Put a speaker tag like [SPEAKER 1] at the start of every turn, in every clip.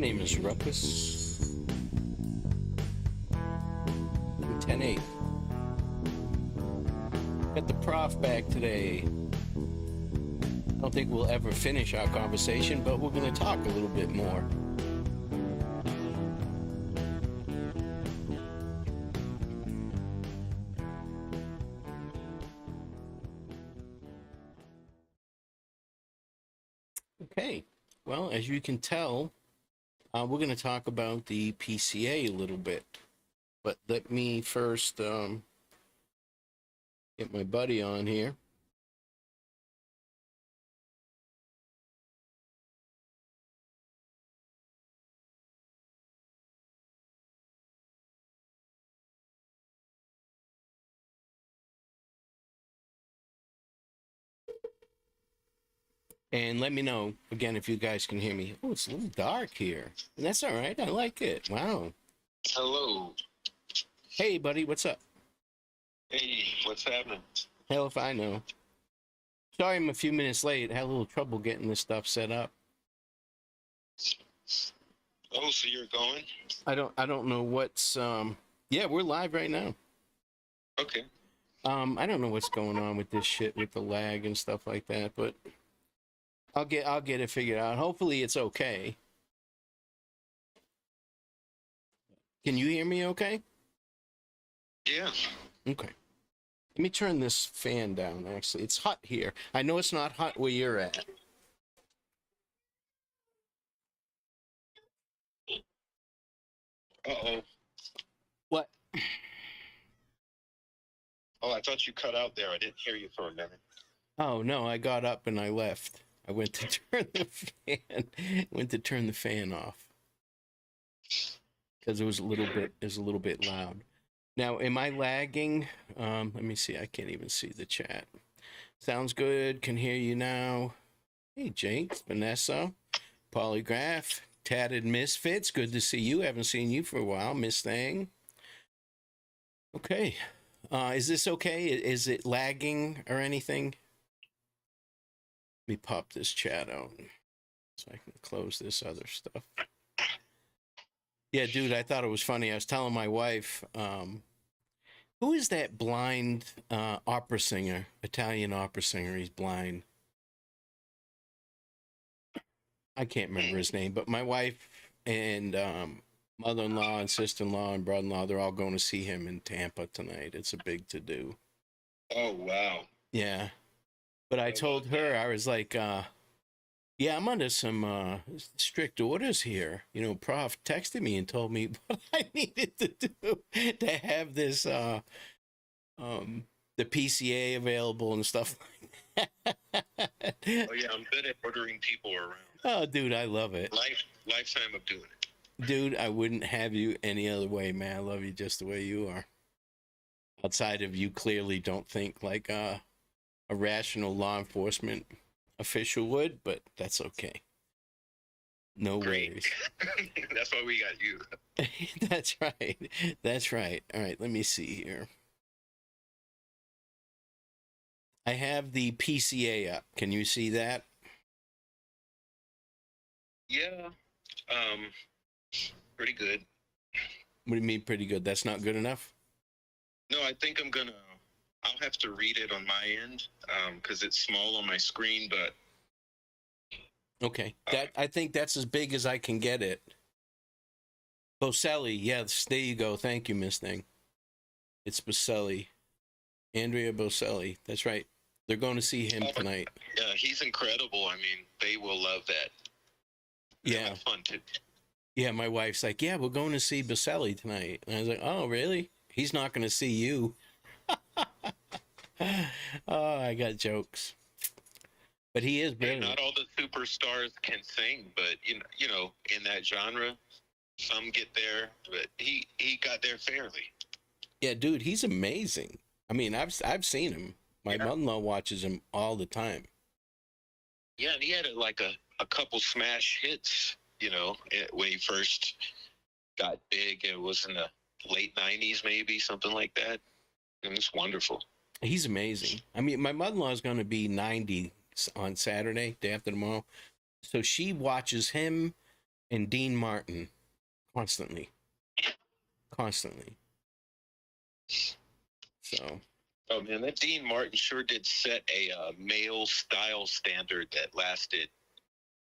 [SPEAKER 1] name is Ruckus. 10-8. Got the prof back today. I don't think we'll ever finish our conversation, but we're going to talk a little bit more. Okay, well, as you can tell, we're going to talk about the PCA a little bit. But let me first get my buddy on here. And let me know, again, if you guys can hear me. Oh, it's a little dark here. And that's all right. I like it. Wow.
[SPEAKER 2] Hello.
[SPEAKER 1] Hey, buddy. What's up?
[SPEAKER 2] Hey, what's happening?
[SPEAKER 1] Hell if I know. Sorry I'm a few minutes late. I had a little trouble getting this stuff set up.
[SPEAKER 2] Oh, so you're going?
[SPEAKER 1] I don't know what's yeah, we're live right now.
[SPEAKER 2] Okay.
[SPEAKER 1] I don't know what's going on with this shit with the lag and stuff like that, but I'll get it figured out. Hopefully it's okay. Can you hear me okay?
[SPEAKER 2] Yeah.
[SPEAKER 1] Okay. Let me turn this fan down, actually. It's hot here. I know it's not hot where you're at.
[SPEAKER 2] Uh-oh.
[SPEAKER 1] What?
[SPEAKER 2] Oh, I thought you cut out there. I didn't hear you for a minute.
[SPEAKER 1] Oh, no, I got up and I left. I went to turn the fan off. Because it was a little bit loud. Now, am I lagging? Let me see. I can't even see the chat. Sounds good. Can hear you now. Hey, Jinx, Vanessa, Polygraph, Tatted Misfits. Good to see you. Haven't seen you for a while, Miss Thing. Okay. Is this okay? Is it lagging or anything? Let me pop this chat out so I can close this other stuff. Yeah, dude, I thought it was funny. I was telling my wife, who is that blind opera singer, Italian opera singer? He's blind. I can't remember his name, but my wife and mother-in-law and sister-in-law and brother-in-law, they're all going to see him in Tampa tonight. It's a big to-do.
[SPEAKER 2] Oh, wow.
[SPEAKER 1] Yeah. But I told her, I was like, yeah, I'm under some strict orders here. You know, Prof texted me and told me what I needed to do to have this, the PCA available and stuff like that.
[SPEAKER 2] Oh, yeah, I'm good at ordering people around.
[SPEAKER 1] Oh, dude, I love it.
[SPEAKER 2] Lifetime of doing it.
[SPEAKER 1] Dude, I wouldn't have you any other way, man. I love you just the way you are. Outside of you clearly don't think like a rational law enforcement official would, but that's okay. No worries.
[SPEAKER 2] That's why we got you.
[SPEAKER 1] That's right. That's right. All right, let me see here. I have the PCA up. Can you see that?
[SPEAKER 2] Yeah. Pretty good.
[SPEAKER 1] What do you mean pretty good? That's not good enough?
[SPEAKER 2] No, I think I'll have to read it on my end because it's small on my screen, but
[SPEAKER 1] okay. I think that's as big as I can get it. Boselli, yes, there you go. Thank you, Miss Thing. It's Boselli. Andrea Boselli. That's right. They're going to see him tonight.
[SPEAKER 2] Yeah, he's incredible. I mean, they will love that.
[SPEAKER 1] Yeah.
[SPEAKER 2] Have fun too.
[SPEAKER 1] Yeah, my wife's like, yeah, we're going to see Boselli tonight. And I was like, oh, really? He's not going to see you. Oh, I got jokes. But he is brilliant.
[SPEAKER 2] Not all the superstars can sing, but you know, in that genre, some get there, but he got there fairly.
[SPEAKER 1] Yeah, dude, he's amazing. I mean, I've seen him. My mother-in-law watches him all the time.
[SPEAKER 2] Yeah, and he had a couple smash hits, you know, when he first got big. It was in the late 90s, maybe, something like that. And it's wonderful.
[SPEAKER 1] He's amazing. I mean, my mother-in-law is going to be 90 on Saturday, day after tomorrow. So she watches him and Dean Martin constantly. So.
[SPEAKER 2] Oh man, that Dean Martin sure did set a male style standard that lasted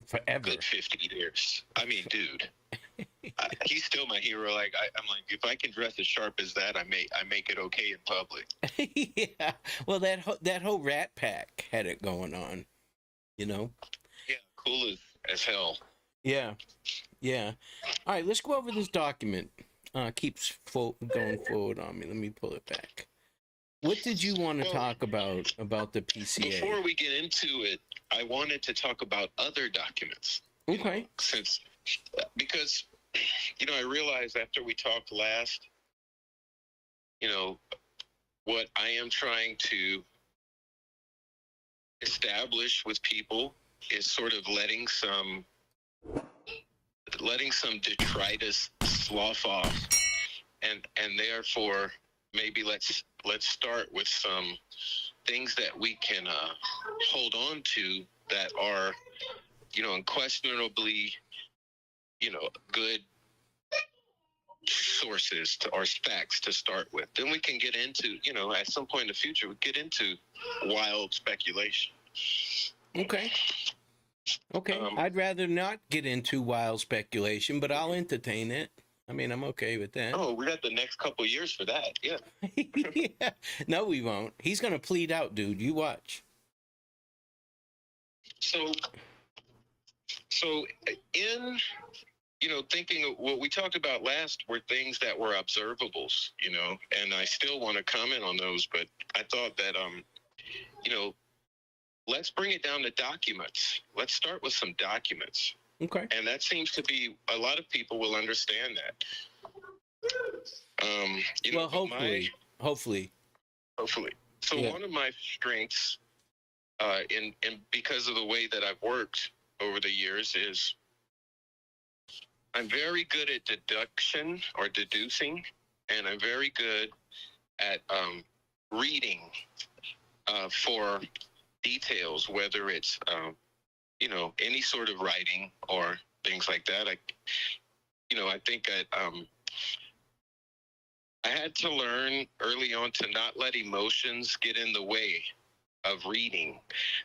[SPEAKER 1] Forever.
[SPEAKER 2] good 50 years. I mean, dude, he's still my hero. Like I'm like, if I can dress as sharp as that, I make it okay in public.
[SPEAKER 1] Yeah. Well, that whole Rat Pack had it going on, you know.
[SPEAKER 2] Yeah, cool as hell.
[SPEAKER 1] Yeah. Yeah. All right, let's go over this document. Keeps going forward on me. Let me pull it back. What did you want to talk about the PCA?
[SPEAKER 2] Before we get into it, I wanted to talk about other documents.
[SPEAKER 1] Okay.
[SPEAKER 2] Because I realized after we talked last, what I am trying to establish with people is sort of letting some detritus slough off, and therefore maybe let's start with some things that we can hold on to that are unquestionably good sources or facts to start with. Then we can get into at some point in the future we get into wild speculation.
[SPEAKER 1] Okay. I'd rather not get into wild speculation, but I'll entertain it. I mean, I'm okay with that.
[SPEAKER 2] Oh, we got the next couple of years for that. Yeah.
[SPEAKER 1] Yeah. No, we won't. He's going to plead out, dude. You watch.
[SPEAKER 2] So in, thinking of what we talked about last were things that were observables, and I still want to comment on those, but I thought that, let's bring it down to documents. Let's start with some documents.
[SPEAKER 1] Okay.
[SPEAKER 2] And that seems to be, a lot of people will understand that.
[SPEAKER 1] Well, hopefully. So yeah. One
[SPEAKER 2] of my strengths, in because of the way that I've worked over the years, is I'm very good at deduction or deducing, and I'm very good at reading for details, whether it's any sort of writing or things like that. I think I had to learn early on to not let emotions get in the way of reading,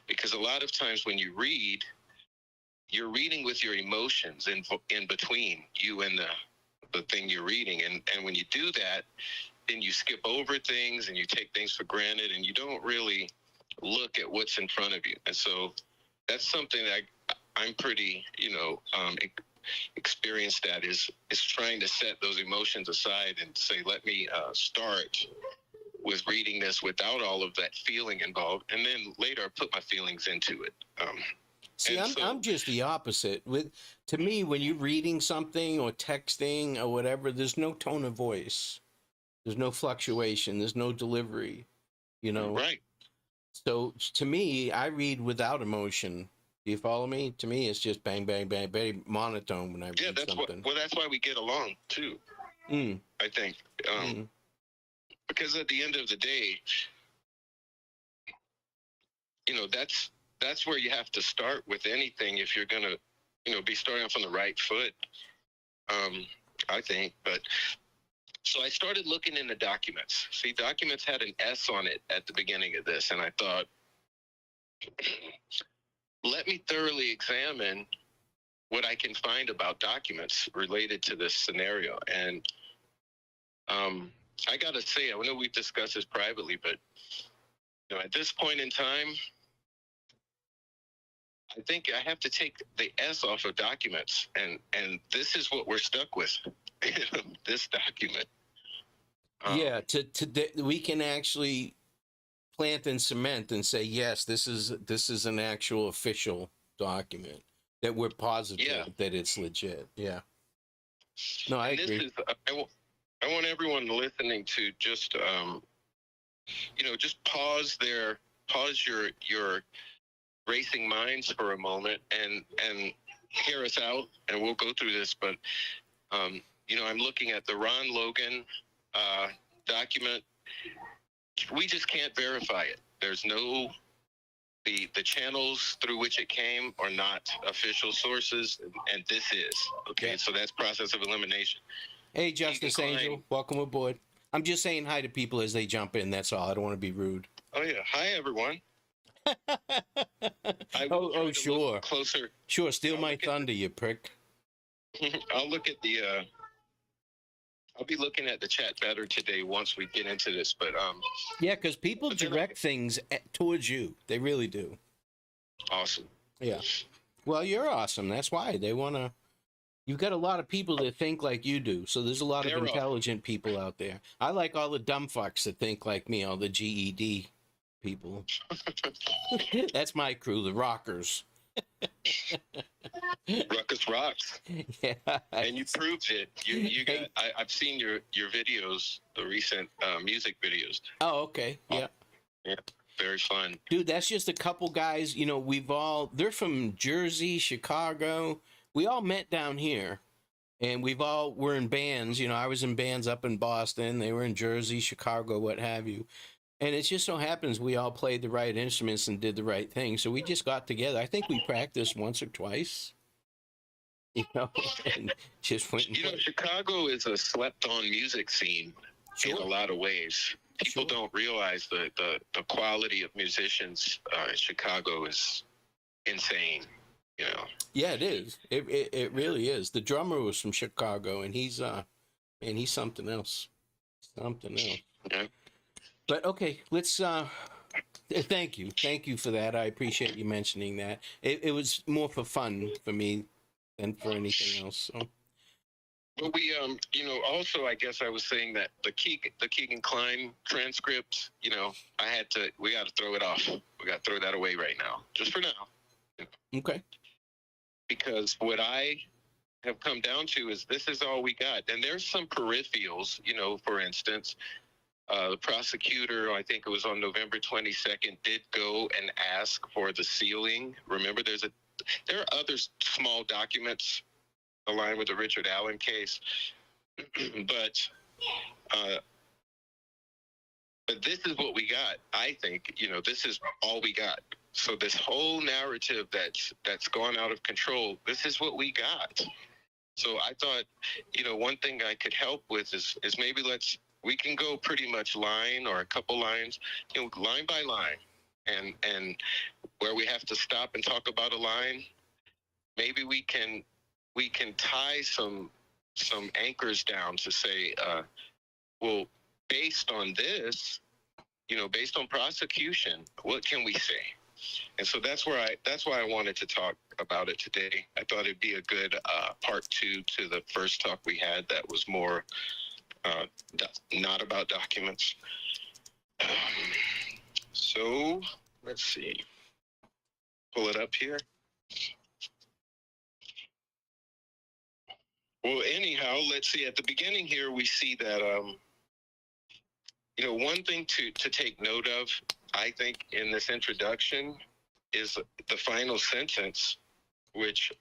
[SPEAKER 2] because a lot of times when you read, you're reading with your emotions in between you and the thing you're reading, and when you do that, then you skip over things and you take things for granted, and you don't really look at what's in front of you. And so that's something that I'm pretty experienced at, is trying to set those emotions aside and say, let me start with reading this without all of that feeling involved, and then later put my feelings into it.
[SPEAKER 1] See, I'm just the opposite. To me, when you're reading something or texting or whatever, there's no tone of voice, there's no fluctuation, there's no delivery,
[SPEAKER 2] Right.
[SPEAKER 1] So to me, I read without emotion. Do you follow me? To me, it's just bang, bang, bang, very monotone when I read something. That's why we get along too.
[SPEAKER 2] I think, because at the end of the day, that's where you have to start with anything if you're gonna, be starting off on the right foot. I think, but. So I started looking into documents. See, documents had an S on it at the beginning of this, and I thought, let me thoroughly examine what I can find about documents related to this scenario. And I got to say, I know we've discussed this privately, but at this point in time, I think I have to take the S off of documents, and this is what we're stuck with. This document.
[SPEAKER 1] Yeah, we can actually plant and cement and say, yes, this is an actual official document, that we're positive that it's legit. Yeah. No, I agree.
[SPEAKER 2] I want everyone listening to just just pause your racing minds for a moment and hear us out, and we'll go through this. But I'm looking at the Ron Logan document. We just can't verify it. There's no the channels through which it came are not official sources, and this is. Okay,
[SPEAKER 1] Yeah.
[SPEAKER 2] so that's process of elimination.
[SPEAKER 1] Hey, Justice Angel, welcome aboard. I'm just saying hi to people as they jump in. That's all. I don't want to be rude.
[SPEAKER 2] Oh yeah, hi everyone.
[SPEAKER 1] Oh, sure.
[SPEAKER 2] Closer.
[SPEAKER 1] Sure, steal my thunder, you prick.
[SPEAKER 2] I'll look at the. I'll be looking at the chat better today once we get into this, but
[SPEAKER 1] Yeah, because people direct things towards you. They really do.
[SPEAKER 2] Awesome.
[SPEAKER 1] Yeah. Well, you're awesome. That's why they want to. You've got a lot of people that think like you do. So there's a lot of intelligent people out there. I like all the dumb fucks that think like me, all the GED people. That's my crew, the rockers.
[SPEAKER 2] Ruckus rocks.
[SPEAKER 1] Yeah.
[SPEAKER 2] And you proved it. You got. I've seen your videos, the recent music videos.
[SPEAKER 1] Oh, okay. Yeah.
[SPEAKER 2] Yeah. Very fun.
[SPEAKER 1] Dude, that's just a couple guys. You know, they're from Jersey, Chicago. We all met down here, and we're in bands. You know, I was in bands up in Boston. They were in Jersey, Chicago, what have you. And it just so happens we all played the right instruments and did the right thing. So we just got together. I think we practiced once or twice. You know, and just went and played.
[SPEAKER 2] Chicago is a slept-on music scene in a lot of ways. People don't realize the quality of musicians in Chicago is insane. You know.
[SPEAKER 1] Yeah, it is. It really is. The drummer was from Chicago, and he's something else. Something else.
[SPEAKER 2] Yeah.
[SPEAKER 1] But okay, let's. Thank you for that. I appreciate you mentioning that. It was more for fun for me than for anything else. So.
[SPEAKER 2] But we, also, I guess I was saying that the Keegan Klein transcript, we got to throw it off. We got to throw that away right now, just for now.
[SPEAKER 1] Okay.
[SPEAKER 2] Because what I have come down to is this is all we got. And there's some peripherals, for instance, the prosecutor, I think it was on November 22nd, did go and ask for the sealing. Remember, there are other small documents aligned with the Richard Allen case, but this is what we got. I think, this is all we got. So this whole narrative that's gone out of control, this is what we got. So I thought, one thing I could help with is maybe we can go pretty much line or a couple lines, line by line, and where we have to stop and talk about a line, maybe we can tie some anchors down to say, well, based on this, based on prosecution, what can we say? And so that's why I wanted to talk about it today. I thought it'd be a good part 2 to the first talk we had that was more not about documents. So let's see. Pull it up here. Well, anyhow, let's see. At the beginning here, we see that, one thing to take note of, I think, in this introduction is the final sentence, which,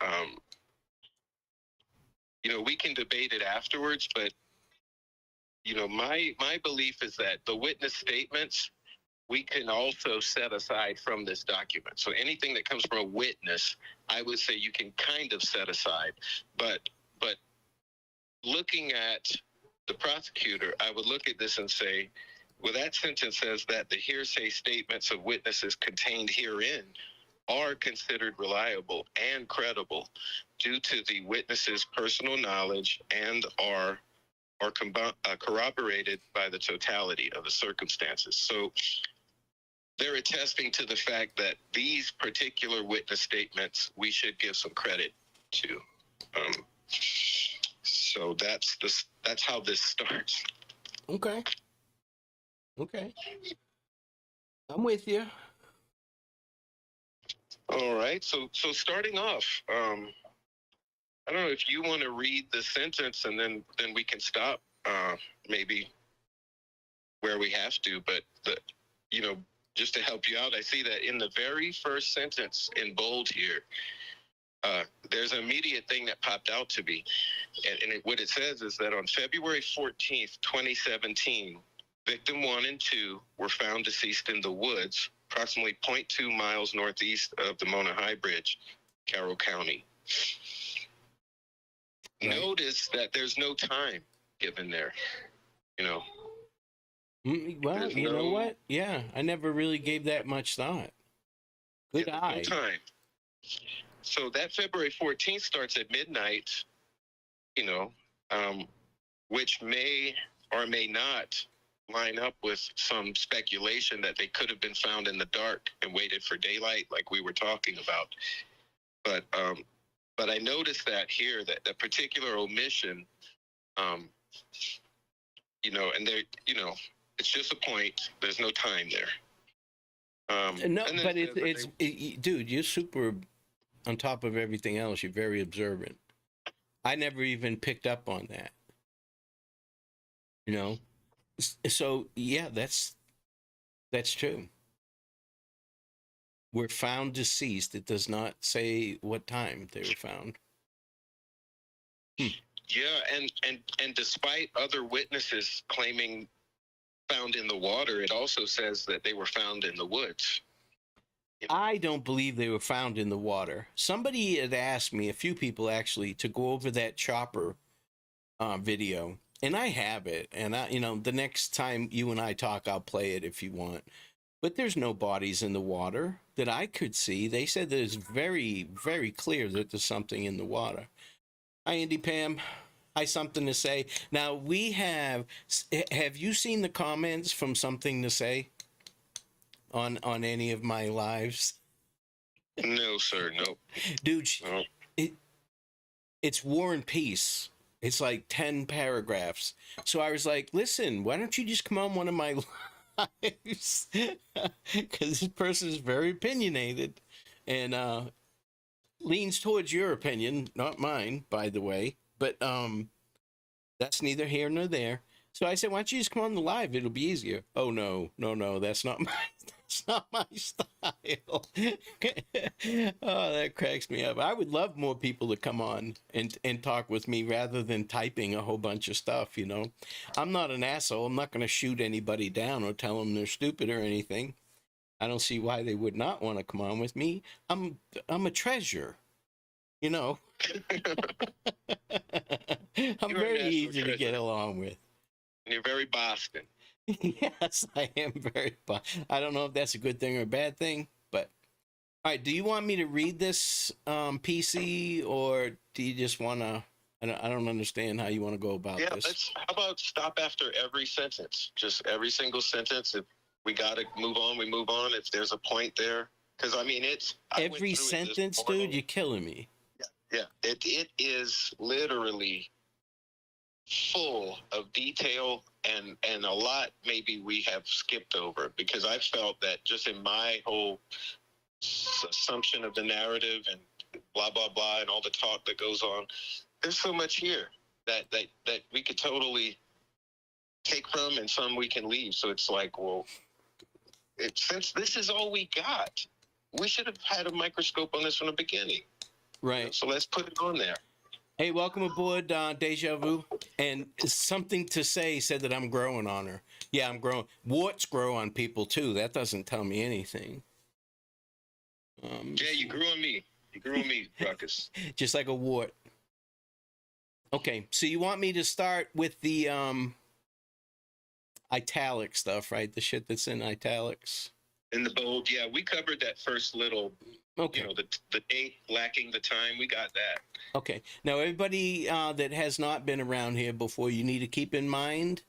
[SPEAKER 2] we can debate it afterwards, but, my belief is that the witness statements, we can also set aside from this document. So anything that comes from a witness, I would say you can kind of set aside, but looking at the prosecutor, I would look at this and say, well, that sentence says that the hearsay statements of witnesses contained herein are considered reliable and credible due to the witness's personal knowledge and are corroborated by the totality of the circumstances. So they're attesting to the fact that these particular witness statements we should give some credit to. So that's how this starts.
[SPEAKER 1] Okay. I'm with you.
[SPEAKER 2] All right. So starting off, I don't know if you want to read the sentence and then we can stop maybe where we have to, but just to help you out, I see that in the very first sentence in bold here, there's an immediate thing that popped out to me. And what it says is that on February 14th, 2017, victim 1 and 2 were found deceased in the woods, approximately 0.2 miles northeast of the Mona High Bridge, Carroll County.
[SPEAKER 1] Right.
[SPEAKER 2] Notice that there's no time given there. You know,
[SPEAKER 1] Well,
[SPEAKER 2] there's
[SPEAKER 1] you know
[SPEAKER 2] no-
[SPEAKER 1] what? Yeah, I never really gave that much thought. Good
[SPEAKER 2] there's
[SPEAKER 1] eye.
[SPEAKER 2] no time. So that February 14th starts at midnight, you know, which may or may not line up with some speculation that they could have been found in the dark and waited for daylight, like we were talking about. But I noticed that here, that the particular omission, you know, and there, you know, it's just a point. There's no time there.
[SPEAKER 1] No,
[SPEAKER 2] and then
[SPEAKER 1] but
[SPEAKER 2] it says that they-
[SPEAKER 1] dude, you're super on top of everything else. You're very observant. I never even picked up on that. You know, so yeah, that's true. Were found deceased. It does not say what time they were found.
[SPEAKER 2] Yeah, and despite other witnesses claiming found in the water, it also says that they were found in the woods.
[SPEAKER 1] I don't believe they were found in the water. Somebody had asked me, a few people actually, to go over that chopper video, and I have it. And I, you know, the next time you and I talk, I'll play it if you want. But there's no bodies in the water that I could see. They said that it's very, very clear that there's something in the water. Hi, Andy Pam. Hi, something to say. Now we have you seen the comments from Something to Say on any of my lives?
[SPEAKER 2] No, sir, no.
[SPEAKER 1] Dude,
[SPEAKER 2] No.
[SPEAKER 1] it's War and Peace. It's like 10 paragraphs. So I was like, listen, why don't you just come on one of my lives? Because this person is very opinionated and leans towards your opinion, not mine, by the way. But that's neither here nor there. So I said, why don't you just come on the live? It'll be easier. Oh no, that's not my style. Oh, that cracks me up. I would love more people to come on and talk with me rather than typing a whole bunch of stuff, you know. I'm not an asshole. I'm not going to shoot anybody down or tell them they're stupid or anything. I don't see why they would not want to come on with me. I'm a treasure, you know. I'm
[SPEAKER 2] You're a
[SPEAKER 1] very
[SPEAKER 2] national
[SPEAKER 1] easy to get
[SPEAKER 2] treasure.
[SPEAKER 1] along with.
[SPEAKER 2] You're very Boston.
[SPEAKER 1] Yes, I am very. I don't know if that's a good thing or a bad thing, but all right. Do you want me to read this PC, or do you just want to? I don't understand how you want to go about
[SPEAKER 2] Yeah,
[SPEAKER 1] this.
[SPEAKER 2] how about stop after every sentence? Just every single sentence. If we got to move on, we move on. If there's a point there. Because, I mean, I went
[SPEAKER 1] Every
[SPEAKER 2] through it this
[SPEAKER 1] sentence,
[SPEAKER 2] morning.
[SPEAKER 1] dude, you're killing me.
[SPEAKER 2] Yeah, it is literally full of detail and a lot maybe we have skipped over, because I felt that just in my whole assumption of the narrative and blah blah blah and all the talk that goes on, there's so much here that we could totally take from and some we can leave. So it's like, well, since this is all we got, we should have had a microscope on this from the beginning.
[SPEAKER 1] Right.
[SPEAKER 2] You know, so let's put it on there.
[SPEAKER 1] Hey, welcome aboard, Deja Vu. And Something to Say said that I'm growing on her. Yeah, I'm growing. Warts grow on people too. That doesn't tell me anything.
[SPEAKER 2] Jay, you grew on me. You grew on me, Ruckus.
[SPEAKER 1] Just like a wart. Okay, so you want me to start with the italic stuff, right? The shit that's in italics.
[SPEAKER 2] In the bold, yeah, we covered that first little.
[SPEAKER 1] Okay.
[SPEAKER 2] You know, the date lacking the time. We got that.
[SPEAKER 1] Okay. Now, everybody that has not been around here before, you need to keep in mind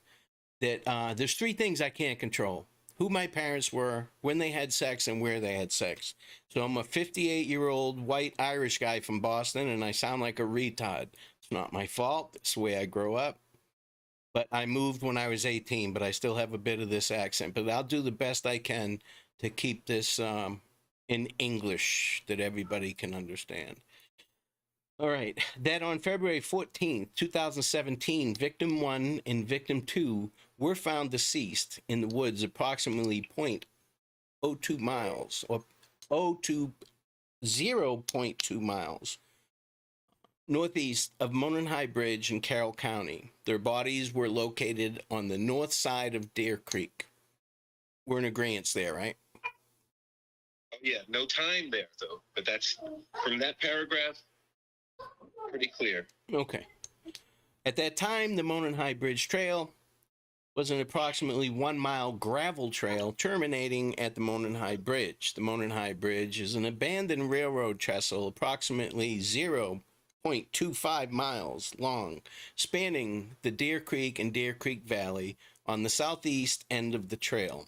[SPEAKER 1] that there's three things I can't control: who my parents were, when they had sex, and where they had sex. So I'm a 58-year-old white Irish guy from Boston, and I sound like a retard. It's not my fault. It's the way I grow up. But I moved when I was 18, but I still have a bit of this accent. But I'll do the best I can to keep this in English that everybody can understand. All right. That on February 14th, 2017, victim 1 and victim 2 were found deceased in the woods approximately 0.02 miles or 0.2 miles northeast of Monon High Bridge in Carroll County. Their bodies were located on the north side of Deer Creek. We're in agreement there, right?
[SPEAKER 2] Oh, yeah, no time there, though. But that's from that paragraph, pretty clear.
[SPEAKER 1] Okay. At that time, the Monon High Bridge Trail was an approximately 1 mile gravel trail terminating at the Monon High Bridge. The Monon High Bridge is an abandoned railroad trestle approximately 0.25 miles long, spanning the Deer Creek and Deer Creek Valley on the southeast end of the trail.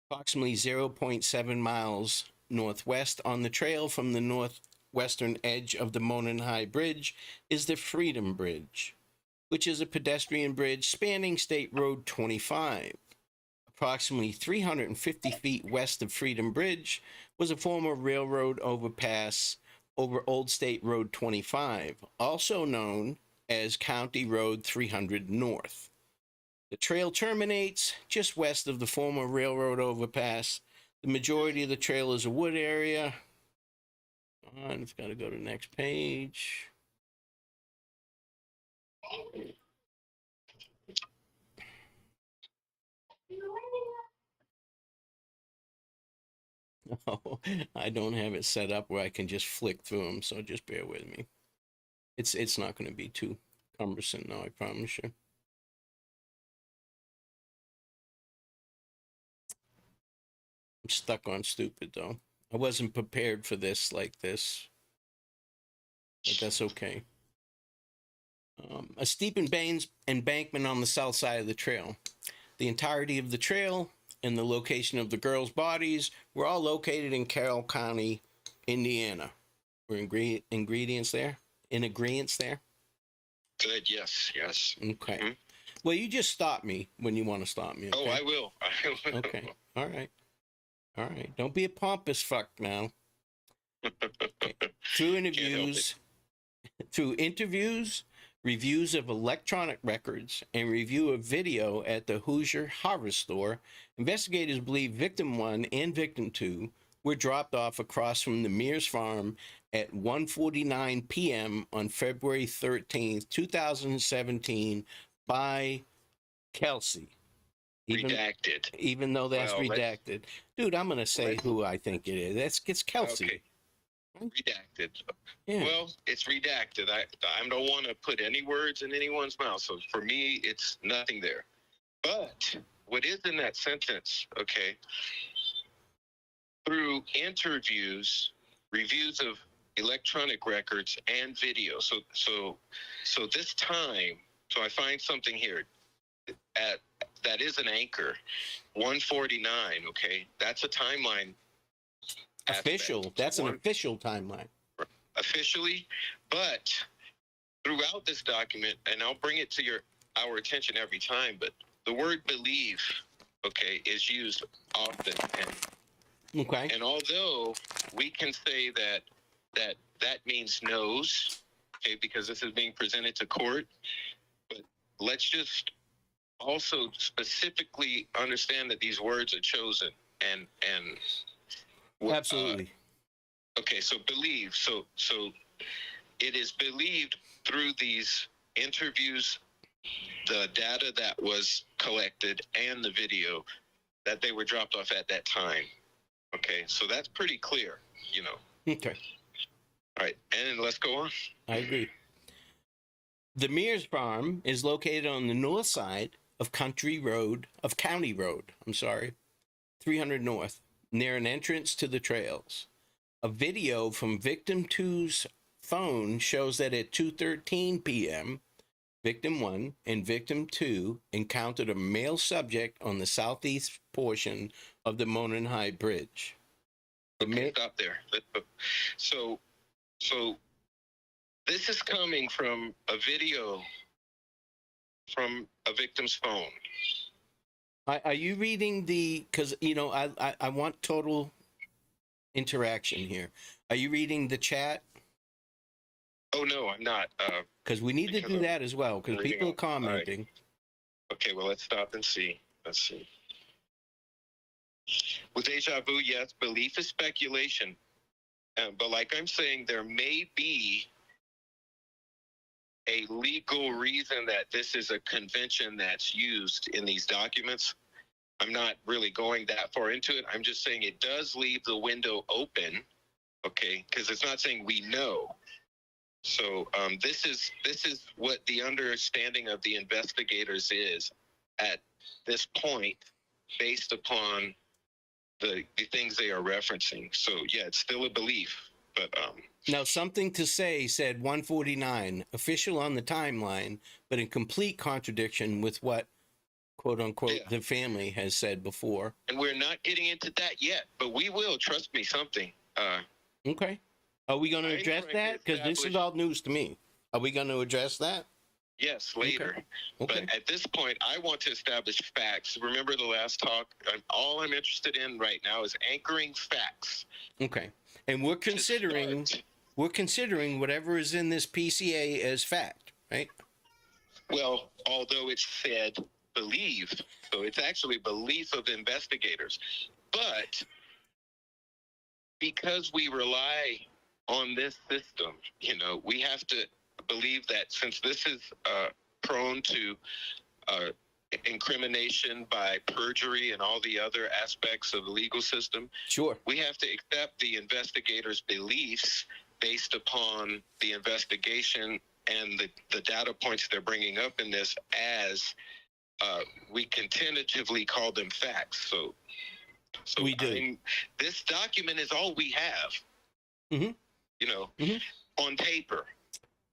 [SPEAKER 1] Approximately 0.7 miles northwest on the trail from the northwestern edge of the Monon High Bridge is the Freedom Bridge, which is a pedestrian bridge spanning State Road 25. Approximately 350 feet west of Freedom Bridge was a former railroad overpass over Old State Road 25, also known as County Road 300 North. The trail terminates just west of the former railroad overpass. The majority of the trail is a wood area. It's got to go to the next page. Oh, I don't have it set up where I can just flick through them, so just bear with me. It's not going to be too cumbersome, no, I promise you. I'm stuck on stupid, though. I wasn't prepared for this like this, but that's okay. A steep embankment on the south side of the trail. The entirety of the trail and the location of the girls' bodies were all located in Carroll County, Indiana. We're in ingredients there? In agreement there?
[SPEAKER 2] Good, yes.
[SPEAKER 1] Okay.
[SPEAKER 2] Mhm.
[SPEAKER 1] Well, you just stop me when you want to stop me. Okay?
[SPEAKER 2] Oh, I will.
[SPEAKER 1] Okay. All right. Don't be a pompous fuck now. Okay. Through interviews, reviews of electronic records, and review of video at the Hoosier Harvest Store, investigators believe victim 1 and victim 2 were dropped off across from the Mears farm at 1:49 p.m. on February 13th, 2017 by Kelsey.
[SPEAKER 2] Redacted.
[SPEAKER 1] Even though that's redacted. Dude, I'm going to say who I think it is. It's Kelsey.
[SPEAKER 2] Okay. Redacted.
[SPEAKER 1] Yeah.
[SPEAKER 2] Well, it's redacted. I don't want to put any words in anyone's mouth. So for me, it's nothing there. But what is in that sentence, okay, through interviews, reviews of electronic records and video. So this time, so I find something here at that is an anchor. 149, okay? That's a timeline.
[SPEAKER 1] Official. Aspect. That's an official timeline.
[SPEAKER 2] Officially, but throughout this document, and I'll bring it to our attention every time, but the word believe, okay, is used often.
[SPEAKER 1] Okay.
[SPEAKER 2] And although we can say that means knows, okay, because this is being presented to court, but let's just also specifically understand that these words are chosen and
[SPEAKER 1] absolutely.
[SPEAKER 2] Okay, so believe. So it is believed through these interviews, the data that was collected and the video that they were dropped off at that time. Okay, so that's pretty clear, you know.
[SPEAKER 1] Okay.
[SPEAKER 2] All right, and let's go on.
[SPEAKER 1] I agree. The Mears farm is located on the north side of County Road, 300 North, near an entrance to the trails. A video from victim 2's phone shows that at 2:13 p.m., victim 1 and victim 2 encountered a male subject on the southeast portion of the Monon High Bridge.
[SPEAKER 2] Okay, stop there. So this is coming from a video from a victim's phone.
[SPEAKER 1] Are you reading because, you know, I want total interaction here. Are you reading the chat?
[SPEAKER 2] Oh, no, I'm not.
[SPEAKER 1] Because we need to do that as well, because people are commenting.
[SPEAKER 2] Right. Okay, well, let's stop and see. Let's see. With deja vu, yes, belief is speculation. But like I'm saying, there may be a legal reason that this is a convention that's used in these documents. I'm not really going that far into it. I'm just saying it does leave the window open, okay? Because it's not saying we know. So this is what the understanding of the investigators is at this point, based upon the things they are referencing. So yeah, it's still a belief, but
[SPEAKER 1] Now, something to say said 149, official on the timeline, but in complete contradiction with what, quote unquote,
[SPEAKER 2] Yeah.
[SPEAKER 1] the family has said before.
[SPEAKER 2] And we're not getting into that yet, but we will. Trust me, something.
[SPEAKER 1] Okay. Are we going to
[SPEAKER 2] I'm
[SPEAKER 1] address
[SPEAKER 2] trying to
[SPEAKER 1] that? Because this is
[SPEAKER 2] establish-
[SPEAKER 1] all news to me. Are we going to address that?
[SPEAKER 2] Yes, later.
[SPEAKER 1] Okay.
[SPEAKER 2] But at this point, I want to establish facts. Remember the last talk? All I'm interested in right now is anchoring facts.
[SPEAKER 1] Okay. And we're considering whatever is in this PCA as fact, right?
[SPEAKER 2] Well, although it's said believe, so it's actually belief of investigators. But because we rely on this system, we have to believe that since this is prone to incrimination by perjury and all the other aspects of the legal system,
[SPEAKER 1] Sure.
[SPEAKER 2] we have to accept the investigators' beliefs based upon the investigation and the data points they're bringing up in this, as we can tentatively call them facts. So
[SPEAKER 1] We do.
[SPEAKER 2] This document is all we have, on paper.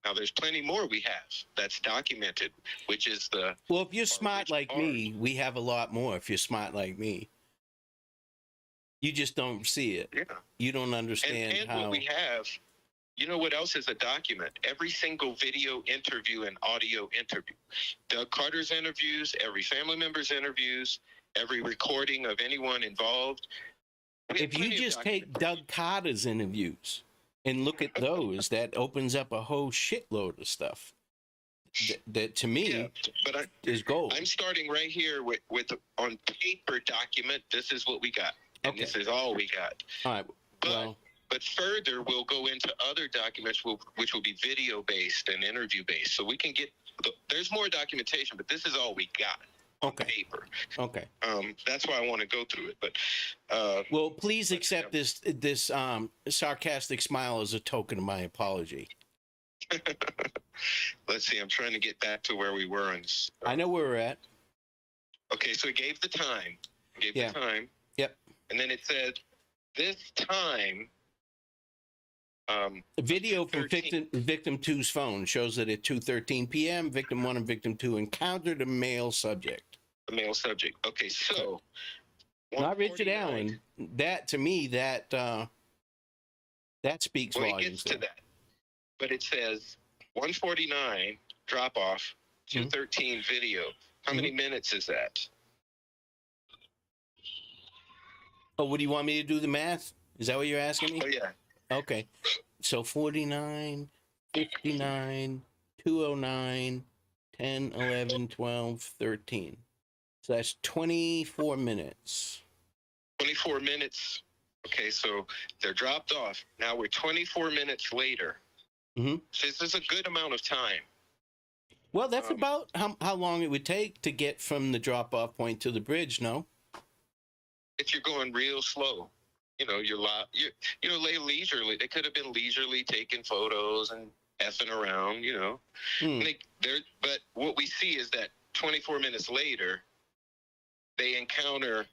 [SPEAKER 2] Now, there's plenty more we have that's documented, which is the...
[SPEAKER 1] Well, if you're smart like me, we have a lot more if you're smart like me. You just don't see it.
[SPEAKER 2] Yeah.
[SPEAKER 1] You don't understand
[SPEAKER 2] and
[SPEAKER 1] how...
[SPEAKER 2] what we have, what else is a document? Every single video interview and audio interview. Doug Carter's interviews, every family member's interviews, every recording of anyone involved.
[SPEAKER 1] If you just take Doug Carter's interviews and look at those, that opens up a whole shitload of stuff. That to me is gold.
[SPEAKER 2] I'm starting right here with on paper document. This is what we got. And this is all we got.
[SPEAKER 1] All right.
[SPEAKER 2] But further, we'll go into other documents which will be video based and interview based. So we can get there's more documentation, but this is all we got on paper.
[SPEAKER 1] Okay.
[SPEAKER 2] That's why I want to go through it. But
[SPEAKER 1] well, please accept this sarcastic smile as a token of my apology.
[SPEAKER 2] Let's see. I'm trying to get back to where we were on this.
[SPEAKER 1] I know where we're at.
[SPEAKER 2] Okay, so it gave the time. The time.
[SPEAKER 1] Yep.
[SPEAKER 2] And then it said this time.
[SPEAKER 1] Video from victim 2's phone shows that at 2:13 p.m., victim 1 and victim 2 encountered a male subject.
[SPEAKER 2] A male subject. Okay, so
[SPEAKER 1] not Richard Allen. That to me, that speaks volumes.
[SPEAKER 2] It gets to that, but it says 149 drop off, 213 video. How many minutes is that?
[SPEAKER 1] Oh, what do you want me to do the math? Is that what you're asking me?
[SPEAKER 2] Oh yeah.
[SPEAKER 1] Okay, so 49, 59, 209, 10, 11, 12, 13. So that's 24 minutes.
[SPEAKER 2] 24 minutes. Okay, so they're dropped off. Now we're 24 minutes later. So this is a good amount of time.
[SPEAKER 1] Well, that's about how long it would take to get from the drop-off point to the bridge, no?
[SPEAKER 2] If you're going real slow. You're lay leisurely. They could have been leisurely taking photos and effing around, But what we see is that 24 minutes later, they encounter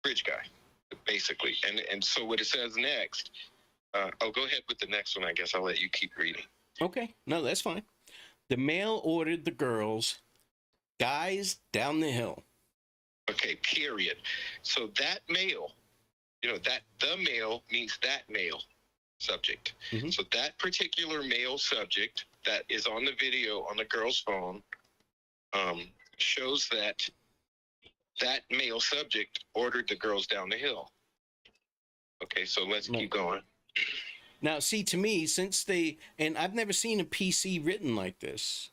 [SPEAKER 2] bridge guy, basically. And so what it says next, I'll go ahead with the next one, I guess. I'll let you keep reading.
[SPEAKER 1] Okay. No, that's fine. The male ordered the girls, guys, down the hill.
[SPEAKER 2] Okay, period. So that male, the male means that male subject. So that particular male subject that is on the video on the girl's phone shows that male subject ordered the girls down the hill. Okay, so let's keep going.
[SPEAKER 1] Now, see, to me, and I've never seen a PC written like this,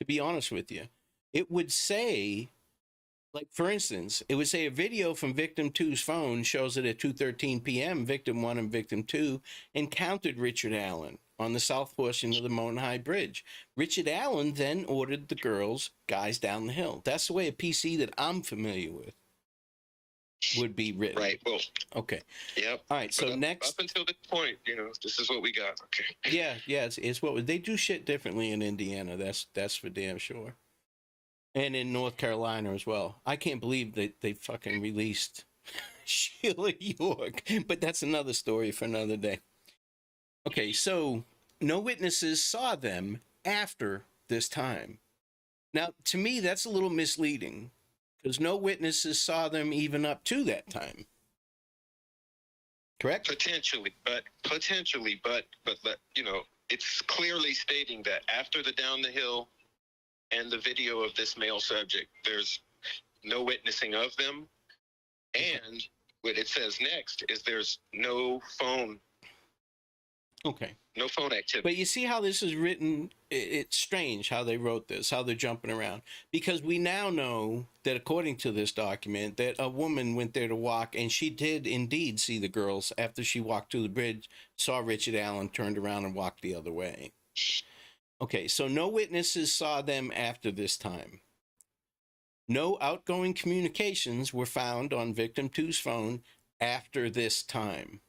[SPEAKER 1] to be honest with you, it would say... Like, for instance, it would say a video from victim 2's phone shows that at 2:13 p.m., victim 1 and victim 2 encountered Richard Allen on the south portion of the Mountain High Bridge. Richard Allen then ordered the guys down the hill. That's the way a PC that I'm familiar with would be written.
[SPEAKER 2] Right. Well.
[SPEAKER 1] Okay.
[SPEAKER 2] Yep.
[SPEAKER 1] All right. So
[SPEAKER 2] up
[SPEAKER 1] next,
[SPEAKER 2] until this point, this is what we got. Okay.
[SPEAKER 1] yeah, it's what they do shit differently in Indiana. That's for damn sure. And in North Carolina as well. I can't believe that they fucking released Sheila York, but that's another story for another day. Okay, so no witnesses saw them after this time. Now, to me, that's a little misleading because no witnesses saw them even up to that time. Correct?
[SPEAKER 2] Potentially, but it's clearly stating that after the down the hill and the video of this male subject, there's no witnessing of them. And what it says next is there's no phone.
[SPEAKER 1] Okay.
[SPEAKER 2] No phone activity.
[SPEAKER 1] But you see how this is written? It's strange how they wrote this, how they're jumping around. Because we now know that according to this document, that a woman went there to walk, and she did indeed see the girls after she walked to the bridge, saw Richard Allen, turned around and walked the other way. Okay, so no witnesses saw them after this time. No outgoing communications were found on victim 2's phone after this time.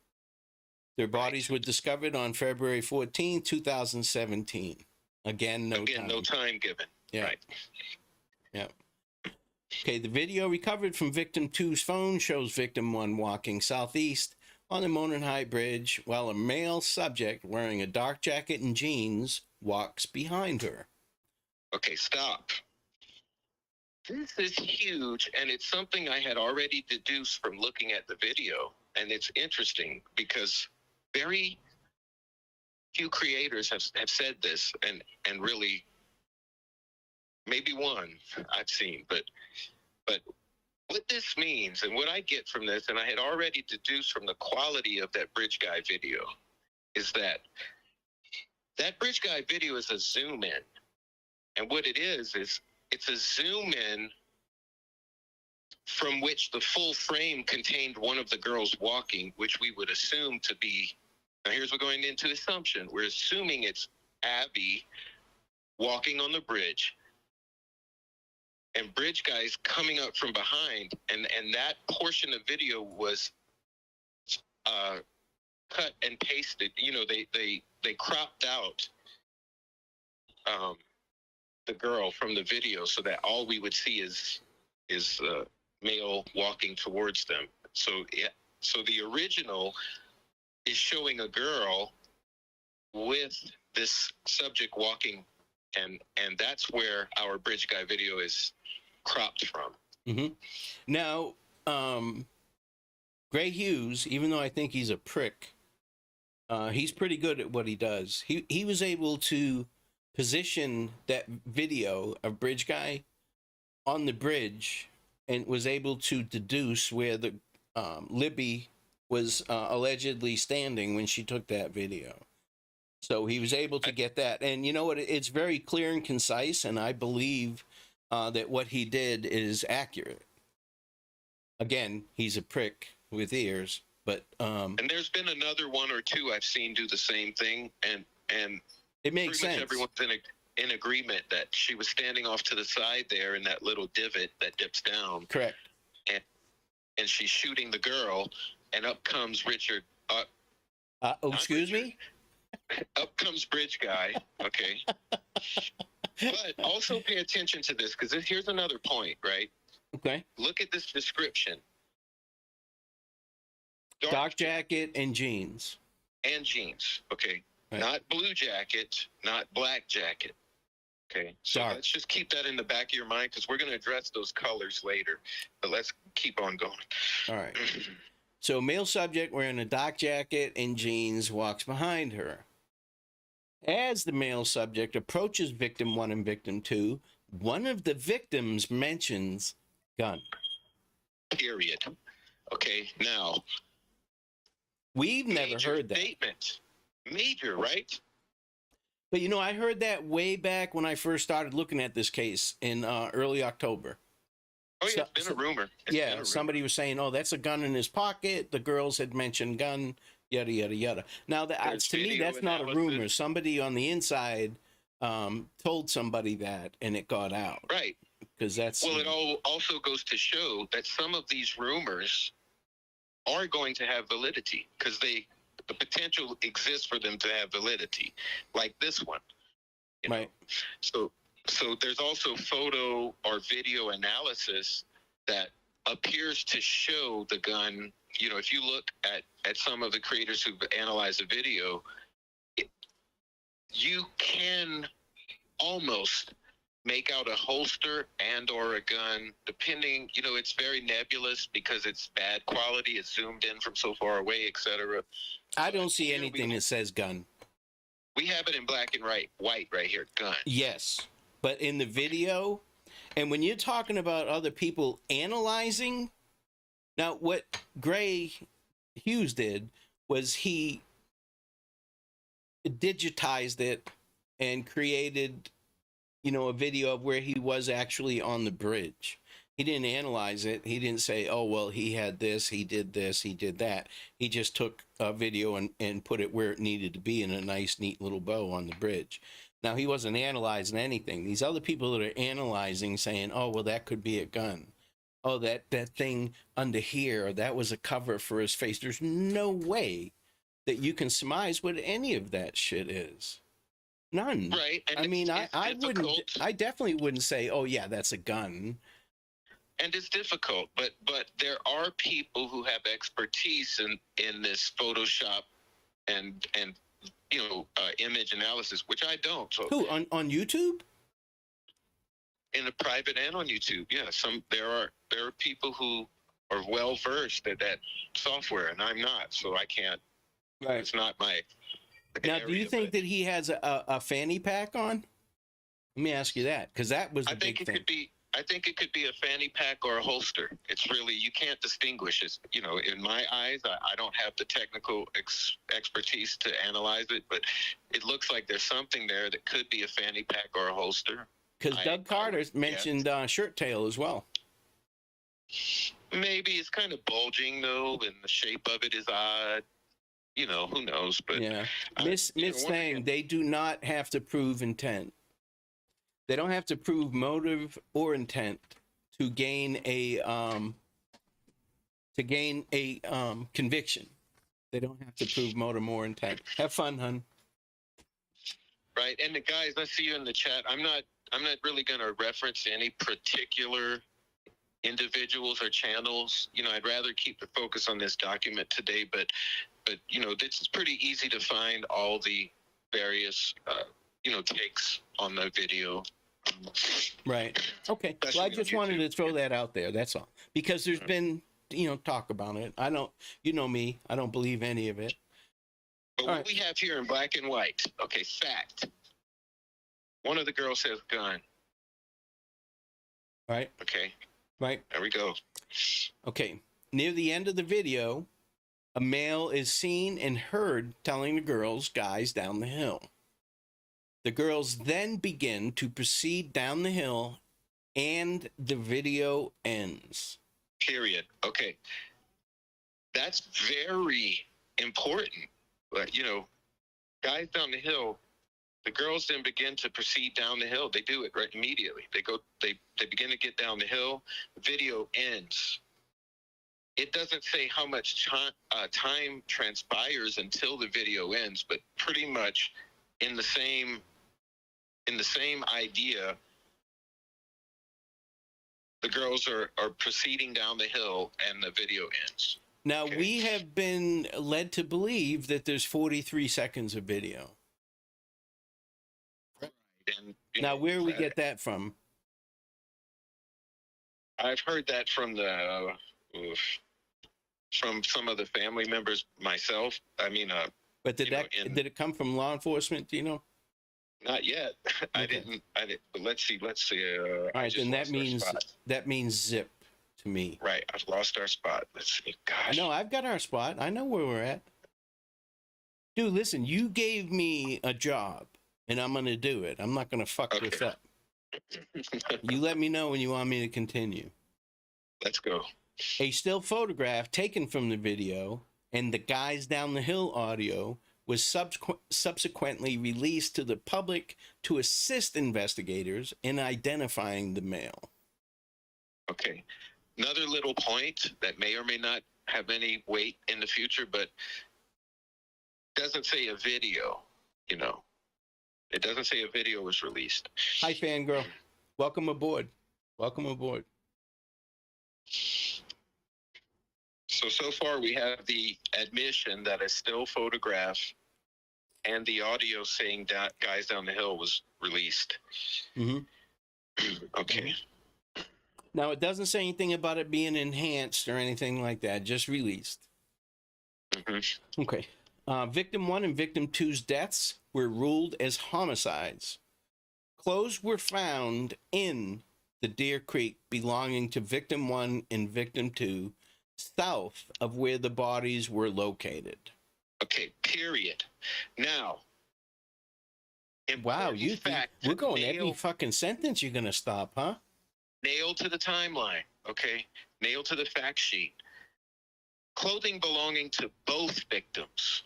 [SPEAKER 1] Their bodies were discovered on February 14, 2017. Again, no
[SPEAKER 2] time given.
[SPEAKER 1] Yeah.
[SPEAKER 2] Right.
[SPEAKER 1] Yeah. Okay, the video recovered from victim 2's phone shows victim 1 walking southeast on the Monon High Bridge while a male subject wearing a dark jacket and jeans walks behind her.
[SPEAKER 2] Okay, stop. This is huge, and it's something I had already deduced from looking at the video, and it's interesting because very few creators have said this, and really maybe one I've seen, but what this means and what I get from this, and I had already deduced from the quality of that Bridge Guy video, is that Bridge Guy video is a zoom in. And what it is it's a zoom in from which the full frame contained one of the girls walking, which we would assume to be, now here's what we're going into assumption. We're assuming it's Abby walking on the bridge and Bridge Guy's coming up from behind, and that portion of video was cut and pasted. They cropped out the girl from the video so that all we would see is male walking towards them. So the original is showing a girl with this subject walking, and that's where our Bridge Guy video is cropped from.
[SPEAKER 1] Mm-hmm. Now, Gray Hughes, even though I think he's a prick, he's pretty good at what he does. He was able to position that video of Bridge Guy on the bridge and was able to deduce where the Libby was allegedly standing when she took that video. So he was able to get that. And you know what? It's very clear and concise, and I believe that what he did is accurate. Again, he's a prick with ears, but... and
[SPEAKER 2] there's been another one or two I've seen do the same thing, and
[SPEAKER 1] it makes sense.
[SPEAKER 2] Everyone's in agreement that she was standing off to the side there in that little divot that dips down.
[SPEAKER 1] Correct.
[SPEAKER 2] And she's shooting the girl, and up comes Richard.
[SPEAKER 1] Excuse me?
[SPEAKER 2] Up comes Bridge Guy. Okay. But also pay attention to this, because here's another point, right?
[SPEAKER 1] Okay.
[SPEAKER 2] Look at this description.
[SPEAKER 1] Dark jacket and jeans.
[SPEAKER 2] And jeans. Okay.
[SPEAKER 1] Right.
[SPEAKER 2] Not blue jacket, not black jacket. Okay. So let's just keep that in the back of your mind, because we're going to address those colors later. But let's keep on going.
[SPEAKER 1] All right. So male subject wearing a dark jacket and jeans walks behind her. As the male subject approaches victim 1 and victim 2, one of the victims mentions gun.
[SPEAKER 2] Period. Okay, now.
[SPEAKER 1] We've never heard that.
[SPEAKER 2] Statement. Major, right?
[SPEAKER 1] But I heard that way back when I first started looking at this case in early October.
[SPEAKER 2] Oh yeah, it's been a rumor. It's been a rumor.
[SPEAKER 1] Somebody was saying, "Oh, that's a gun in his pocket." The girls had mentioned gun, yada yada yada. Now, to me, that's not a rumor. Somebody on the inside told somebody that, and it got out.
[SPEAKER 2] Right.
[SPEAKER 1] Because that's
[SPEAKER 2] it also goes to show that some of these rumors are going to have validity because the potential exists for them to have validity, like this one.
[SPEAKER 1] Right.
[SPEAKER 2] So there's also photo or video analysis that appears to show the gun. If you look at some of the creators who've analyzed the video, you can almost make out a holster and or a gun, depending, it's very nebulous because it's bad quality, it's zoomed in from so far away, etc.
[SPEAKER 1] I don't see anything that says gun.
[SPEAKER 2] We have it in black and white right here, gun.
[SPEAKER 1] Yes, but in the video, and when you're talking about other people analyzing, now what Gray Hughes did was he digitized it and created a video of where he was actually on the bridge. He didn't analyze it. He didn't say, oh, well, he had this, he did that. He just took a video and put it where it needed to be in a nice, neat little bow on the bridge. Now, he wasn't analyzing anything. These other people that are analyzing, saying, oh, well, that could be a gun. Oh, that thing under here, that was a cover for his face. There's no way that you can surmise what any of that shit is. None.
[SPEAKER 2] Right. And
[SPEAKER 1] I mean, I definitely wouldn't say, oh yeah, that's a gun.
[SPEAKER 2] And it's difficult, but there are people who have expertise in this Photoshop and image analysis, which I don't. So
[SPEAKER 1] who on YouTube?
[SPEAKER 2] In a private and on YouTube, yeah. There are people who are well versed at that software, and I'm not, so I can't.
[SPEAKER 1] Right.
[SPEAKER 2] It's not my.
[SPEAKER 1] Now, do you think that he has a fanny pack on? Let me ask you that, because that was the big thing.
[SPEAKER 2] I think it could be a fanny pack or a holster. It's really, you can't distinguish. It's, in my eyes, I don't have the technical expertise to analyze it, but it looks like there's something there that could be a fanny pack or a holster.
[SPEAKER 1] Because Doug Carter mentioned shirt tail as well.
[SPEAKER 2] Maybe it's kind of bulging, though, and the shape of it is odd. Who knows? But
[SPEAKER 1] yeah, Miss Thang, they do not have to prove intent. They don't have to prove motive or intent to gain a conviction. They don't have to prove motive or intent. Have fun, hun.
[SPEAKER 2] Right, and the guys, I see you in the chat. I'm not really going to reference any particular individuals or channels. I'd rather keep the focus on this document today, but it's pretty easy to find all the various takes on the video.
[SPEAKER 1] Right. Okay. Well, I just wanted to throw that out there. That's all. Because there's been talk about it. I don't. Me. I don't believe any of it.
[SPEAKER 2] But what we have here in black and white. Okay. Fact. One of the girls says gun.
[SPEAKER 1] Right.
[SPEAKER 2] Okay.
[SPEAKER 1] Right.
[SPEAKER 2] There we go.
[SPEAKER 1] Okay. Near the end of the video, a male is seen and heard telling the guys down the hill. The girls then begin to proceed down the hill, and the video ends.
[SPEAKER 2] Period. Okay. That's very important. But, guys down the hill, the girls then begin to proceed down the hill. They do it right immediately. They begin to get down the hill. The video ends. It doesn't say how much time transpires until the video ends, but pretty much in the same idea, the girls are proceeding down the hill and the video ends.
[SPEAKER 1] Now, we have been led to believe that there's 43 seconds of video.
[SPEAKER 2] Right. And,
[SPEAKER 1] now, where do we get that from?
[SPEAKER 2] I've heard that from from some of the family members myself. I mean,
[SPEAKER 1] but did it come from law enforcement? Do you know?
[SPEAKER 2] Not yet. Okay. I didn't. But let's see. All
[SPEAKER 1] right, then that means zip to me.
[SPEAKER 2] Right. I've lost our spot. Let's see. Gosh.
[SPEAKER 1] No, I've got our spot. I know where we're at. Dude, listen. You gave me a job, and I'm gonna do it. I'm not gonna fuck this up. You let me know when you want me to continue.
[SPEAKER 2] Let's go.
[SPEAKER 1] A still photograph taken from the video and the Guys Down the Hill audio was subsequently released to the public to assist investigators in identifying the male.
[SPEAKER 2] Okay. Another little point that may or may not have any weight in the future, but doesn't say a video, you know. It doesn't say a video was released.
[SPEAKER 1] Hi, fangirl. Welcome aboard. Welcome aboard.
[SPEAKER 2] So far we have the admission that a still photograph and the audio saying that Guys Down the Hill was released.
[SPEAKER 1] Mm-hmm.
[SPEAKER 2] Okay.
[SPEAKER 1] Now, it doesn't say anything about it being enhanced or anything like that, just released.
[SPEAKER 2] Mm-hmm.
[SPEAKER 1] Okay. Victim 1 and Victim 2's deaths were ruled as homicides. Clothes were found in the Deer Creek belonging to Victim 1 and Victim 2, south of where the bodies were located.
[SPEAKER 2] Okay, period. Now,
[SPEAKER 1] wow, we're going every
[SPEAKER 2] nail,
[SPEAKER 1] fucking sentence you're going to stop, huh?
[SPEAKER 2] Nail to the timeline, okay? Nail to the fact sheet. Clothing belonging to both victims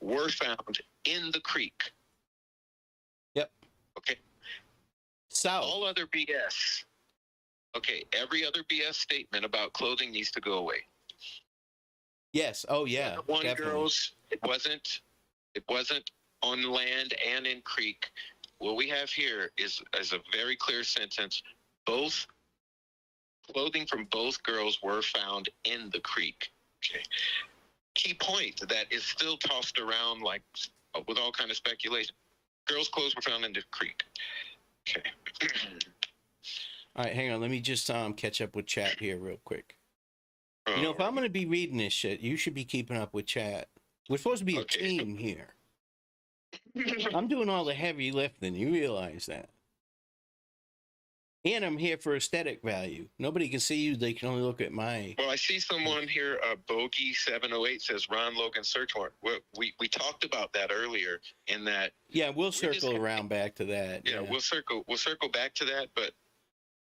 [SPEAKER 2] were found in the creek.
[SPEAKER 1] Yep.
[SPEAKER 2] Okay.
[SPEAKER 1] South.
[SPEAKER 2] All other BS. Okay, every other BS statement about clothing needs to go away.
[SPEAKER 1] Yes. Oh, yeah.
[SPEAKER 2] One girls, it wasn't on land and in creek. What we have here is a very clear sentence. Both clothing from both girls were found in the creek. Okay. Key point that is still tossed around like with all kind of speculation. Girls' clothes were found in the creek. Okay.
[SPEAKER 1] All right, hang on. Let me just catch up with chat here real quick. You know, if I'm going to be reading this shit, you should be keeping up with chat. We're supposed to be a team here. I'm doing all the heavy lifting. You realize that. And I'm here for aesthetic value. Nobody can see you. They can only look at my...
[SPEAKER 2] Well, I see someone here, Bogey708 says, Ron Logan search warrant. We talked about that earlier in that...
[SPEAKER 1] Yeah, we'll circle around back to that.
[SPEAKER 2] Yeah, we'll circle back to that. But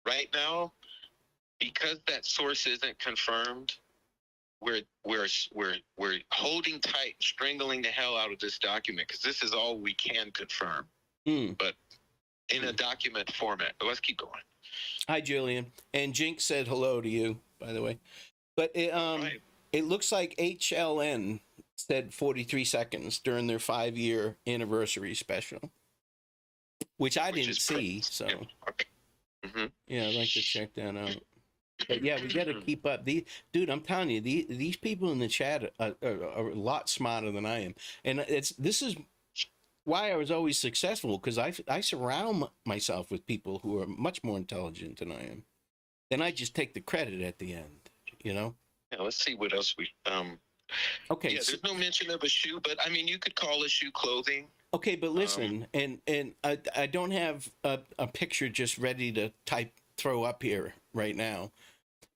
[SPEAKER 2] right now, because that source isn't confirmed, we're holding tight, strangling the hell out of this document because this is all we can confirm. But in a document format. But let's keep going.
[SPEAKER 1] Hi, Julian. And Jinx said hello to you, by the way. But it looks like HLN said 43 seconds during their 5-year anniversary special, which I didn't see. So, yeah, I'd like to check that out. But yeah, we got to keep up. Dude, I'm telling you, these people in the chat are a lot smarter than I am, and this is why I was always successful, because I surround myself with people who are much more intelligent than I am. Then I just take the credit at the end, you know?
[SPEAKER 2] Yeah, let's see what else we
[SPEAKER 1] okay.
[SPEAKER 2] Yeah, there's no mention of a shoe, but I mean you could call a shoe clothing.
[SPEAKER 1] Okay, but listen, and I don't have a picture just ready to throw up here right now,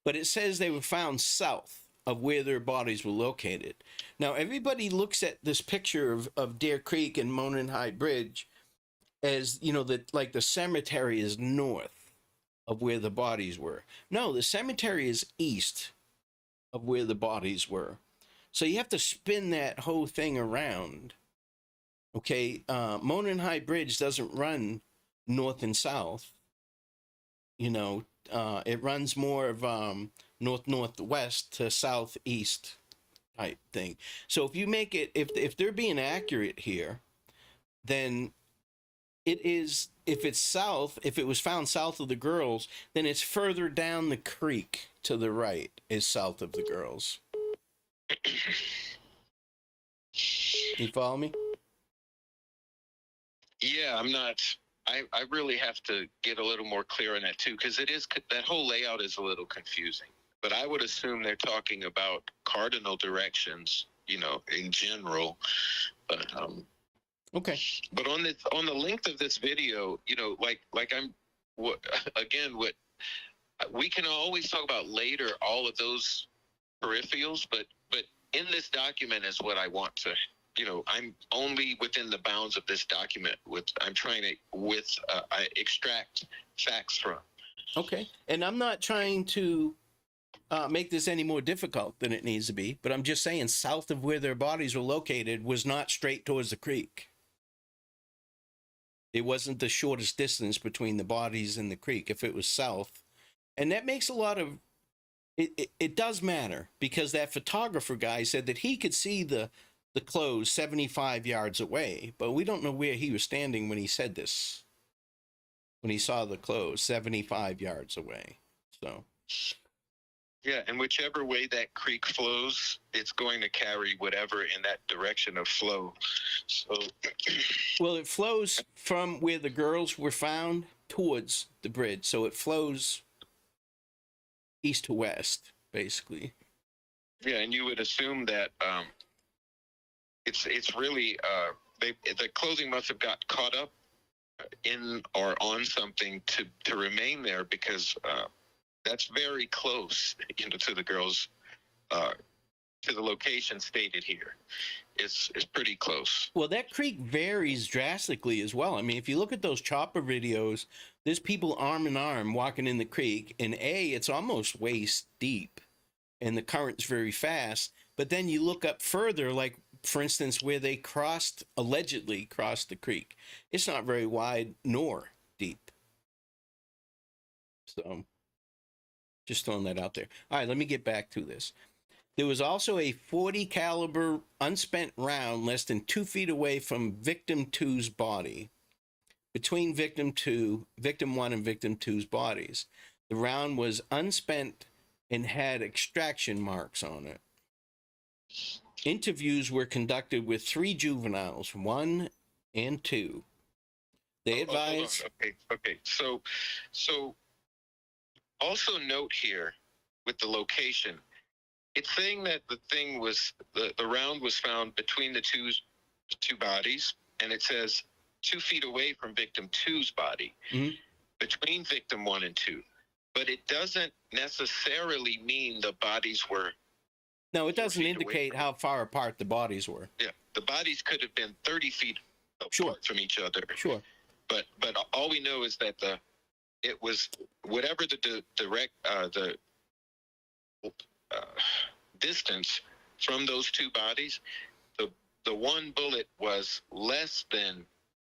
[SPEAKER 1] but it says they were found south of where their bodies were located. Now, everybody looks at this picture of Deer Creek and Monon High Bridge as, you know, that like the cemetery is north of where the bodies were. No, the cemetery is east of where the bodies were. So you have to spin that whole thing around. Okay, Monon High Bridge doesn't run north and south. You know, it runs more of north-northwest to southeast type thing. So if you make it, if they're being accurate here, then it is, if it's south, if it was found south of the girls, then it's further down the creek to the right is south of the girls. You follow me?
[SPEAKER 2] Yeah, I'm not. I really have to get a little more clear on that too, because it is, that whole layout is a little confusing. But I would assume they're talking about cardinal directions, you know, in general. But
[SPEAKER 1] okay.
[SPEAKER 2] But on the length of this video, you know, like what we can always talk about later, all of those peripherals, but in this document is what I want to. You know, I'm only within the bounds of this document. I'm trying to extract facts from.
[SPEAKER 1] Okay, and I'm not trying to make this any more difficult than it needs to be, but I'm just saying south of where their bodies were located was not straight towards the creek. It wasn't the shortest distance between the bodies and the creek if it was south. And that makes a lot of it does matter, because that photographer guy said that he could see the clothes 75 yards away, but we don't know where he was standing when he said this, when he saw the clothes 75 yards away. So
[SPEAKER 2] yeah, and whichever way that creek flows, it's going to carry whatever in that direction of flow. So
[SPEAKER 1] well, it flows from where the girls were found towards the bridge, so it flows east to west, basically.
[SPEAKER 2] yeah, and you would assume that it's really the clothing must have got caught up in or on something to remain there, because that's very close, to the girls, to the location stated here. It's pretty close.
[SPEAKER 1] Well, that creek varies drastically as well. I mean, if you look at those chopper videos, there's people arm in arm walking in the creek, and it's almost waist deep, and the current's very fast. But then you look up further, like, for instance, where they allegedly crossed the creek. It's not very wide nor deep. So, just throwing that out there. All right, let me get back to this. There was also a .40 caliber unspent round less than 2 feet away from victim 2's body, between victim 1 and victim 2's bodies. The round was unspent and had extraction marks on it. Interviews were conducted with 3 juveniles, 1 and 2. They advised.
[SPEAKER 2] Okay. So also note here with the location. It's saying that the round was found between the two bodies, and it says 2 feet away from victim 2's body, between victim 1 and 2. But it doesn't necessarily mean the bodies were.
[SPEAKER 1] No, it doesn't indicate how far apart the bodies were.
[SPEAKER 2] Yeah, the bodies could have been 30 feet apart from each other.
[SPEAKER 1] Sure.
[SPEAKER 2] But all we know is that it was whatever the distance from those two bodies, the one bullet was less than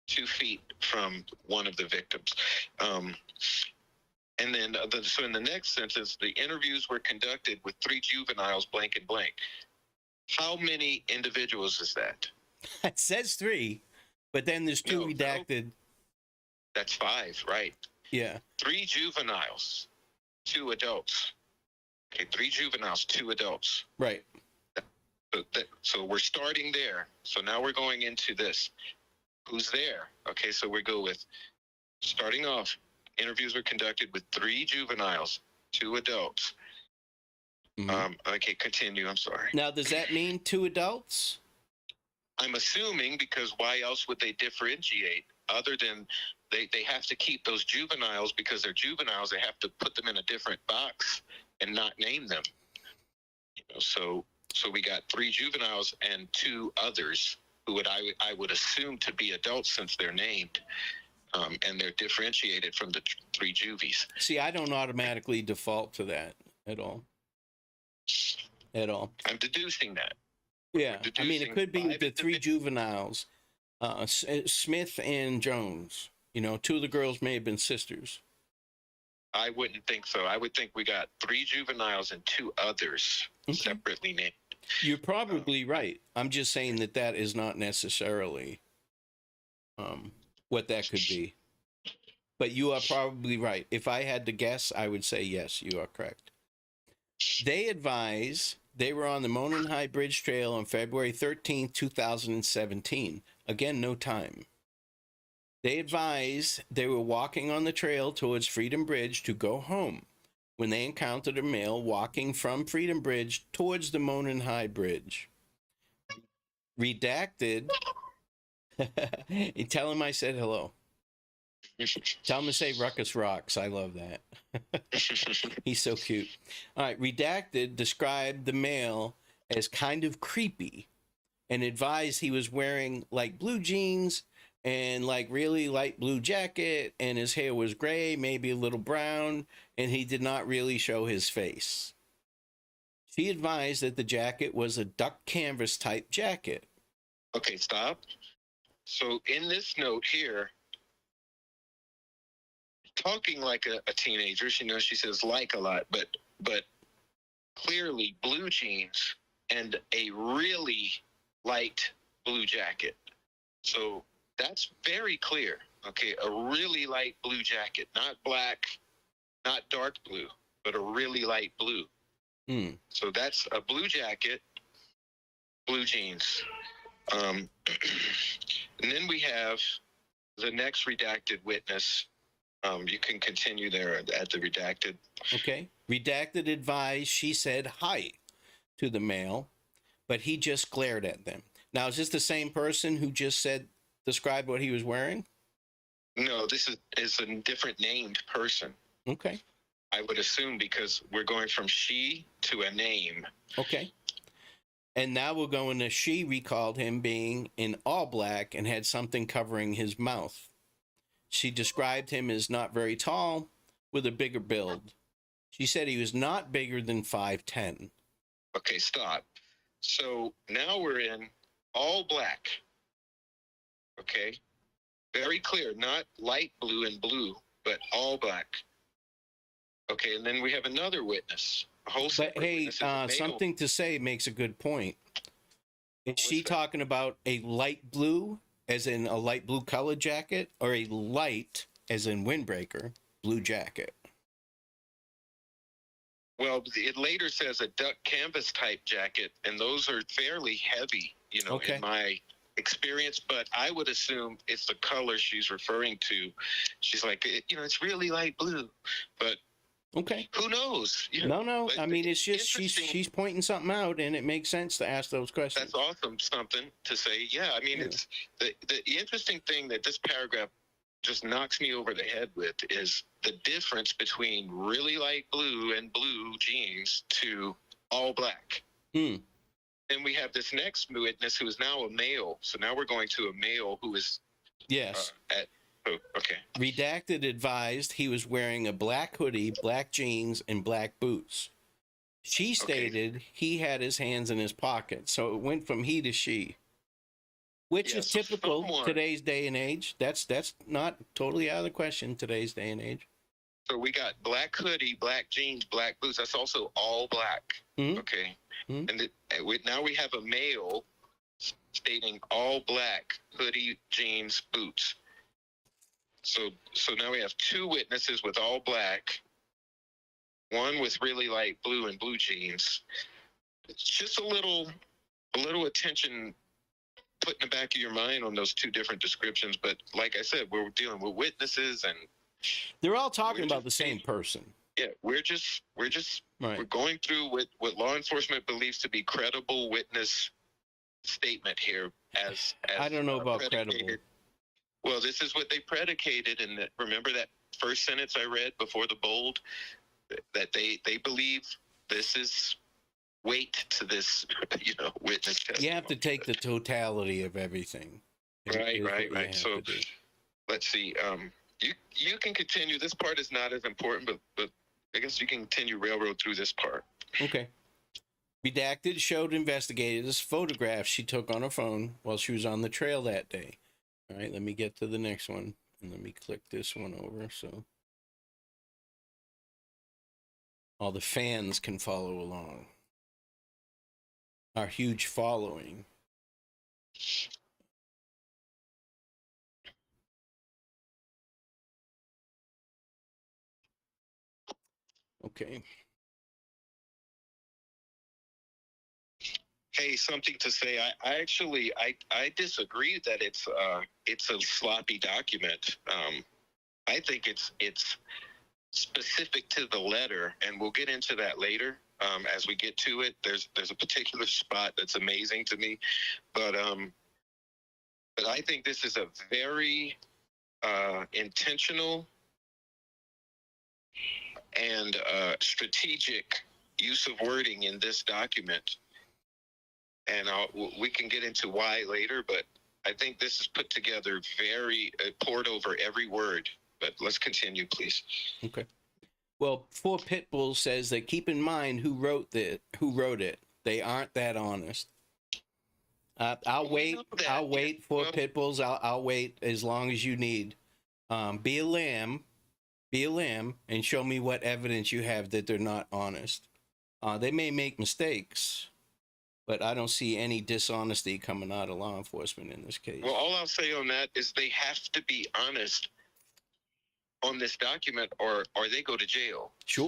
[SPEAKER 2] 2 feet from one of the victims. And then, so in the next sentence, the interviews were conducted with 3 juveniles, blank and blank. How many individuals is that?
[SPEAKER 1] It says 3, but then there's 2 redacted.
[SPEAKER 2] That's 5, right?
[SPEAKER 1] Yeah.
[SPEAKER 2] 3 juveniles, 2 adults. Okay, 3 juveniles, 2 adults.
[SPEAKER 1] Right.
[SPEAKER 2] So we're starting there. So now we're going into this. Who's there? Okay, so we go with, starting off, interviews were conducted with 3 juveniles, 2 adults. Okay, continue. I'm sorry.
[SPEAKER 1] Now, does that mean 2 adults?
[SPEAKER 2] I'm assuming, because why else would they differentiate other than they have to keep those juveniles, because they're juveniles. They have to put them in a different box and not name them. So we got 3 juveniles and 2 others who I would assume to be adults since they're named. And they're differentiated from the 3 juvies.
[SPEAKER 1] See, I don't automatically default to that at all. At all.
[SPEAKER 2] I'm deducing that.
[SPEAKER 1] Yeah, I mean, it could be the 3 juveniles, Smith and Jones. 2 of the girls may have been sisters.
[SPEAKER 2] I wouldn't think so. I would think we got 3 juveniles and 2 others separately named.
[SPEAKER 1] You're probably right. I'm just saying that is not necessarily what that could be. But you are probably right. If I had to guess, I would say yes, you are correct. They advise they were on the Monon High Bridge Trail on February 13th, 2017. Again, no time. They advise they were walking on the trail towards Freedom Bridge to go home when they encountered a male walking from Freedom Bridge towards the Monon High Bridge. Redacted. Tell him I said hello. Tell him to say Ruckus rocks. I love that. He's so cute. All right. Redacted described the male as kind of creepy and advised he was wearing like blue jeans and like really light blue jacket, and his hair was gray, maybe a little brown, and he did not really show his face. She advised that the jacket was a duck canvas type jacket.
[SPEAKER 2] Okay, stop. So in this note here, talking like a teenager, she says like a lot, but clearly blue jeans and a really light blue jacket. So that's very clear. Okay, a really light blue jacket, not black, not dark blue, but a really light blue. So that's a blue jacket, blue jeans. And then we have the next redacted witness. You can continue there at the redacted.
[SPEAKER 1] Okay. Redacted advised she said hi to the male, but he just glared at them. Now, is this the same person who just described what he was wearing?
[SPEAKER 2] No, this is a different named person.
[SPEAKER 1] Okay.
[SPEAKER 2] I would assume, because we're going from she to a name.
[SPEAKER 1] Okay. And now we're going to she recalled him being in all black and had something covering his mouth. She described him as not very tall with a bigger build. She said he was not bigger than 5'10".
[SPEAKER 2] Okay, stop. So now we're in all black. Okay. Very clear, not light blue and blue, but all black. Okay, and then we have another witness. A whole
[SPEAKER 1] But hey,
[SPEAKER 2] witness,
[SPEAKER 1] something to say makes a good point. Is she
[SPEAKER 2] that?
[SPEAKER 1] talking about a light blue, as in a light blue colored jacket, or a light, as in windbreaker, blue jacket?
[SPEAKER 2] Well, it later says a duck canvas type jacket, and those are fairly heavy,
[SPEAKER 1] Okay.
[SPEAKER 2] in my experience. But I would assume it's the color she's referring to. She's like, it's really light blue, but
[SPEAKER 1] okay,
[SPEAKER 2] who knows?
[SPEAKER 1] No. I mean, it's just she's pointing something out, and it makes sense to ask those questions.
[SPEAKER 2] That's awesome. Something to say. Yeah, I mean, it's the interesting thing that this paragraph just knocks me over the head with is the difference between really light blue and blue jeans to all black. And we have this next witness who is now a male. So now we're going to a male who is okay.
[SPEAKER 1] Redacted advised he was wearing a black hoodie, black jeans, and black boots. She stated he had his hands in his pocket, so it went from he to she. Which is typical today's day and age. That's not totally out of the question today's day and age.
[SPEAKER 2] So we got black hoodie, black jeans, black boots. That's also all black. Okay. And now we have a male stating all black hoodie, jeans, boots. So now we have two witnesses with all black, one with really light blue and blue jeans. It's just a little attention put in the back of your mind on those two different descriptions. But like I said, we're dealing with witnesses, and
[SPEAKER 1] they're all talking about the same person.
[SPEAKER 2] Yeah, we're going through what law enforcement believes to be credible witness statement here. As
[SPEAKER 1] I don't know about credible.
[SPEAKER 2] Well, this is what they predicated, and remember that first sentence I read before the bold, that they believe this is weight to this, witness testimony.
[SPEAKER 1] You have to take the totality of everything.
[SPEAKER 2] Right. So let's see. You can continue. This part is not as important, but I guess you can continue railroad through this part.
[SPEAKER 1] Okay. Redacted showed investigators photographs she took on her phone while she was on the trail that day. All right, let me get to the next one, and let me click this one over so all the fans can follow along. Our huge following. Okay.
[SPEAKER 2] Hey, something to say. I actually disagree that it's a sloppy document. I think it's specific to the letter, and we'll get into that later as we get to it. There's a particular spot that's amazing to me, but I think this is a very intentional and strategic use of wording in this document. And we can get into why later, but I think this is put together very poured over every word. But let's continue, please.
[SPEAKER 1] Okay. Well, For Pitbull says that keep in mind who wrote it. They aren't that honest. I'll
[SPEAKER 2] We
[SPEAKER 1] wait.
[SPEAKER 2] know that.
[SPEAKER 1] I'll
[SPEAKER 2] Yeah,
[SPEAKER 1] wait for
[SPEAKER 2] well,
[SPEAKER 1] Pitbulls. I'll wait as long as you need. Be a lamb. Be a lamb, and show me what evidence you have that they're not honest. They may make mistakes, but I don't see any dishonesty coming out of law enforcement in this case.
[SPEAKER 2] well, all I'll say on that is they have to be honest on this document, or they go to jail.
[SPEAKER 1] Sure.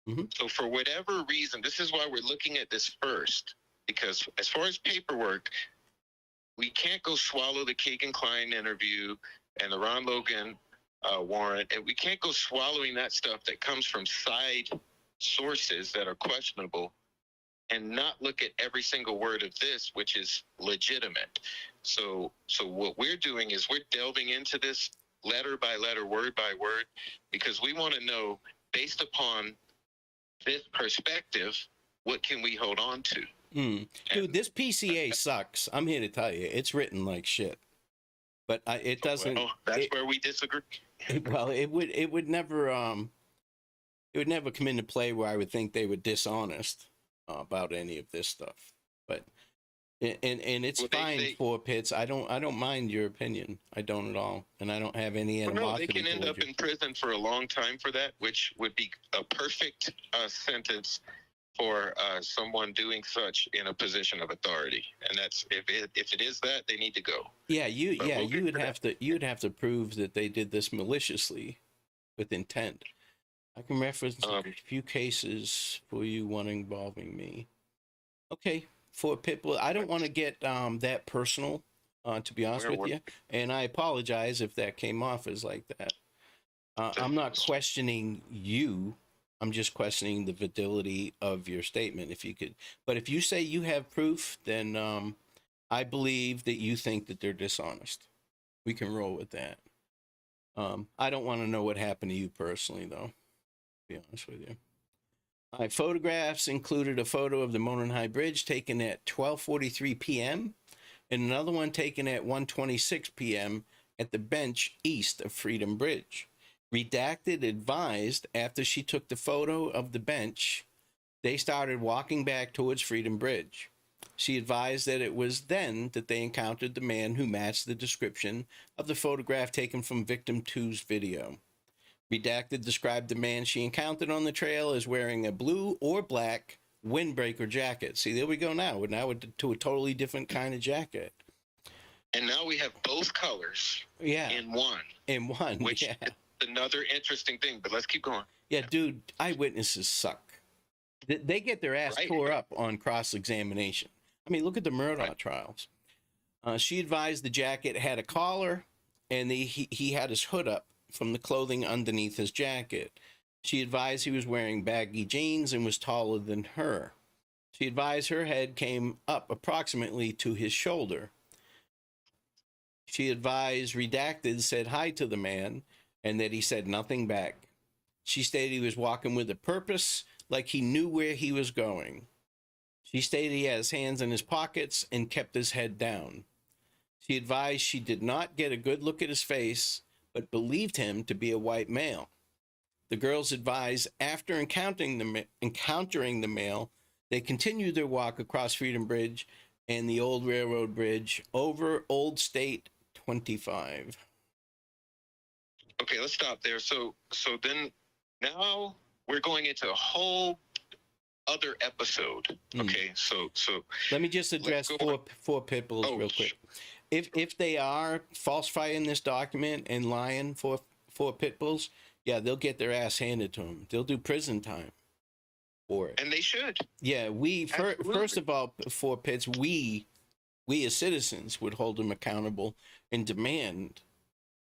[SPEAKER 2] So, so for whatever reason, this is why we're looking at this first, because as far as paperwork, we can't go swallow the Keegan Klein interview and the Ron Logan warrant, and we can't go swallowing that stuff that comes from side sources that are questionable and not look at every single word of this, which is legitimate. So what we're doing is we're delving into this letter by letter, word by word, because we want to know, based upon this perspective, what can we hold on to?
[SPEAKER 1] Dude, this PCA sucks. I'm here to tell you, it's written like shit. But it doesn't.
[SPEAKER 2] Well, that's where we disagree.
[SPEAKER 1] Well, it would never come into play where I would think they were dishonest about any of this stuff. But and it's fine for Pitts. I don't mind your opinion. I don't at all, and I don't have any animosity.
[SPEAKER 2] No, they can end up in prison for a long time for that, which would be a perfect sentence for someone doing such in a position of authority. And that's if it is that, they need to go. Yeah, you would have to prove that they did this maliciously with intent. I can reference a few cases for you, one involving me. Okay, for Pitbull, I don't want to get that personal, to be honest with you, and I apologize if that came off as like that. I'm not questioning you. I'm just questioning the validity of your statement. If you could, but if you say you have proof, then I believe that you think that they're dishonest. We can roll with that. I don't want to know what happened to you personally, though. To be honest with you. My photographs included a photo of the Monon High Bridge taken at 12:43 p.m. and another one taken at 1:26 p.m. at the bench east of Freedom Bridge. Redacted advised after she took the photo of the bench, they started walking back towards Freedom Bridge. She advised that it was then that they encountered the man who matched the description of the photograph taken from victim 2's video. Redacted described the man she encountered on the trail as wearing a blue or black windbreaker jacket. See, there we go now. We're now to a totally different kind of jacket. And now we have both colors in one.
[SPEAKER 1] In one,
[SPEAKER 2] which is another interesting thing, but let's keep going.
[SPEAKER 1] Yeah, dude, eyewitnesses suck. They get their ass tore up on cross-examination. I mean, look at the Murdaugh trials. She advised the jacket had a collar, and he had his hood up from the clothing underneath his jacket. She advised he was wearing baggy jeans and was taller than her. She advised her head came up approximately to his shoulder. She advised Redacted said hi to the man and that he said nothing back. She stated he was walking with a purpose, like he knew where he was going. She stated he had his hands in his pockets and kept his head down. She advised she did not get a good look at his face, but believed him to be a white male. The girls advised after encountering the male, they continued their walk across Freedom Bridge and the old railroad bridge over Old State 25.
[SPEAKER 2] Okay, let's stop there. So then now we're going into a whole other episode. Okay, so
[SPEAKER 1] let me just address four Pitbulls real quick. If they are falsifying this document and lying for Pitbulls, yeah, they'll get their ass handed to them. They'll do prison time for it,
[SPEAKER 2] and they should.
[SPEAKER 1] Yeah, first of all, for Pitts, we as citizens would hold them accountable and demand.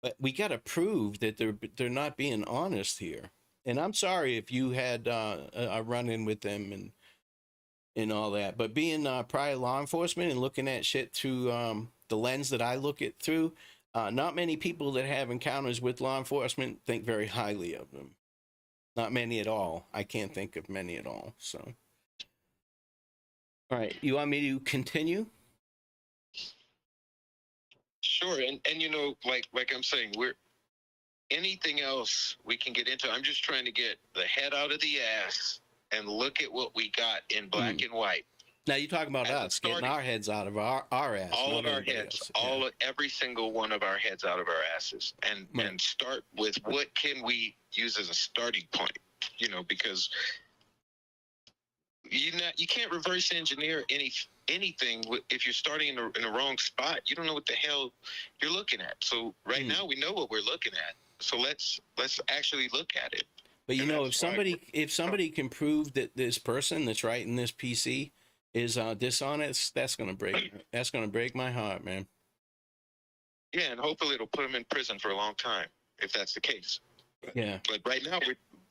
[SPEAKER 1] But we got to prove that they're not being honest here. And I'm sorry if you had a run-in with them and all that. But being prior law enforcement and looking at shit through the lens that I look at through, not many people that have encounters with law enforcement think very highly of them. Not many at all. I can't think of many at all. So, all right, you want me to continue?
[SPEAKER 2] Sure, and you know, like I'm saying, anything else we can get into. I'm just trying to get the head out of the ass and look at what we got in black and white.
[SPEAKER 1] Now you're talking about
[SPEAKER 2] As a
[SPEAKER 1] us getting
[SPEAKER 2] starting-
[SPEAKER 1] our heads out of our ass,
[SPEAKER 2] all
[SPEAKER 1] not
[SPEAKER 2] of our
[SPEAKER 1] anybody
[SPEAKER 2] heads,
[SPEAKER 1] else.
[SPEAKER 2] every single one of our heads out of our asses, and
[SPEAKER 1] Right.
[SPEAKER 2] and start with what can we use as a starting point, because you can't reverse engineer anything if you're starting in the wrong spot. You don't know what the hell you're looking at. So right now we know what we're looking at. So let's actually look at it.
[SPEAKER 1] But
[SPEAKER 2] And
[SPEAKER 1] if
[SPEAKER 2] that's
[SPEAKER 1] somebody can prove that this person that's writing this PC is dishonest, that's gonna break my heart, man.
[SPEAKER 2] Yeah, and hopefully it'll put them in prison for a long time if that's the case.
[SPEAKER 1] Yeah.
[SPEAKER 2] But right now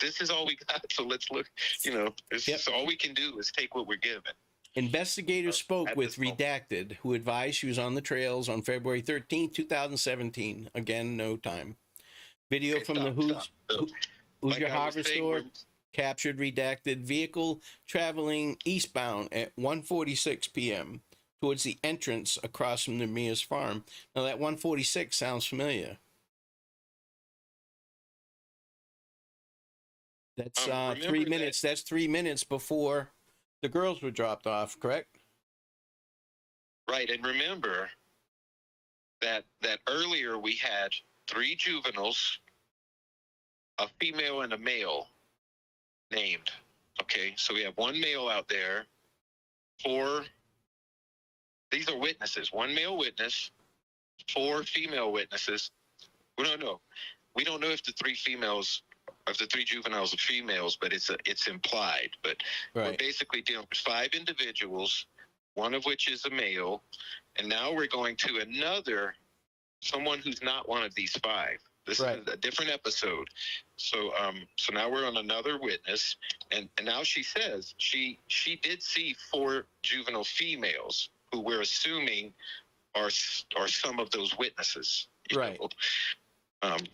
[SPEAKER 2] this is all we got. So let's look. So all we can do is take what we're given.
[SPEAKER 1] Investigators spoke
[SPEAKER 2] At
[SPEAKER 1] with
[SPEAKER 2] this moment.
[SPEAKER 1] Redacted, who advised she was on the trails on February 13th, 2017. Again, no time. Video
[SPEAKER 2] Okay,
[SPEAKER 1] from the
[SPEAKER 2] stop.
[SPEAKER 1] Who's
[SPEAKER 2] Like
[SPEAKER 1] Your
[SPEAKER 2] I was
[SPEAKER 1] Harvest
[SPEAKER 2] saying,
[SPEAKER 1] store
[SPEAKER 2] we're-
[SPEAKER 1] captured Redacted vehicle traveling eastbound at 1:46 p.m. towards the entrance across from the Mears farm. Now that 1:46 sounds familiar. That's 3
[SPEAKER 2] remember
[SPEAKER 1] minutes. That's 3 minutes before the girls were dropped off, correct?
[SPEAKER 2] Right, and remember that earlier we had 3 juveniles, a female and a male named. Okay, so we have 1 male out there, 4. These are witnesses. 1 male witness, 4 female witnesses. We don't know. We don't know if the 3 juveniles are females, but it's implied. But we're
[SPEAKER 1] Right.
[SPEAKER 2] basically dealing with 5 individuals, one of which is a male, and now we're going to someone who's not one of these 5. This
[SPEAKER 1] Right.
[SPEAKER 2] is a different episode. So now we're on another witness, and now she says she did see 4 juvenile females who we're assuming are some of those witnesses.
[SPEAKER 1] Right.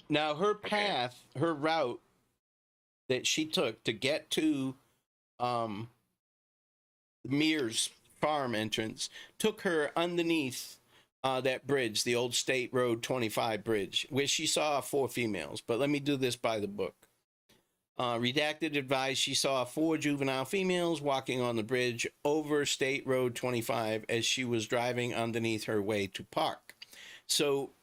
[SPEAKER 1] Now her path, her route that she took to get to Mears farm entrance took her underneath that bridge, the old State Road 25 bridge, where she saw 4 females. But let me do this by the book. Redacted advised she saw 4 juvenile females walking on the bridge over State Road 25 as she was driving underneath her way to park. So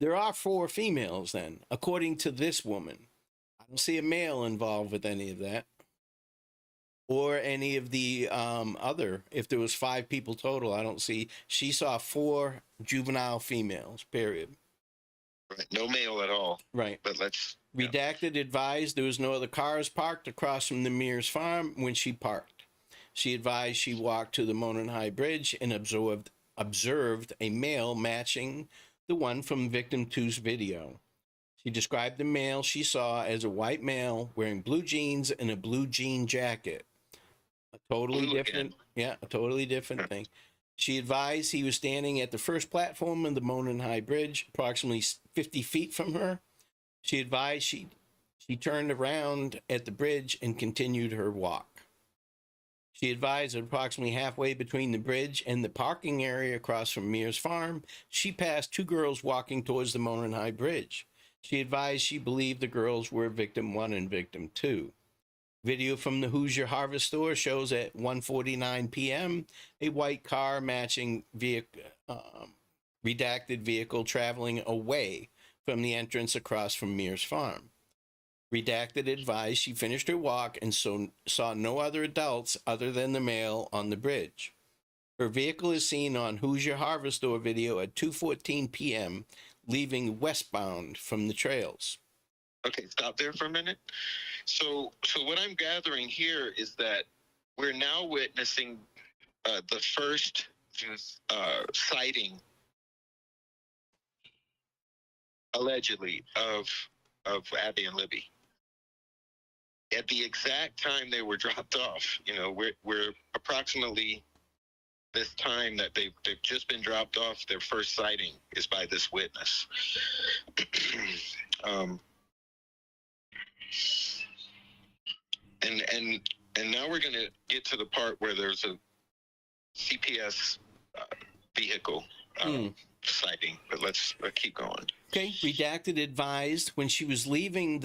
[SPEAKER 1] there are 4 females then, according to this woman. I don't see a male involved with any of that. Or any of the other. If there was 5 people total, I don't see. She saw 4 juvenile females, period.
[SPEAKER 2] Right. No male at all.
[SPEAKER 1] Right.
[SPEAKER 2] But let's...
[SPEAKER 1] Redacted advised there was no other cars parked across from the Mears farm when she parked. She advised she walked to the Monon High Bridge and observed a male matching the one from victim 2's video. She described the male she saw as a white male wearing blue jeans and a blue jean jacket. A totally different thing. She advised he was standing at the first platform of the Monon High Bridge, approximately 50 feet from her. She advised she turned around at the bridge and continued her walk. She advised that approximately halfway between the bridge and the parking area across from Mears Farm, she passed 2 girls walking towards the Monon High Bridge. She advised she believed the girls were victim 1 and victim 2. Video from the Who's Your Harvest store shows at 1:49 p.m. a white car matching redacted vehicle traveling away from the entrance across from Mears Farm. Redacted advised she finished her walk and saw no other adults other than the male on the bridge. Her vehicle is seen on Who's Your Harvest store video at 2:14 p.m., leaving westbound from the trails.
[SPEAKER 2] Okay, stop there for a minute. So what I'm gathering here is that we're now witnessing the first sighting, allegedly, of Abby and Libby. At the exact time they were dropped off, we're approximately this time that they've just been dropped off. Their first sighting is by this witness. And now we're going to get to the part where there's a CPS vehicle sighting, but let's keep going.
[SPEAKER 1] Okay, redacted advised when she was leaving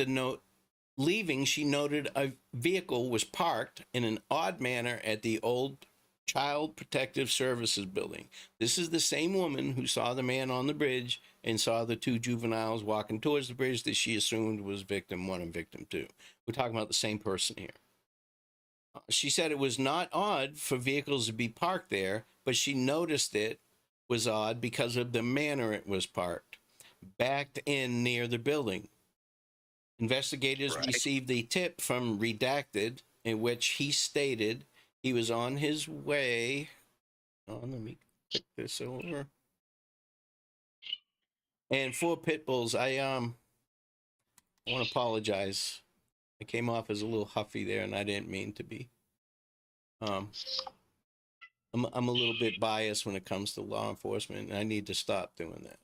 [SPEAKER 1] she noted a vehicle was parked in an odd manner at the old Child Protective Services building. This is the same woman who saw the man on the bridge and saw the two juveniles walking towards the bridge that she assumed was victim 1 and victim 2. We're talking about the same person here. She said it was not odd for vehicles to be parked there, but she noticed it was odd because of the manner it was parked, backed in near the building. Investigators received a tip from Redacted in which he stated he was on his way. Oh, let me click this over. And for pit bulls, I want to apologize. I came off as a little huffy there, and I didn't mean to be. I'm a little bit biased when it comes to law enforcement, and I need to stop doing that.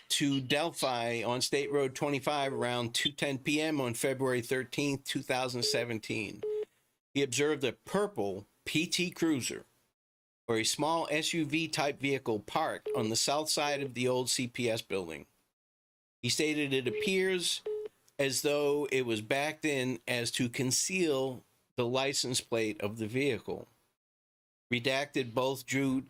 [SPEAKER 1] To Delphi on State Road 25 around 2:10 p.m. on February 13th, 2017. He observed a purple PT Cruiser, or a small SUV-type vehicle parked on the south side of the old CPS building. He stated it appears as though it was backed in as to conceal the license plate of the vehicle. Redacted both drew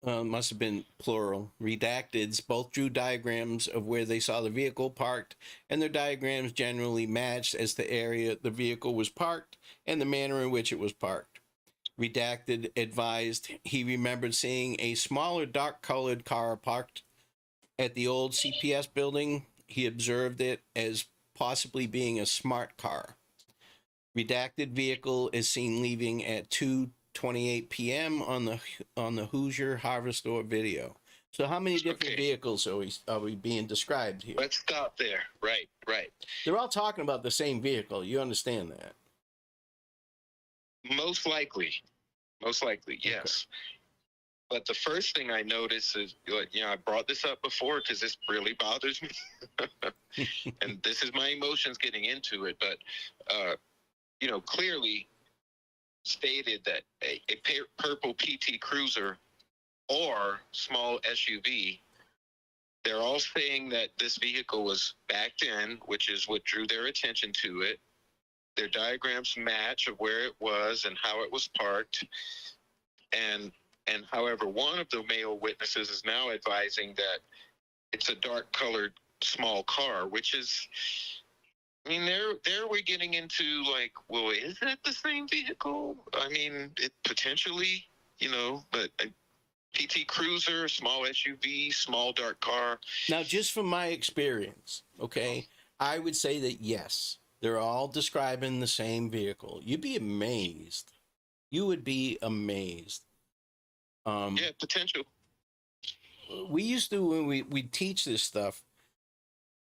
[SPEAKER 1] must have been plural. Redacteds both drew diagrams of where they saw the vehicle parked, and their diagrams generally matched as the area the vehicle was parked and the manner in which it was parked. Redacted advised he remembered seeing a smaller dark-colored car parked at the old CPS building. He observed it as possibly being a smart car. Redacted vehicle is seen leaving at 2:28 p.m. on the Hoosier Harvester video. So how many different vehicles are we being described here?
[SPEAKER 2] Let's stop there. Right.
[SPEAKER 1] They're all talking about the same vehicle. You understand that?
[SPEAKER 2] Most likely, yes. Okay. But the first thing I noticed is, I brought this up before because this really bothers me. And this is my emotions getting into it. But, clearly stated that a purple PT Cruiser or small SUV, they're all saying that this vehicle was backed in, which is what drew their attention to it. Their diagrams match of where it was and how it was parked. And however, one of the male witnesses is now advising that it's a dark-colored small car, which is, there we're getting into well, is that the same vehicle? It potentially, but a PT Cruiser, small SUV, small dark car.
[SPEAKER 1] Now, just from my experience, okay, I would say that yes, they're all describing the same vehicle. You'd be amazed. You would be amazed.
[SPEAKER 2] Yeah, potential.
[SPEAKER 1] We used to, when we teach this stuff,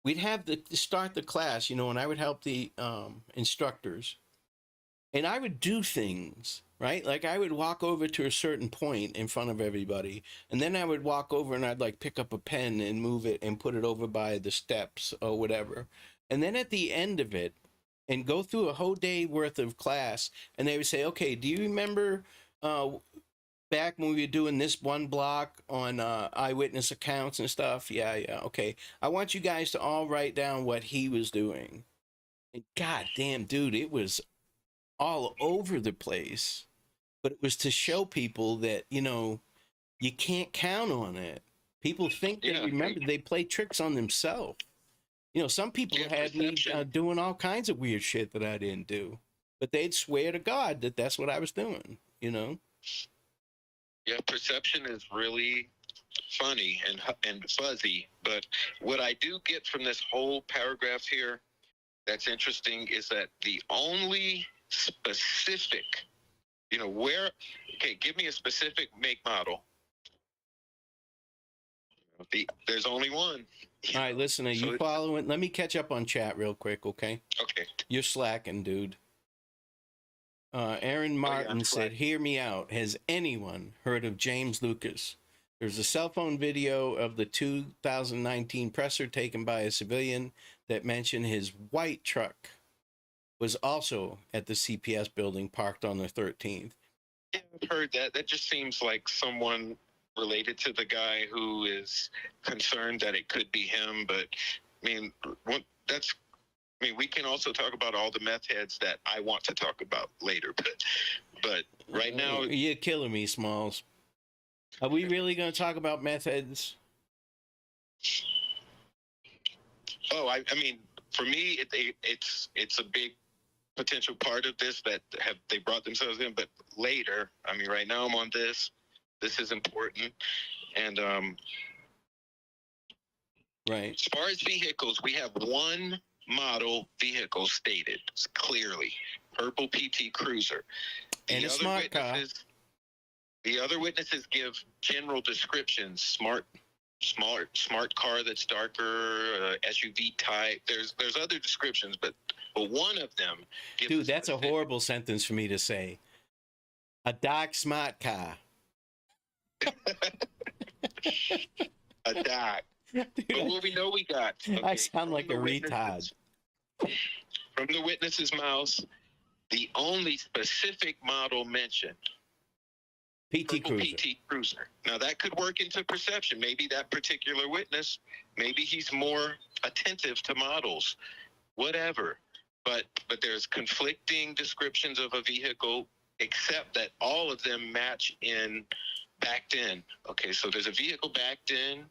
[SPEAKER 1] we'd have to start the class, and I would help the instructors, and I would do things, right? Like I would walk over to a certain point in front of everybody, and then I would walk over and I'd pick up a pen and move it and put it over by the steps or whatever. And then at the end of it, and go through a whole day worth of class, and they would say, okay, do you remember back when we were doing this one block on eyewitness accounts and stuff? Yeah, okay. I want you guys to all write down what he was doing. And god damn, dude, it was all over the place. But it was to show people that, you can't count on it. People think they remember. They play tricks on themselves. Some people had me doing all kinds of weird shit that I didn't do. But they'd swear to God that that's what I was doing,
[SPEAKER 2] Yeah, perception is really funny and fuzzy. But what I do get from this whole paragraph here that's interesting is that the only specific, give me a specific make model. There's only one.
[SPEAKER 1] All right, listen, are you following? Let me catch up on chat real quick, okay?
[SPEAKER 2] Okay.
[SPEAKER 1] You're slacking, dude. Aaron Martin said, hear me out. Has anyone heard of James Lucas? There's a cell phone video of the 2019 presser taken by a civilian that mentioned his white truck was also at the CPS building parked on the 13th.
[SPEAKER 2] Yeah, I've heard that. That just seems like someone related to the guy who is concerned that it could be him. But I mean, we can also talk about all the meth heads that I want to talk about later. But right now,
[SPEAKER 1] you're killing me, Smalls. Are we really going to talk about meth heads?
[SPEAKER 2] Oh, I mean, for me, it's a big potential part of this that they brought themselves in. But later, I mean, right now I'm on this. This is important, and
[SPEAKER 1] right.
[SPEAKER 2] As far as vehicles, we have one model vehicle stated clearly: purple PT Cruiser.
[SPEAKER 1] And a smart car.
[SPEAKER 2] The other witnesses give general descriptions: smart car that's darker, SUV type. There's other descriptions, but one of them gives.
[SPEAKER 1] Dude, that's a horrible sentence for me to say. A dark smart car.
[SPEAKER 2] A dark.
[SPEAKER 1] Dude,
[SPEAKER 2] but what we know we got. Okay,
[SPEAKER 1] I sound like a retard.
[SPEAKER 2] From the witness's mouth, the only specific model mentioned.
[SPEAKER 1] PT Cruiser.
[SPEAKER 2] PT Cruiser. Now that could work into perception. Maybe that particular witness, maybe he's more attentive to models, whatever. But there's conflicting descriptions of a vehicle, except that all of them match in backed in. Okay, so there's a vehicle backed in.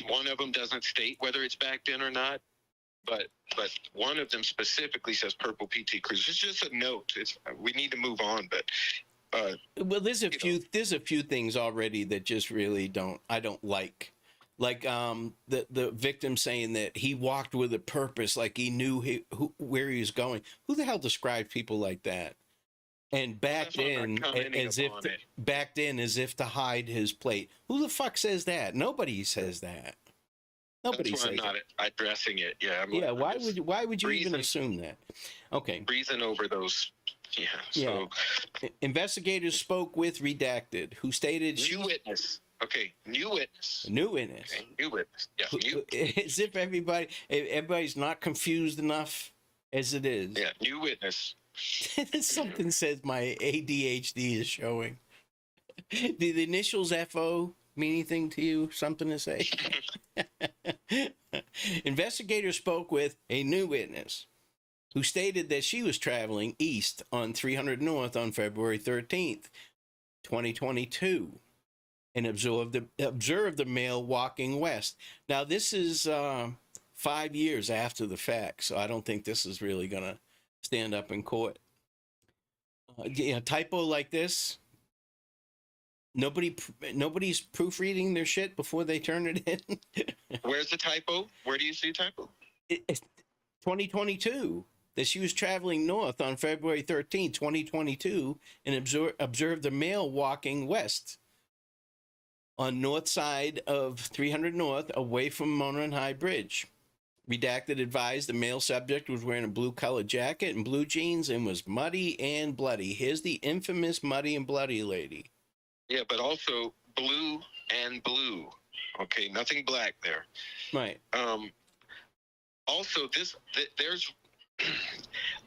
[SPEAKER 2] One of them doesn't state whether it's backed in or not, but one of them specifically says purple PT Cruiser. It's just a note. We need to move on, but.
[SPEAKER 1] Well, there's a few things already that just really I don't like the victim saying that he walked with a purpose, like he knew where he was going. Who the hell describes people like that? And backed in as if to hide his plate. Who the fuck says that? Nobody says that. Nobody
[SPEAKER 2] That's why
[SPEAKER 1] says
[SPEAKER 2] I'm not addressing it. Yeah.
[SPEAKER 1] Why would you even assume that? Okay.
[SPEAKER 2] Reason over those. Yeah. So
[SPEAKER 1] investigators spoke with redacted, who stated
[SPEAKER 2] new witness. Okay, new witness.
[SPEAKER 1] New witness.
[SPEAKER 2] Okay, new witness. Yeah.
[SPEAKER 1] As if everybody's not confused enough as it is.
[SPEAKER 2] Yeah. New witness.
[SPEAKER 1] Something says my ADHD is showing. Do the initials FO mean anything to you? Something to say? Investigators spoke with a new witness who stated that she was traveling east on 300 North on February 13th, 2022, and observed the male walking west. Now, this is 5 years after the fact, so I don't think this is really going to stand up in court. Typo like this, nobody's proofreading their shit before they turn it in.
[SPEAKER 2] Where's the typo? Where do you see typo?
[SPEAKER 1] It's 2022. That she was traveling north on February 13, 2022, and observed the male walking west on north side of 300 North, away from Monon High Bridge. Redacted advised the male subject was wearing a blue-colored jacket and blue jeans and was muddy and bloody. Here's the infamous muddy and bloody lady.
[SPEAKER 2] Yeah, but also blue and blue. Okay, nothing black there.
[SPEAKER 1] Right.
[SPEAKER 2] Also, there's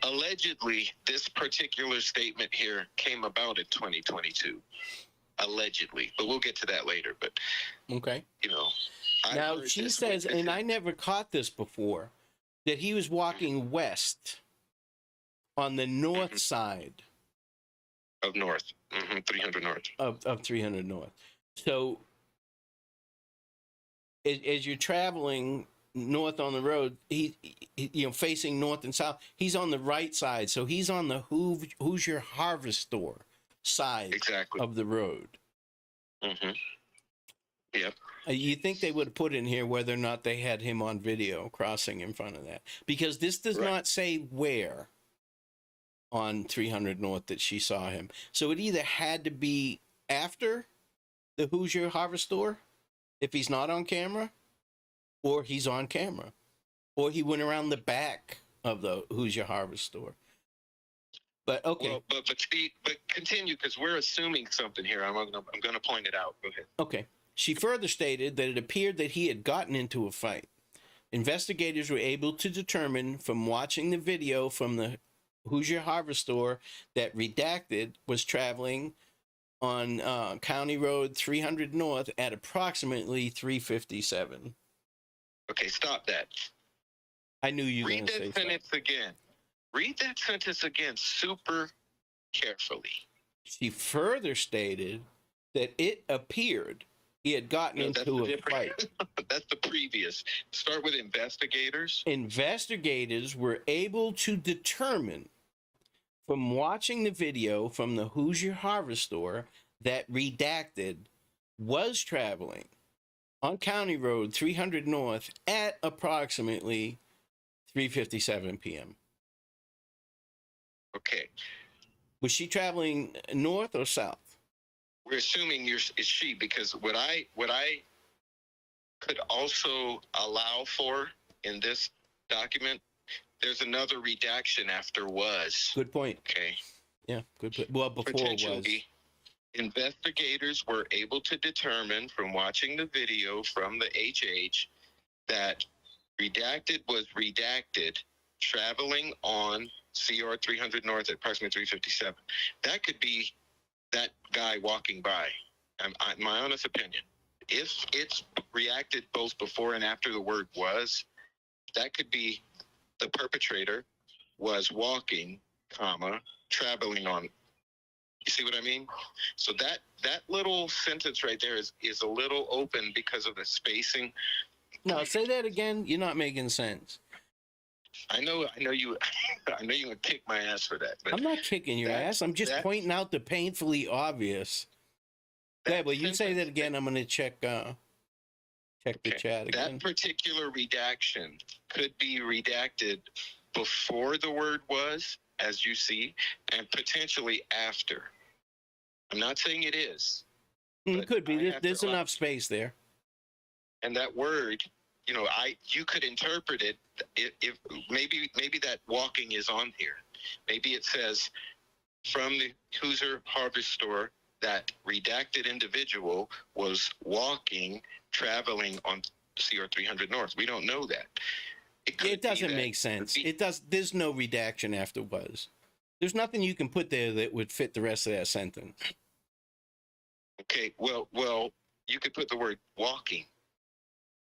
[SPEAKER 2] allegedly this particular statement here came about in 2022. Allegedly, but we'll get to that later. But
[SPEAKER 1] okay,
[SPEAKER 2] I
[SPEAKER 1] now she says, and I never caught this before, that he was walking west on the north side
[SPEAKER 2] of north, 300 North
[SPEAKER 1] of 300 North. So as you're traveling north on the road, he facing north and south, he's on the right side, so he's on the Hoosier Harvest Store side of the road.
[SPEAKER 2] Yep.
[SPEAKER 1] You think they would have put in here whether or not they had him on video crossing in front of that, because this does not say where on 300 North that she saw him, so it either had to be after the Hoosier Harvest Store if he's not on camera, or he's on camera, or he went around the back of the Hoosier Harvest Store. But okay.
[SPEAKER 2] Well, but continue, because we're assuming something here. I'm going to point it out. Go ahead.
[SPEAKER 1] Okay. She further stated that it appeared that he had gotten into a fight. Investigators were able to determine from watching the video from the Hoosier Harvest Store that redacted was traveling on County Road 300 North at approximately 3:57.
[SPEAKER 2] Okay, stop that.
[SPEAKER 1] I knew you were going
[SPEAKER 2] Read
[SPEAKER 1] to say
[SPEAKER 2] that
[SPEAKER 1] something.
[SPEAKER 2] sentence again. Read that sentence again super carefully.
[SPEAKER 1] She further stated that it appeared he had gotten into a fight.
[SPEAKER 2] That's the previous. Start with investigators.
[SPEAKER 1] Investigators were able to determine from watching the video from the Hoosier Harvest Store that Redacted was traveling on County Road 300 North at approximately 3:57 p.m.
[SPEAKER 2] Okay.
[SPEAKER 1] Was she traveling north or south?
[SPEAKER 2] We're assuming it's she, because what I could also allow for in this document, there's another redaction after was.
[SPEAKER 1] Good point.
[SPEAKER 2] Okay.
[SPEAKER 1] Yeah, good point. Well, before was.
[SPEAKER 2] Investigators were able to determine from watching the video from the HH that Redacted was redacted traveling on CR 300 North at approximately 3:57. That could be that guy walking by. My honest opinion. If it's reacted both before and after the word was, that could be the perpetrator was walking, comma, traveling on. You see what I mean? So that little sentence right there is a little open because of the spacing.
[SPEAKER 1] No, say that again. You're not making sense.
[SPEAKER 2] I know you I know you would kick my ass for that. But
[SPEAKER 1] I'm not kicking your ass. I'm just pointing out the painfully obvious. Yeah, well, you say that again. I'm going to check the chat again.
[SPEAKER 2] That particular redaction could be redacted before the word was, as you see, and potentially after. I'm not saying it is.
[SPEAKER 1] It could be. There's enough space there.
[SPEAKER 2] And that word, you could interpret it if maybe that walking is on here. Maybe it says from the Hoosier Harvest Store that redacted individual was walking, traveling on CR 300 North. We don't know that.
[SPEAKER 1] It doesn't make sense. There's no redaction after was. There's nothing you can put there that would fit the rest of that sentence.
[SPEAKER 2] Okay, well, you could put the word walking.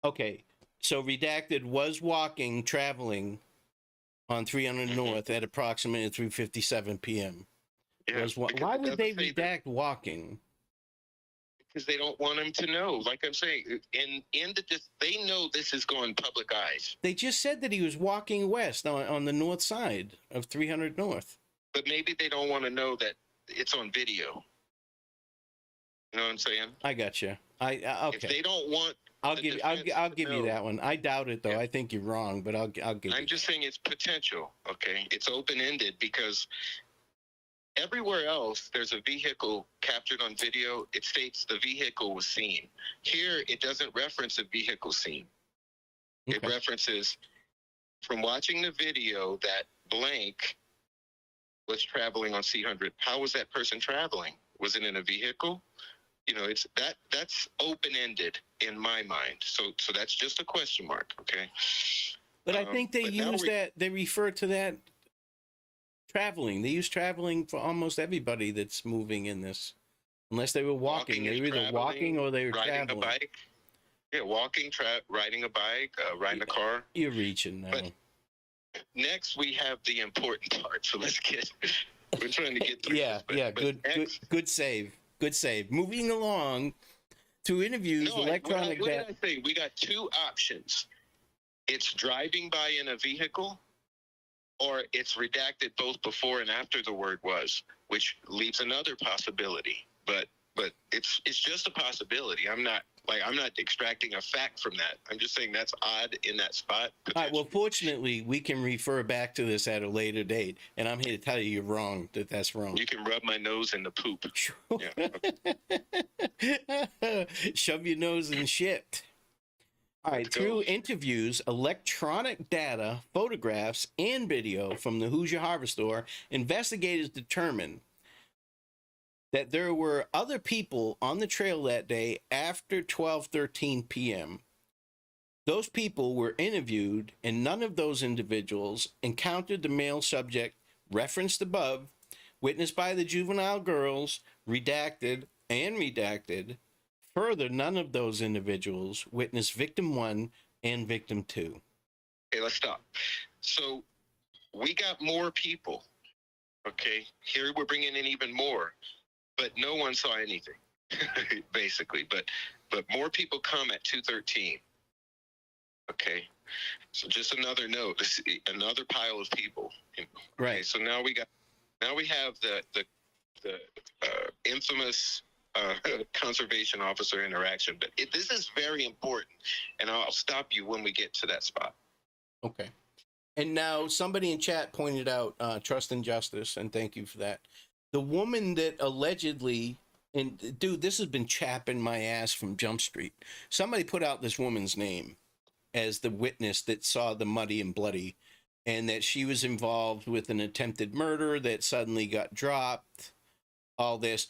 [SPEAKER 1] Okay, so redacted was walking, traveling on 300 North at approximately 3:57 p.m.
[SPEAKER 2] Yeah,
[SPEAKER 1] why would they redact walking?
[SPEAKER 2] Because they don't want him to know. Like I'm saying, they know this is going public eyes.
[SPEAKER 1] They just said that he was walking west on the north side of 300 North.
[SPEAKER 2] But maybe they don't want to know that it's on video. You know what I'm saying?
[SPEAKER 1] I got you. Okay.
[SPEAKER 2] If they don't want,
[SPEAKER 1] I'll give you that one. I doubt it though. Yeah. I think you're wrong, but I'll give.
[SPEAKER 2] I'm just saying it's potential. Okay, it's open ended because everywhere else there's a vehicle captured on video. It states the vehicle was seen. Here it doesn't reference a vehicle seen. Okay. It references from watching the video that blank was traveling on C100. How was that person traveling? Was it in a vehicle? It's that's open-ended in my mind. So that's just a question mark, okay?
[SPEAKER 1] But I think they use that. They refer to that traveling. They use traveling for almost everybody that's moving in this, unless they were walking. They were either walking or they were
[SPEAKER 2] riding
[SPEAKER 1] traveling.
[SPEAKER 2] A bike. Yeah, walking, riding a bike, riding a car.
[SPEAKER 1] You're reaching now.
[SPEAKER 2] But next, we have the important part. So let's get. We're trying to get through.
[SPEAKER 1] Good save. Good save. Moving along to interviews, electronic
[SPEAKER 2] data. What did I say? We got two options. It's driving by in a vehicle, or it's redacted both before and after the word was, which leaves another possibility. But it's just a possibility. I'm not extracting a fact from that. I'm just saying that's odd in that spot.
[SPEAKER 1] All right. Well, fortunately, we can refer back to this at a later date, and I'm here to tell you you're wrong. That's wrong.
[SPEAKER 2] You can rub my nose in the poop.
[SPEAKER 1] Yeah. Shove your nose in shit. All right. Through interviews, electronic data, photographs, and video from the Hoosier Harvest Store, investigators determined that there were other people on the trail that day after 12:13 p.m. Those people were interviewed, and none of those individuals encountered the male subject referenced above witnessed by the juvenile girls, redacted and redacted. Further, none of those individuals witnessed victim 1 and victim 2.
[SPEAKER 2] Okay, let's stop. So we got more people. Okay, here we're bringing in even more, but no one saw anything, basically. But more people come at 2:13. Okay, so just another note, another pile of people. Okay,
[SPEAKER 1] Right.
[SPEAKER 2] so now we have the infamous conservation officer interaction. But this is very important, and I'll stop you when we get to that spot.
[SPEAKER 1] Okay. And now somebody in chat pointed out trust and justice, and thank you for that. The woman that allegedly, and dude, this has been chapping my ass from Jump Street. Somebody put out this woman's name as the witness that saw the muddy and bloody, and that she was involved with an attempted murder that suddenly got dropped. All this,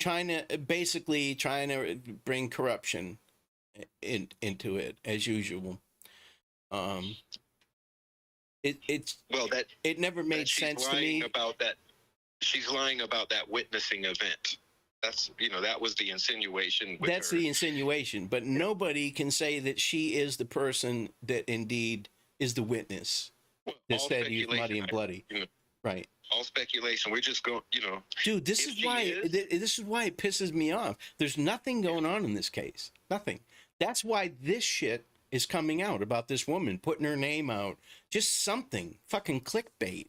[SPEAKER 1] basically trying to bring corruption into it as usual. It never made sense to me.
[SPEAKER 2] About that, she's lying about that witnessing event. That's, that was the insinuation.
[SPEAKER 1] That's the insinuation, but nobody can say that she is the person that indeed is the witness that said he was muddy and bloody. Right.
[SPEAKER 2] All speculation. We're just going,
[SPEAKER 1] Dude, this is why it pisses me off. There's nothing going on in this case. Nothing. That's why this shit is coming out about this woman putting her name out. Just something. Fucking clickbait.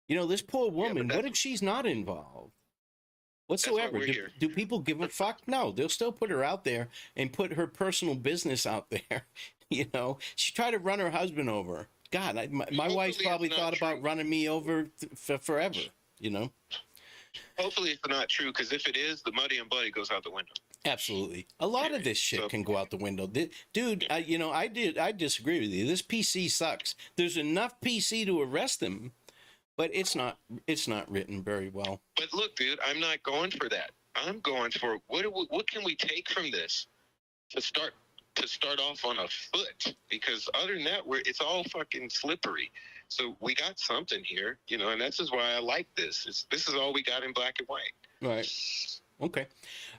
[SPEAKER 1] This poor woman, what if she's not involved? Whatsoever. Do people give a fuck? No, they'll still put her out there and put her personal business out there. She tried to run her husband over. God, my wife's probably thought about running me over for forever,
[SPEAKER 2] Hopefully it's not true, because if it is, the muddy and bloody goes out the window.
[SPEAKER 1] Absolutely. A lot of this shit can go out the window. Dude, I disagree with you. This PC sucks. There's enough PC to arrest him, but it's not written very well.
[SPEAKER 2] But look, dude, I'm not going for that. I'm going for what can we take from this to start off on a foot, because other than that, it's all fucking slippery. So we got something here, and this is why I like this. This is all we got in black and white.
[SPEAKER 1] Right. Okay.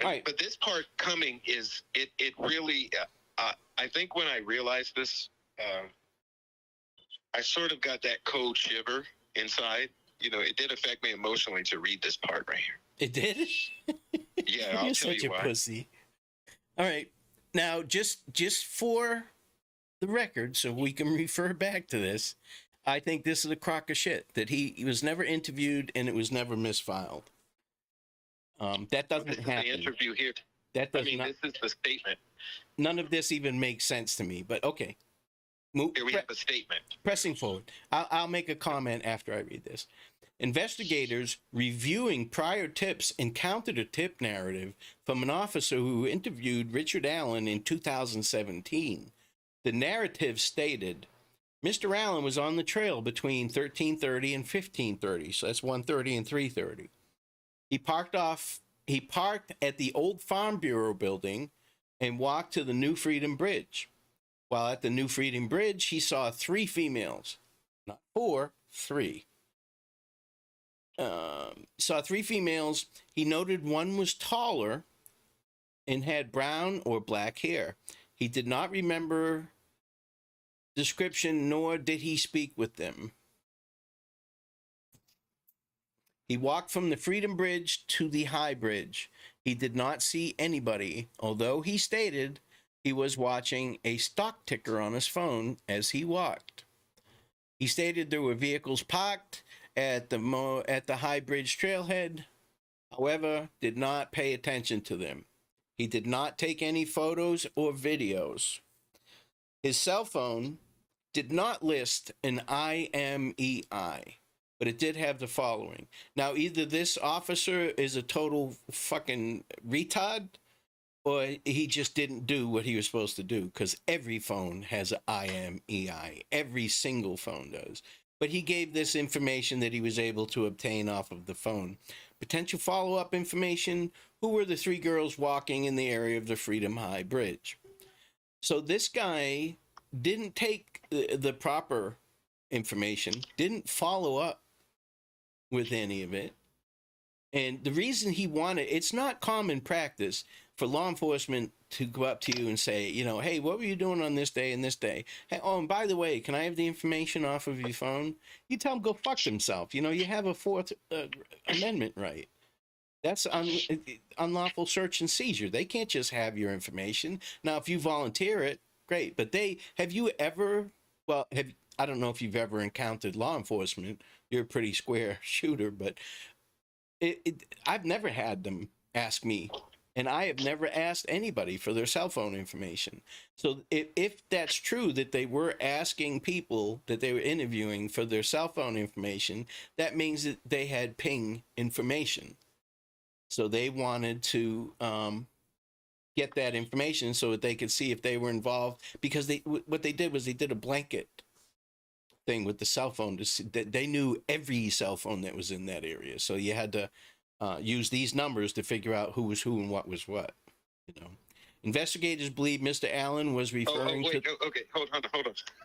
[SPEAKER 1] All right.
[SPEAKER 2] But this part coming is it really. I think when I realized this, I sort of got that cold shiver inside. It did affect me emotionally to read this part right here.
[SPEAKER 1] It did?
[SPEAKER 2] Yeah,
[SPEAKER 1] You're such a pussy. All right. Now, just for the record, so we can refer back to this, I think this is a crock of shit, that he was never interviewed and it was never misfiled. That doesn't happen.
[SPEAKER 2] The interview here.
[SPEAKER 1] This
[SPEAKER 2] is the statement.
[SPEAKER 1] None of this even makes sense to me, but okay.
[SPEAKER 2] Here we have a statement.
[SPEAKER 1] Pressing forward. I'll make a comment after I read this. Investigators reviewing prior tips encountered a tip narrative from an officer who interviewed Richard Allen in 2017. The narrative stated, Mr. Allen was on the trail between 13:30 and 15:30, so that's 1:30 and 3:30. He parked at the old Farm Bureau building and walked to the New Freedom Bridge. While at the New Freedom Bridge, he saw 3 females. Not 4, 3. Saw 3 females. He noted one was taller and had brown or black hair. He did not remember description, nor did he speak with them. He walked from the Freedom Bridge to the High Bridge. He did not see anybody, although he stated he was watching a stock ticker on his phone as he walked. He stated there were vehicles parked at the High Bridge trailhead, however, did not pay attention to them. He did not take any photos or videos. His cell phone did not list an IMEI, but it did have the following. Now, either this officer is a total fucking retard, or he just didn't do what he was supposed to do, because every phone has an IMEI. Every single phone does. But he gave this information that he was able to obtain off of the phone. Potential follow-up information: who were the 3 girls walking in the area of the Freedom High Bridge? So this guy didn't take the proper information, didn't follow up with any of it, And the reason he wanted, it's not common practice for law enforcement to go up to you and say, you know, hey, what were you doing on this day and this day? Hey, oh, and by the way, can I have the information off of your phone? You tell them go fuck themselves. You know, you have a Fourth Amendment right. That's unlawful search and seizure. They can't just have your information. Now, if you volunteer it, great. But have you ever, well, I don't know if you've ever encountered law enforcement. You're a pretty square shooter, but I've never had them ask me, and I have never asked anybody for their cell phone information. So if that's true that they were asking people that they were interviewing for their cell phone information, that means that they had ping information. So they wanted to get that information so that they could see if they were involved, because what they did was they did a blanket thing with the cell phone to see that they knew every cell phone that was in that area. So you had to use these numbers to figure out who was who and what was what. You know, investigators believe Mr. Allen was referring to.
[SPEAKER 2] Okay, hold on.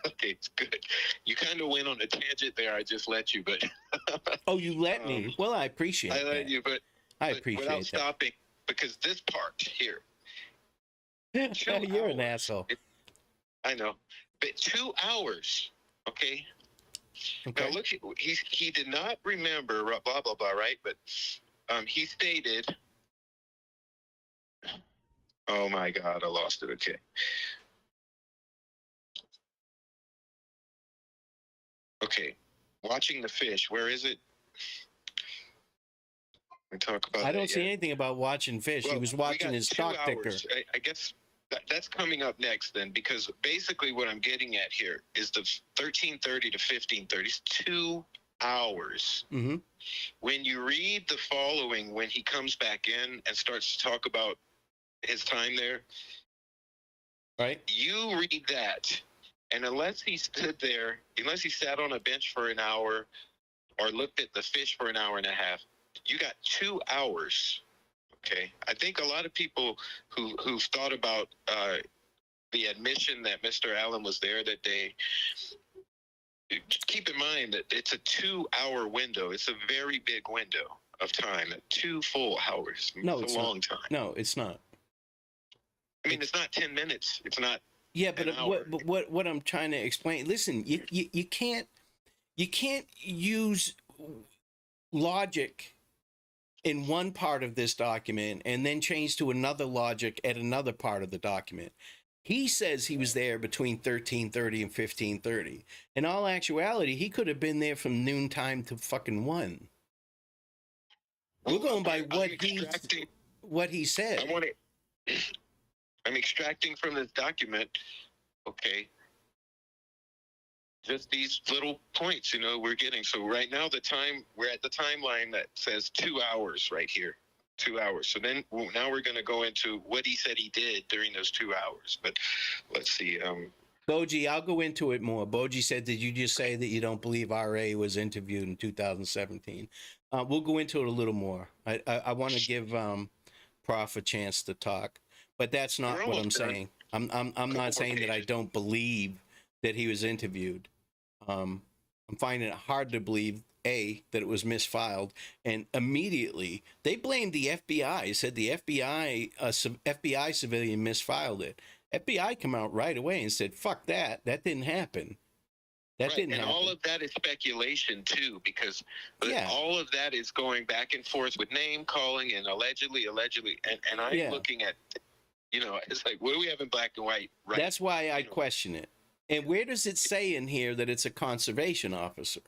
[SPEAKER 2] Okay, it's good. You kind of went on a tangent there. I just let you, but.
[SPEAKER 1] Oh, you let me. Well, I appreciate.
[SPEAKER 2] I let you, but
[SPEAKER 1] I appreciate
[SPEAKER 2] without
[SPEAKER 1] that.
[SPEAKER 2] stopping, because this part here.
[SPEAKER 1] You're an asshole.
[SPEAKER 2] I know, but 2 hours. Okay. Now look, he did not remember blah blah blah, right? But he stated, "Oh my God, I lost it." Okay. Okay, watching the fish. Where is it? We talk about.
[SPEAKER 1] I don't see anything about watching fish. Well, he was watching his stock ticker.
[SPEAKER 2] I guess. That's coming up next then, because basically what I'm getting at here is the 13:30 to 15:30, 2 hours.
[SPEAKER 1] Mm-hmm.
[SPEAKER 2] When you read the following, when he comes back in and starts to talk about his time there,
[SPEAKER 1] right?
[SPEAKER 2] You read that, and unless he stood there, unless he sat on a bench for an hour or looked at the fish for an hour and a half, you got 2 hours. Okay, I think a lot of people who've thought about the admission that Mr. Allen was there that day, keep in mind that it's a 2 hour window. It's a very big window of time. 2 full hours.
[SPEAKER 1] No,
[SPEAKER 2] it's a long time.
[SPEAKER 1] No, it's not.
[SPEAKER 2] I mean, it's not 10 minutes. It's not.
[SPEAKER 1] Yeah, but what I'm trying to explain. Listen, you can't use logic in one part of this document and then change to another logic at another part of the document. He says he was there between 13:30 and 15:30. In all actuality, he could have been there from noontime to fucking 1. We're going by what he said.
[SPEAKER 2] I'm extracting from this document, okay, just these little points, we're getting. So right now we're at the timeline that says 2 hours right here, 2 hours. So then now we're going to go into what he said he did during those 2 hours. But let's see.
[SPEAKER 1] Boji, I'll go into it more. Boji said, did you just say that you don't believe RA was interviewed in 2017? We'll go into it a little more. I want to give Prof a chance to talk, but that's not what I'm saying. I'm not saying that I don't believe that he was interviewed. I'm finding it hard to believe, A, that it was misfiled, and immediately they blamed the FBI, said the FBI civilian misfiled it. FBI come out right away and said, fuck that didn't happen. That didn't happen. And
[SPEAKER 2] all of that is speculation too, because all of that is going back and forth with name calling and allegedly, and I'm looking at, it's like, what do we have in black and white? Right.
[SPEAKER 1] That's why I question it. And where does it say in here that it's a conservation officer?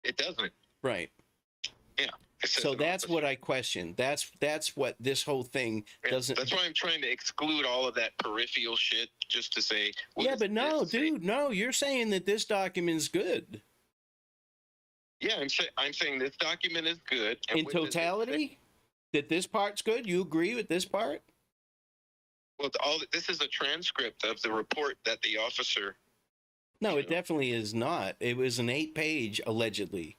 [SPEAKER 2] It doesn't.
[SPEAKER 1] Right.
[SPEAKER 2] Yeah.
[SPEAKER 1] So that's what I question. That's what this whole thing doesn't.
[SPEAKER 2] That's why I'm trying to exclude all of that peripheral shit, just to say.
[SPEAKER 1] Yeah, but no, dude, no. You're saying that this document is good.
[SPEAKER 2] Yeah, I'm saying this document is good.
[SPEAKER 1] In totality, that this part's good. You agree with this part?
[SPEAKER 2] Well, this is a transcript of the report that the officer.
[SPEAKER 1] No, it definitely is not. It was an 8-page, allegedly.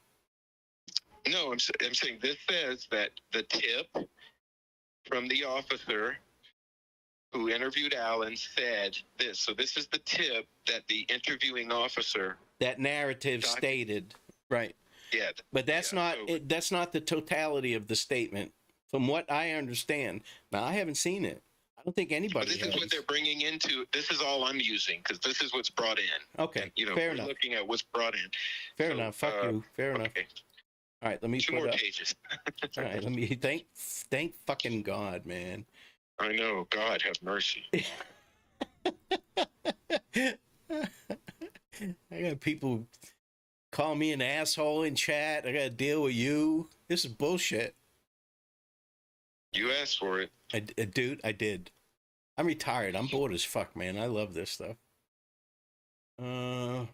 [SPEAKER 2] No, I'm saying this says that the tip from the officer who interviewed Allen said this. So this is the tip that the interviewing officer.
[SPEAKER 1] That narrative stated. Right.
[SPEAKER 2] Yeah,
[SPEAKER 1] But that's
[SPEAKER 2] yeah,
[SPEAKER 1] not
[SPEAKER 2] so
[SPEAKER 1] it, that's not the totality of the statement, from what I understand. Now, I haven't seen it. I don't think
[SPEAKER 2] but
[SPEAKER 1] anybody
[SPEAKER 2] this is what
[SPEAKER 1] has.
[SPEAKER 2] they're bringing into. This is all I'm using because this is what's brought in.
[SPEAKER 1] Okay,
[SPEAKER 2] And, you know,
[SPEAKER 1] fair
[SPEAKER 2] we're
[SPEAKER 1] enough.
[SPEAKER 2] looking at what's brought in.
[SPEAKER 1] Fair
[SPEAKER 2] So,
[SPEAKER 1] enough. Fuck you. Fair enough.
[SPEAKER 2] okay,
[SPEAKER 1] All right, let me
[SPEAKER 2] two
[SPEAKER 1] put
[SPEAKER 2] more
[SPEAKER 1] up.
[SPEAKER 2] pages.
[SPEAKER 1] All right, let me thank fucking God, man.
[SPEAKER 2] I know. God have mercy.
[SPEAKER 1] I got people call me an asshole in chat. I got to deal with you. This is bullshit.
[SPEAKER 2] You asked for it.
[SPEAKER 1] Dude, I did. I'm retired. I'm bored as fuck, man. I love this stuff. Okay.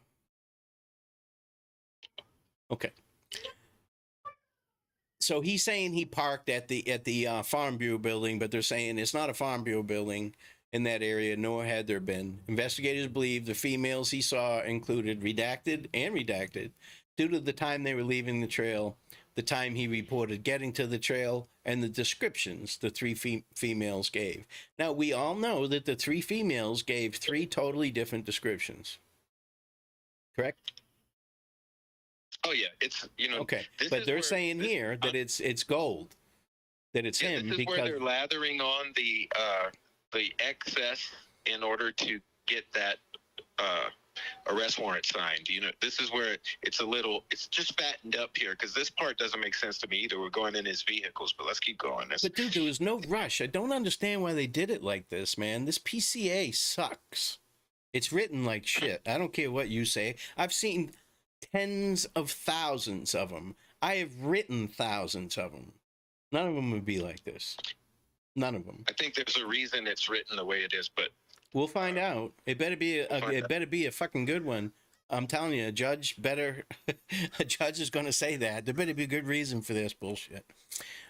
[SPEAKER 1] So he's saying he parked at the Farm Bureau building, but they're saying it's not a Farm Bureau building in that area, nor had there been. Investigators believe the females he saw included redacted and redacted due to the time they were leaving the trail, the time he reported getting to the trail, and the descriptions the three females gave. Now, we all know that the three females gave three totally different descriptions. Correct?
[SPEAKER 2] Oh yeah, it's
[SPEAKER 1] Okay,
[SPEAKER 2] This
[SPEAKER 1] but
[SPEAKER 2] is
[SPEAKER 1] they're
[SPEAKER 2] where
[SPEAKER 1] saying here that it's gold, that it's him,
[SPEAKER 2] this is where
[SPEAKER 1] because
[SPEAKER 2] they're lathering on the excess in order to get that arrest warrant signed. You know, this is where it's just fattened up here because this part doesn't make sense to me either. We're going in his vehicles, but let's keep going.
[SPEAKER 1] But dude, there was no rush. I don't understand why they did it like this, man. This PCA sucks. It's written like shit. I don't care what you say. I've seen tens of thousands of them. I have written thousands of them. None of them would be like this. None of them.
[SPEAKER 2] I think there's a reason it's written the way it is, but
[SPEAKER 1] we'll find out. It better be a fucking good one. I'm telling you, a judge is going to say that. There better be a good reason for this bullshit.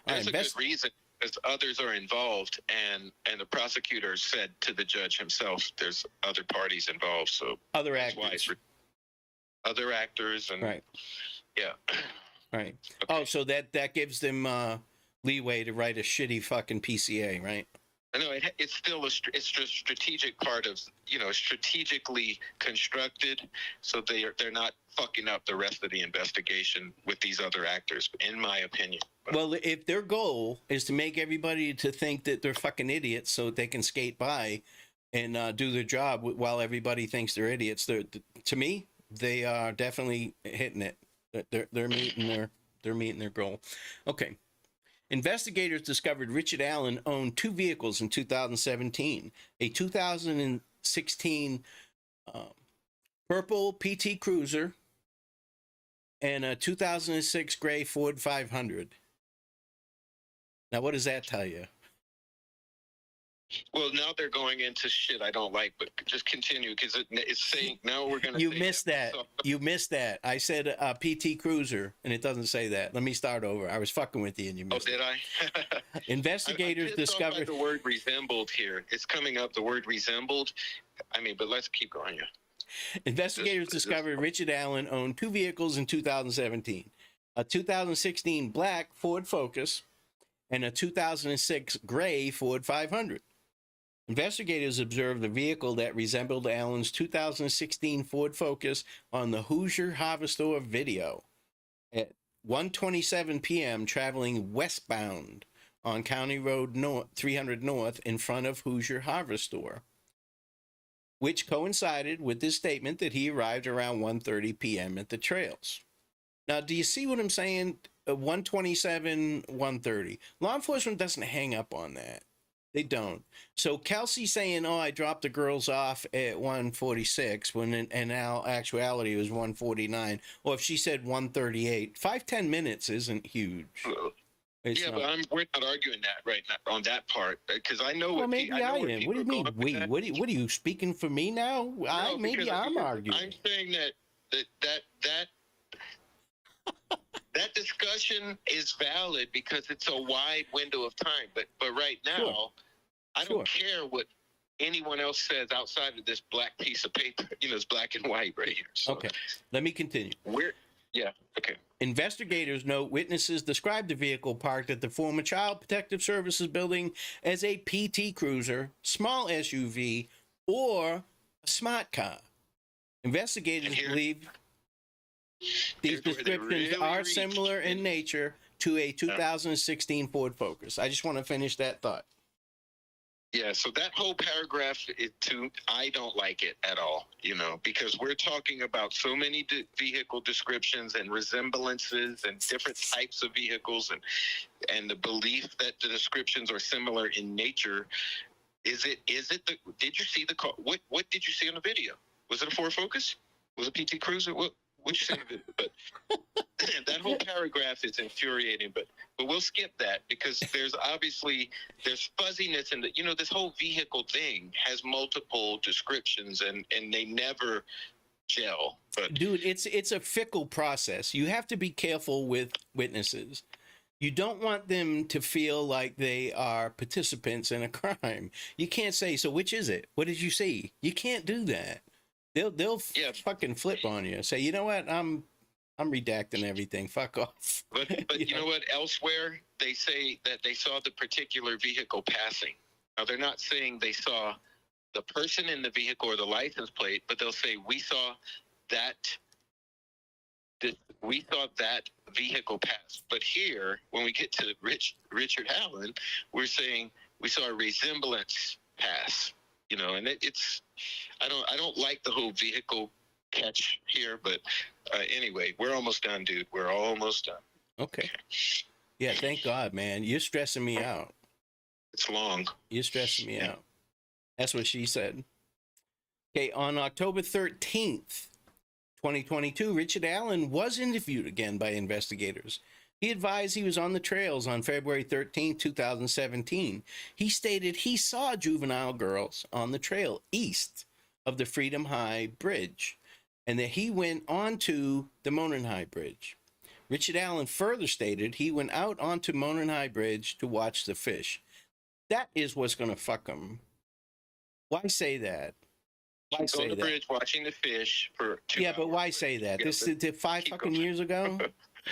[SPEAKER 2] There's a good reason because others are involved, and the prosecutor said to the judge himself, "There's other parties involved." So
[SPEAKER 1] other actors,
[SPEAKER 2] other actors, and
[SPEAKER 1] right,
[SPEAKER 2] yeah,
[SPEAKER 1] right.
[SPEAKER 2] Okay.
[SPEAKER 1] Oh, so that gives them leeway to write a shitty fucking PCA, right?
[SPEAKER 2] No, it's still it's just strategic part of strategically constructed, so they're not fucking up the rest of the investigation with these other actors, in my opinion.
[SPEAKER 1] Well, if their goal is to make everybody to think that they're fucking idiots, so they can skate by and do their job while everybody thinks they're idiots, to me, they are definitely hitting it. They're meeting their goal. Okay. Investigators discovered Richard Allen owned two vehicles in 2017, a 2016 purple PT Cruiser and a 2006 gray Ford 500. Now, what does that tell you?
[SPEAKER 2] Well, now they're going into shit I don't like, but just continue because it's saying now we're going to.
[SPEAKER 1] You missed that. You missed that. I said a PT Cruiser, and it doesn't say that. Let me start over. I was fucking with you, and you missed
[SPEAKER 2] it. Oh, did I?
[SPEAKER 1] Investigators discovered
[SPEAKER 2] the word resembled here. It's coming up. The word resembled. I mean, but let's keep going. Yeah.
[SPEAKER 1] Investigators discovered Richard Allen owned two vehicles in 2017, a 2016 black Ford Focus and a 2006 gray Ford 500. Investigators observed a vehicle that resembled Allen's 2016 Ford Focus on the Hoosier Harvester video at 1:27 p.m. traveling westbound on County Road 300 North in front of Hoosier Harvester, which coincided with his statement that he arrived around 1:30 p.m. at the trails. Now, do you see what I'm saying? 1:27, 1:30. Law enforcement doesn't hang up on that. They don't. So Kelsey saying, "Oh, I dropped the girls off at 1:46," when in actuality it was 1:49, or if she said 1:38, 5-10 minutes isn't huge.
[SPEAKER 2] Yeah, but we're not arguing that right now on that part because I know.
[SPEAKER 1] Well, maybe I am. What do you mean we? What are you speaking for me now?
[SPEAKER 2] No,
[SPEAKER 1] maybe I'm arguing.
[SPEAKER 2] I'm saying that discussion is valid because it's a wide window of time. But right now. Sure. I don't care what anyone else says outside of this black piece of paper. It's black and white right here. So.
[SPEAKER 1] Okay, let me continue.
[SPEAKER 2] Okay.
[SPEAKER 1] Investigators note witnesses described the vehicle parked at the former Child Protective Services building as a PT Cruiser, small SUV, or a smart car. Investigators believe... These
[SPEAKER 2] Here's where they
[SPEAKER 1] descriptions
[SPEAKER 2] really
[SPEAKER 1] are
[SPEAKER 2] reached.
[SPEAKER 1] similar in nature to a 2016 Ford Focus. I just want to finish that thought.
[SPEAKER 2] Yeah, so that whole paragraph, I don't like it at all, because we're talking about so many vehicle descriptions and resemblances and different types of vehicles, and the belief that the descriptions are similar in nature. Did you see the car? What did you see on the video? Was it a Ford Focus? Was it a PT Cruiser? What you see in the video? But that whole paragraph is infuriating, but we'll skip that because there's fuzziness in this whole vehicle thing has multiple descriptions and they never gel. But
[SPEAKER 1] dude, it's a fickle process. You have to be careful with witnesses. You don't want them to feel like they are participants in a crime. You can't say, so which is it? What did you see? You can't do that. They'll fucking flip on you. Say, you know what? I'm redacting everything. Fuck off.
[SPEAKER 2] But you know what? Elsewhere, they say that they saw the particular vehicle passing. Now, they're not saying they saw the person in the vehicle or the license plate, but they'll say, we saw that vehicle pass. But here, when we get to Richard Allen, we're saying we saw a resemblance pass. And it's I don't like the whole vehicle catch here, but anyway, we're almost done, dude. We're almost done.
[SPEAKER 1] Okay. Yeah, thank God, man. You're stressing me out.
[SPEAKER 2] It's long.
[SPEAKER 1] You're stressing me out. That's what she said. Okay, on October 13th, 2022, Richard Allen was interviewed again by investigators. He advised he was on the trails on February 13, 2017. He stated he saw juvenile girls on the trail east of the Freedom High Bridge, and that he went onto the Monon High Bridge. Richard Allen further stated he went out onto Monon High Bridge to watch the fish. That is what's going to fuck him. Why say that? Why say
[SPEAKER 2] on the
[SPEAKER 1] that?
[SPEAKER 2] bridge watching the fish for 2 hours.
[SPEAKER 1] But why say that?
[SPEAKER 2] Yeah,
[SPEAKER 1] This did 5 fucking
[SPEAKER 2] going.
[SPEAKER 1] years ago?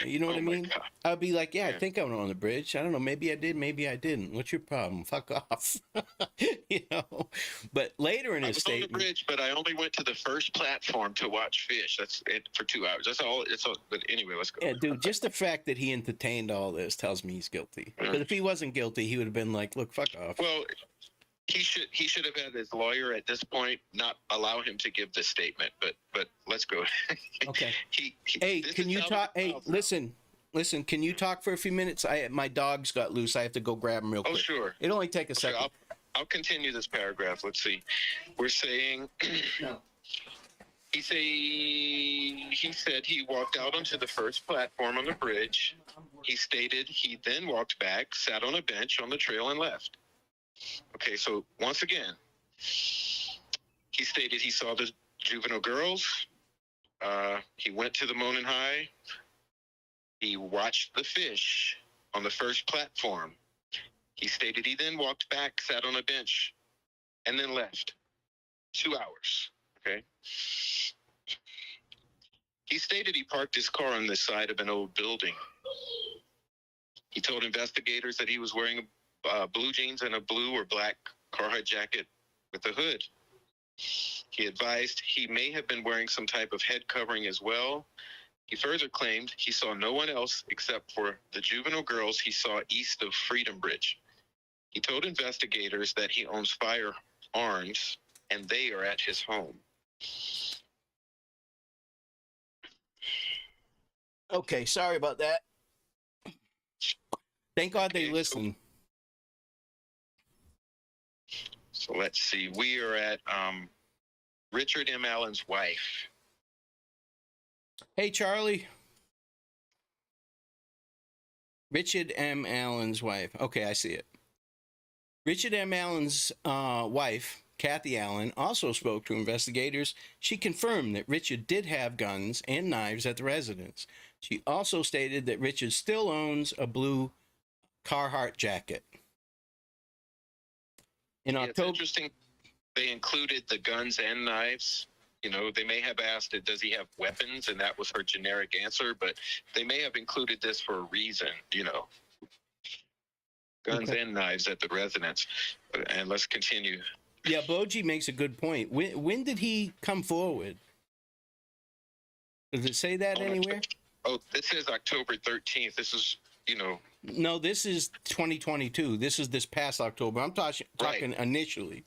[SPEAKER 1] You know what I mean?
[SPEAKER 2] God.
[SPEAKER 1] I'd be like, I think I went on the bridge. I don't know. Maybe I did. Maybe I didn't. What's your problem? Fuck off. But later in his statement,
[SPEAKER 2] on the bridge, but I only went to the first platform to watch fish. That's it for 2 hours. That's all. But anyway, let's go.
[SPEAKER 1] Yeah, dude, just the fact that he entertained all this tells me he's guilty. Because if he wasn't guilty, he would have been like, look, fuck off.
[SPEAKER 2] Well, he should have had his lawyer at this point not allow him to give this statement. But let's go.
[SPEAKER 1] Okay. Hey, can you talk? Hey, listen. Can you talk for a few minutes? My dogs got loose. I have to go grab them real quick.
[SPEAKER 2] Oh, sure.
[SPEAKER 1] It'll only take a second.
[SPEAKER 2] I'll continue this paragraph. Let's see. We're saying. He said he walked out onto the first platform on the bridge. He stated he then walked back, sat on a bench on the trail, and left. Okay, so once again, he stated he saw the juvenile girls. He went to the Monon High. He watched the fish on the first platform. He stated he then walked back, sat on a bench, and then left. 2 hours. Okay. He stated he parked his car on the side of an old building. He told investigators that he was wearing blue jeans and a blue or black Carhartt jacket with a hood. He advised he may have been wearing some type of head covering as well. He further claimed he saw no one else except for the juvenile girls he saw east of Freedom Bridge. He told investigators that he owns firearms and they are at his home.
[SPEAKER 1] Okay, sorry about that. Thank God they listened.
[SPEAKER 2] So let's see. We are at Richard M. Allen's wife.
[SPEAKER 1] Hey, Charlie. Richard M. Allen's wife. Okay, I see it. Richard M. Allen's wife, Kathy Allen, also spoke to investigators. She confirmed that Richard did have guns and knives at the residence. She also stated that Richard still owns a blue Carhartt jacket. In October,
[SPEAKER 2] it's interesting. They included the guns and knives. They may have asked, does he have weapons? And that was her generic answer, but they may have included this for a reason, Guns and knives at the residence. And let's continue.
[SPEAKER 1] Yeah, Boji makes a good point. When did he come forward? Does it say that
[SPEAKER 2] On
[SPEAKER 1] anywhere?
[SPEAKER 2] Oh, this is October 13th. This is,
[SPEAKER 1] No, this is 2022. This is this past October. I'm talking initially.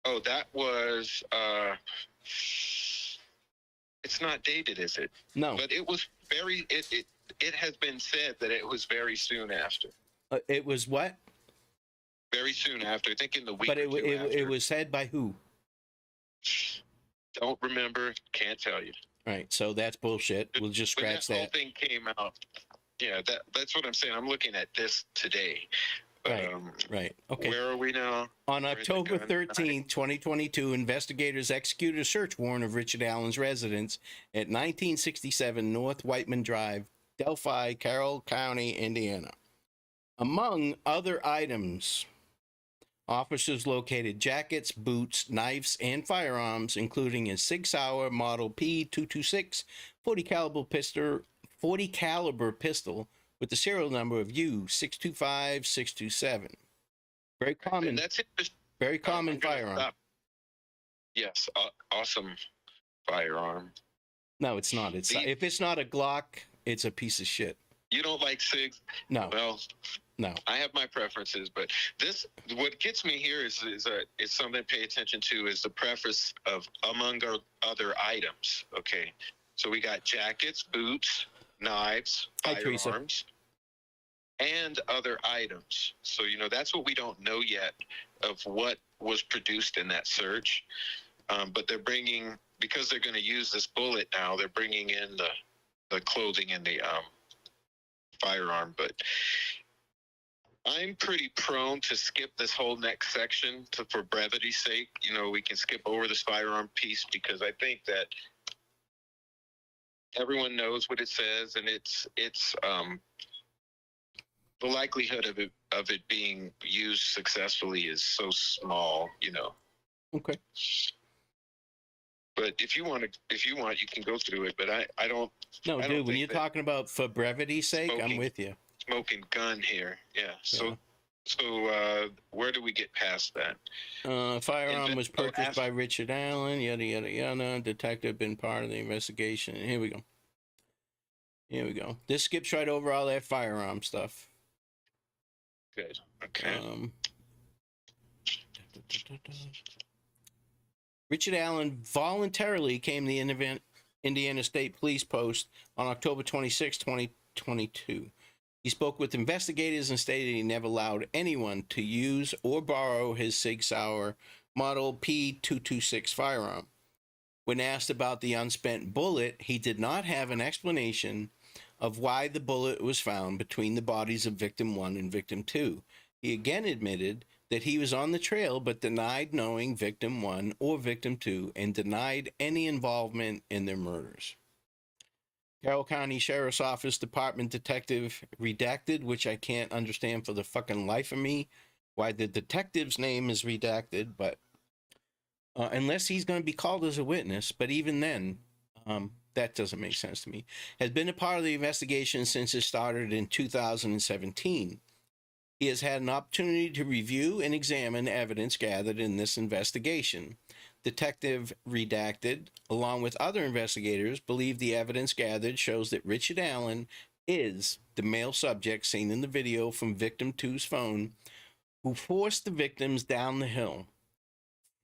[SPEAKER 2] Oh, that was, it's not dated, is it?
[SPEAKER 1] No,
[SPEAKER 2] But it was it has been said that it was very soon after.
[SPEAKER 1] it was what?
[SPEAKER 2] Very soon after. I think in the week
[SPEAKER 1] But
[SPEAKER 2] or two after.
[SPEAKER 1] it was said by who?
[SPEAKER 2] Don't remember. Can't tell you.
[SPEAKER 1] Right. So that's bullshit. We'll just scratch
[SPEAKER 2] When that whole thing came out. Yeah, that's what I'm saying. I'm looking at this today.
[SPEAKER 1] Right. Right. Okay.
[SPEAKER 2] Where are we now?
[SPEAKER 1] On October 13th, 2022, investigators executed a search warrant of Richard Allen's residence at 1967 North Whiteman Drive, Delphi, Carroll County, Indiana. Among other items, officers located jackets, boots, knives, and firearms, including a Sig Sauer Model P226 40 caliber pistol with the serial number of U625627. Very common.
[SPEAKER 2] And that's it.
[SPEAKER 1] Very common firearm.
[SPEAKER 2] Stop. Yes, awesome firearm.
[SPEAKER 1] No, it's not. If it's not a Glock, it's a piece of shit.
[SPEAKER 2] You don't like SIGs?
[SPEAKER 1] No.
[SPEAKER 2] Well,
[SPEAKER 1] no.
[SPEAKER 2] I have my preferences, but what gets me here is something to pay attention to is the preface of among other items. Okay, so we got jackets, boots, knives, firearms, and other items. So that's what we don't know yet of what was produced in that search. But they're bringing, because they're going to use this bullet now, they're bringing in the clothing and the firearm. But I'm pretty prone to skip this whole next section for brevity's sake. We can skip over this firearm piece because I think that everyone knows what it says, and it's the likelihood of it being used successfully is so small.
[SPEAKER 1] Okay.
[SPEAKER 2] But if you want, you can go through it. But I don't.
[SPEAKER 1] No, dude. When you're talking about for brevity's sake, I'm with you.
[SPEAKER 2] Smoking gun here, yeah. So where do we get past that?
[SPEAKER 1] Firearm was purchased by Richard Allen. Yada yada yada. Detective been part of the investigation. Here we go. This skips right over all that firearm stuff.
[SPEAKER 2] Good. Okay.
[SPEAKER 1] Richard Allen voluntarily came to the Indiana State Police Post on October 26, 2022. He spoke with investigators and stated he never allowed anyone to use or borrow his Sig Sauer Model P226 firearm. When asked about the unspent bullet, he did not have an explanation of why the bullet was found between the bodies of Victim 1 and Victim 2. He again admitted that he was on the trail but denied knowing Victim 1 or Victim 2 and denied any involvement in their murders. Carroll County Sheriff's Office Department Detective redacted, which I can't understand for the fucking life of me why the detective's name is redacted, but unless he's going to be called as a witness, but even then, that doesn't make sense to me, has been a part of the investigation since it started in 2017. He has had an opportunity to review and examine evidence gathered in this investigation. Detective redacted, along with other investigators, believe the evidence gathered shows that Richard Allen is the male subject seen in the video from Victim 2's phone who forced the victims down the hill.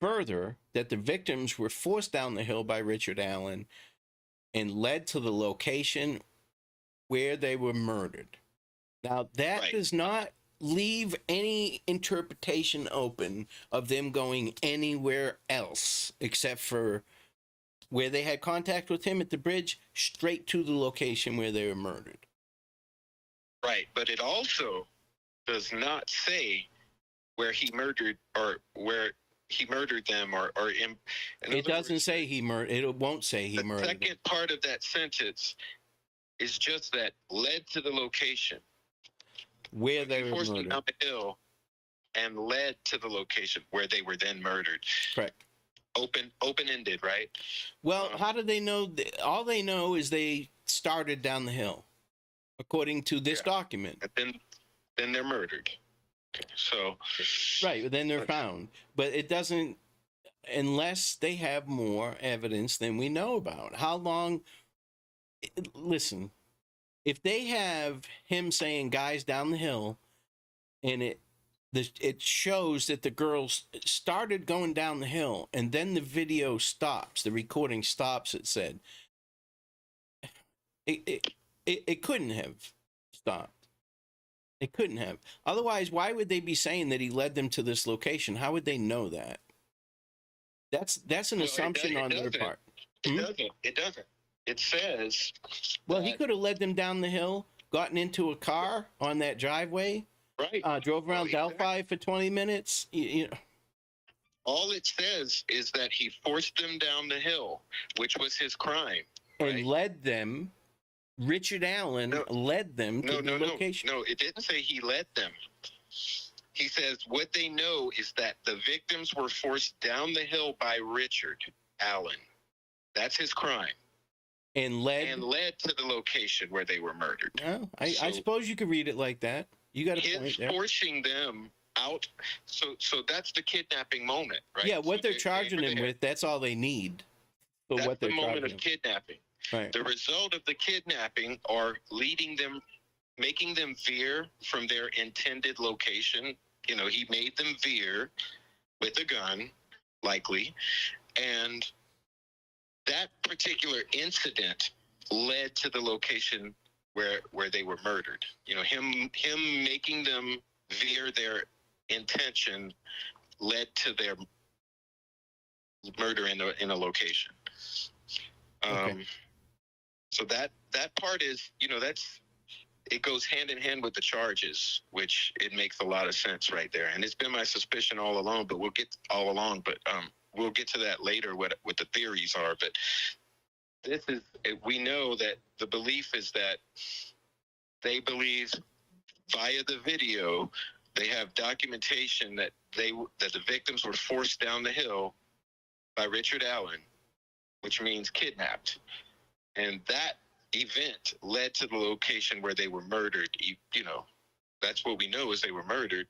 [SPEAKER 1] Further, that the victims were forced down the hill by Richard Allen and led to the location where they were murdered. Now, that does not leave any interpretation open of them going anywhere else except for where they had contact with him at the bridge, straight to the location where they were murdered.
[SPEAKER 2] Right, but it also does not say where he murdered or where he murdered them or
[SPEAKER 1] it doesn't say he murdered. It won't say he murdered.
[SPEAKER 2] The second part of that sentence is just that led to the location
[SPEAKER 1] where they were murdered.
[SPEAKER 2] Down the hill and led to the location where they were then murdered.
[SPEAKER 1] Correct.
[SPEAKER 2] Open-ended, right?
[SPEAKER 1] Well, how do they know? All they know is they started down the hill, according to this document.
[SPEAKER 2] And then they're murdered. Okay, so
[SPEAKER 1] right, then they're found. But it doesn't, unless they have more evidence than we know about. How long listen, if they have him saying guys down the hill, and it shows that the girls started going down the hill, and then the video stops, the recording stops, it said it couldn't have stopped. It couldn't have. Otherwise, why would they be saying that he led them to this location? How would they know that? That's an assumption on their part.
[SPEAKER 2] It doesn't. It says.
[SPEAKER 1] Well, he could have led them down the hill, gotten into a car on that driveway,
[SPEAKER 2] right,
[SPEAKER 1] drove around Delphi for 20 minutes. You know.
[SPEAKER 2] All it says is that he forced them down the hill, which was his crime,
[SPEAKER 1] and led them. Richard Allen led them to the location.
[SPEAKER 2] No, it didn't say he led them. He says what they know is that the victims were forced down the hill by Richard Allen. That's his crime.
[SPEAKER 1] And led
[SPEAKER 2] to the location where they were murdered.
[SPEAKER 1] Oh, I suppose you could read it like that. You got a point there.
[SPEAKER 2] Forcing them out. So that's the kidnapping moment, right?
[SPEAKER 1] Yeah, what they're charging him with, that's all they need.
[SPEAKER 2] That's the moment of kidnapping.
[SPEAKER 1] Right.
[SPEAKER 2] The result of the kidnapping are making them veer from their intended location. You know, he made them veer with a gun, likely, and that particular incident led to the location where they were murdered. You know, him making them veer their intention led to their murder in a location.
[SPEAKER 1] Okay.
[SPEAKER 2] So that part is, you know, it goes hand in hand with the charges, which it makes a lot of sense right there. And it's been my suspicion all along, but we'll get to that later, what the theories are. But we know that the belief is that they believe via the video, they have documentation that the victims were forced down the hill by Richard Allen, which means kidnapped. And that event led to the location where they were murdered. You know, that's what we know is they were murdered.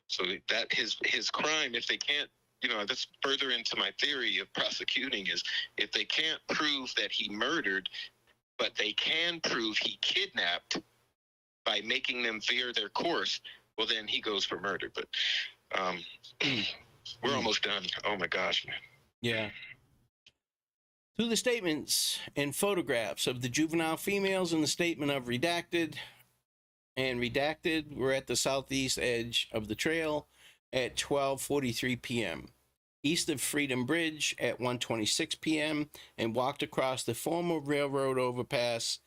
[SPEAKER 2] So that his crime, if they can't, you know, that's further into my theory of prosecuting, is if they can't prove that he murdered, but they can prove he kidnapped by making them veer their course, well, then he goes for murder. But we're almost done. Oh my gosh, man.
[SPEAKER 1] Yeah. To the statements and photographs of the juvenile females in the statement of redacted and redacted were at the southeast edge of the trail at 12:43 p.m. east of Freedom Bridge at 1:26 p.m. and walked across the former railroad overpass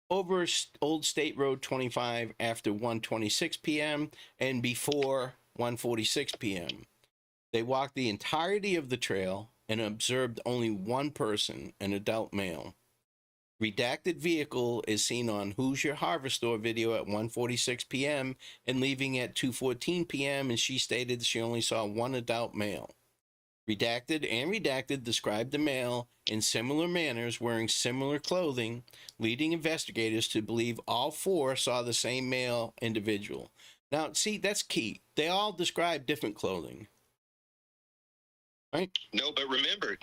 [SPEAKER 1] over Old State Road 25 after 1:26 p.m. and before 1:46 p.m. They walked the entirety of the trail and observed only one person, an adult male. Redacted vehicle is seen on Hoosier Harvester video at 1:46 p.m. and leaving at 2:14 p.m. and she stated she only saw one adult male. Redacted and redacted described the male in similar manners wearing similar clothing, leading investigators to believe all four saw the same male individual. Now, see, that's key. They all describe different clothing. Right?
[SPEAKER 2] No, but remember,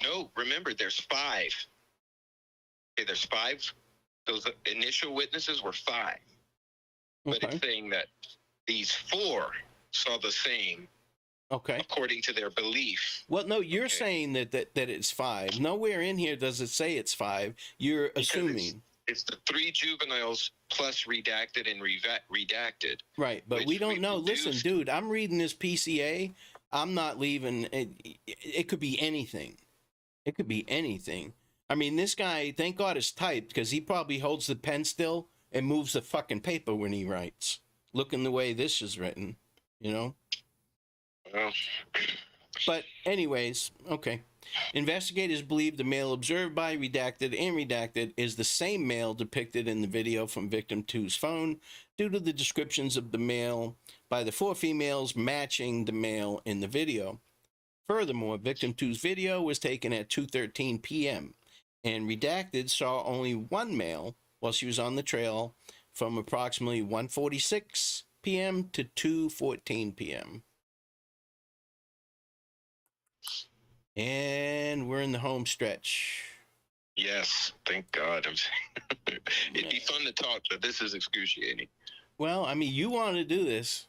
[SPEAKER 2] there's five. Okay, there's five. Those initial witnesses were five. But it's saying that these four saw the same.
[SPEAKER 1] Okay.
[SPEAKER 2] According to their belief.
[SPEAKER 1] Well, no, you're saying that it's five. Nowhere in here does it say it's five. You're assuming.
[SPEAKER 2] It's the three juveniles plus redacted and redacted.
[SPEAKER 1] Right, but we don't know. Listen, dude, I'm reading this PCA. I'm not leaving. It could be anything. It could be anything. I mean, this guy, thank God it's typed, because he probably holds the pen still and moves the fucking paper when he writes. Looking the way this is written, you know?
[SPEAKER 2] Well.
[SPEAKER 1] But anyways, okay. Investigators believe the male observed by redacted and redacted is the same male depicted in the video from victim 2's phone due to the descriptions of the male by the four females matching the male in the video. Furthermore, victim 2's video was taken at 2:13 p.m. and redacted saw only one male while she was on the trail from approximately 1:46 p.m. to 2:14 p.m. And we're in the home stretch.
[SPEAKER 2] Yes, thank God. It'd be fun to talk, but this is excruciating.
[SPEAKER 1] Well, I mean, you want to do this.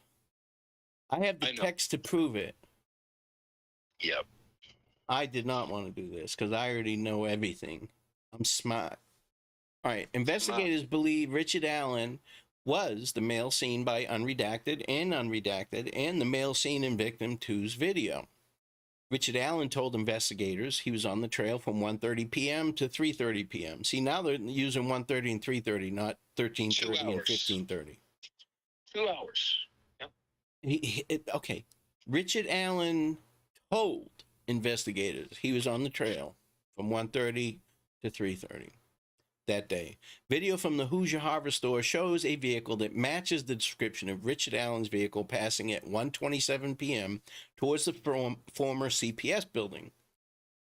[SPEAKER 1] I have the
[SPEAKER 2] I know.
[SPEAKER 1] text to prove it.
[SPEAKER 2] Yep.
[SPEAKER 1] I did not want to do this because I already know everything. I'm smart. All right. Investigators believe Richard Allen was the male seen by Unredacted and the male seen in Victim 2's video. Richard Allen told investigators he was on the trail from 1:30 p.m. to 3:30 p.m. See, now they're using 1:30 and 3:30, not 13:30 and 15:30.
[SPEAKER 2] 2 hours. Yep.
[SPEAKER 1] Okay. Richard Allen told investigators he was on the trail from 1:30 to 3:30 that day. Video from the Hoosier Harbor store shows a vehicle that matches the description of Richard Allen's vehicle passing at 1:27 p.m. towards the former CPS building.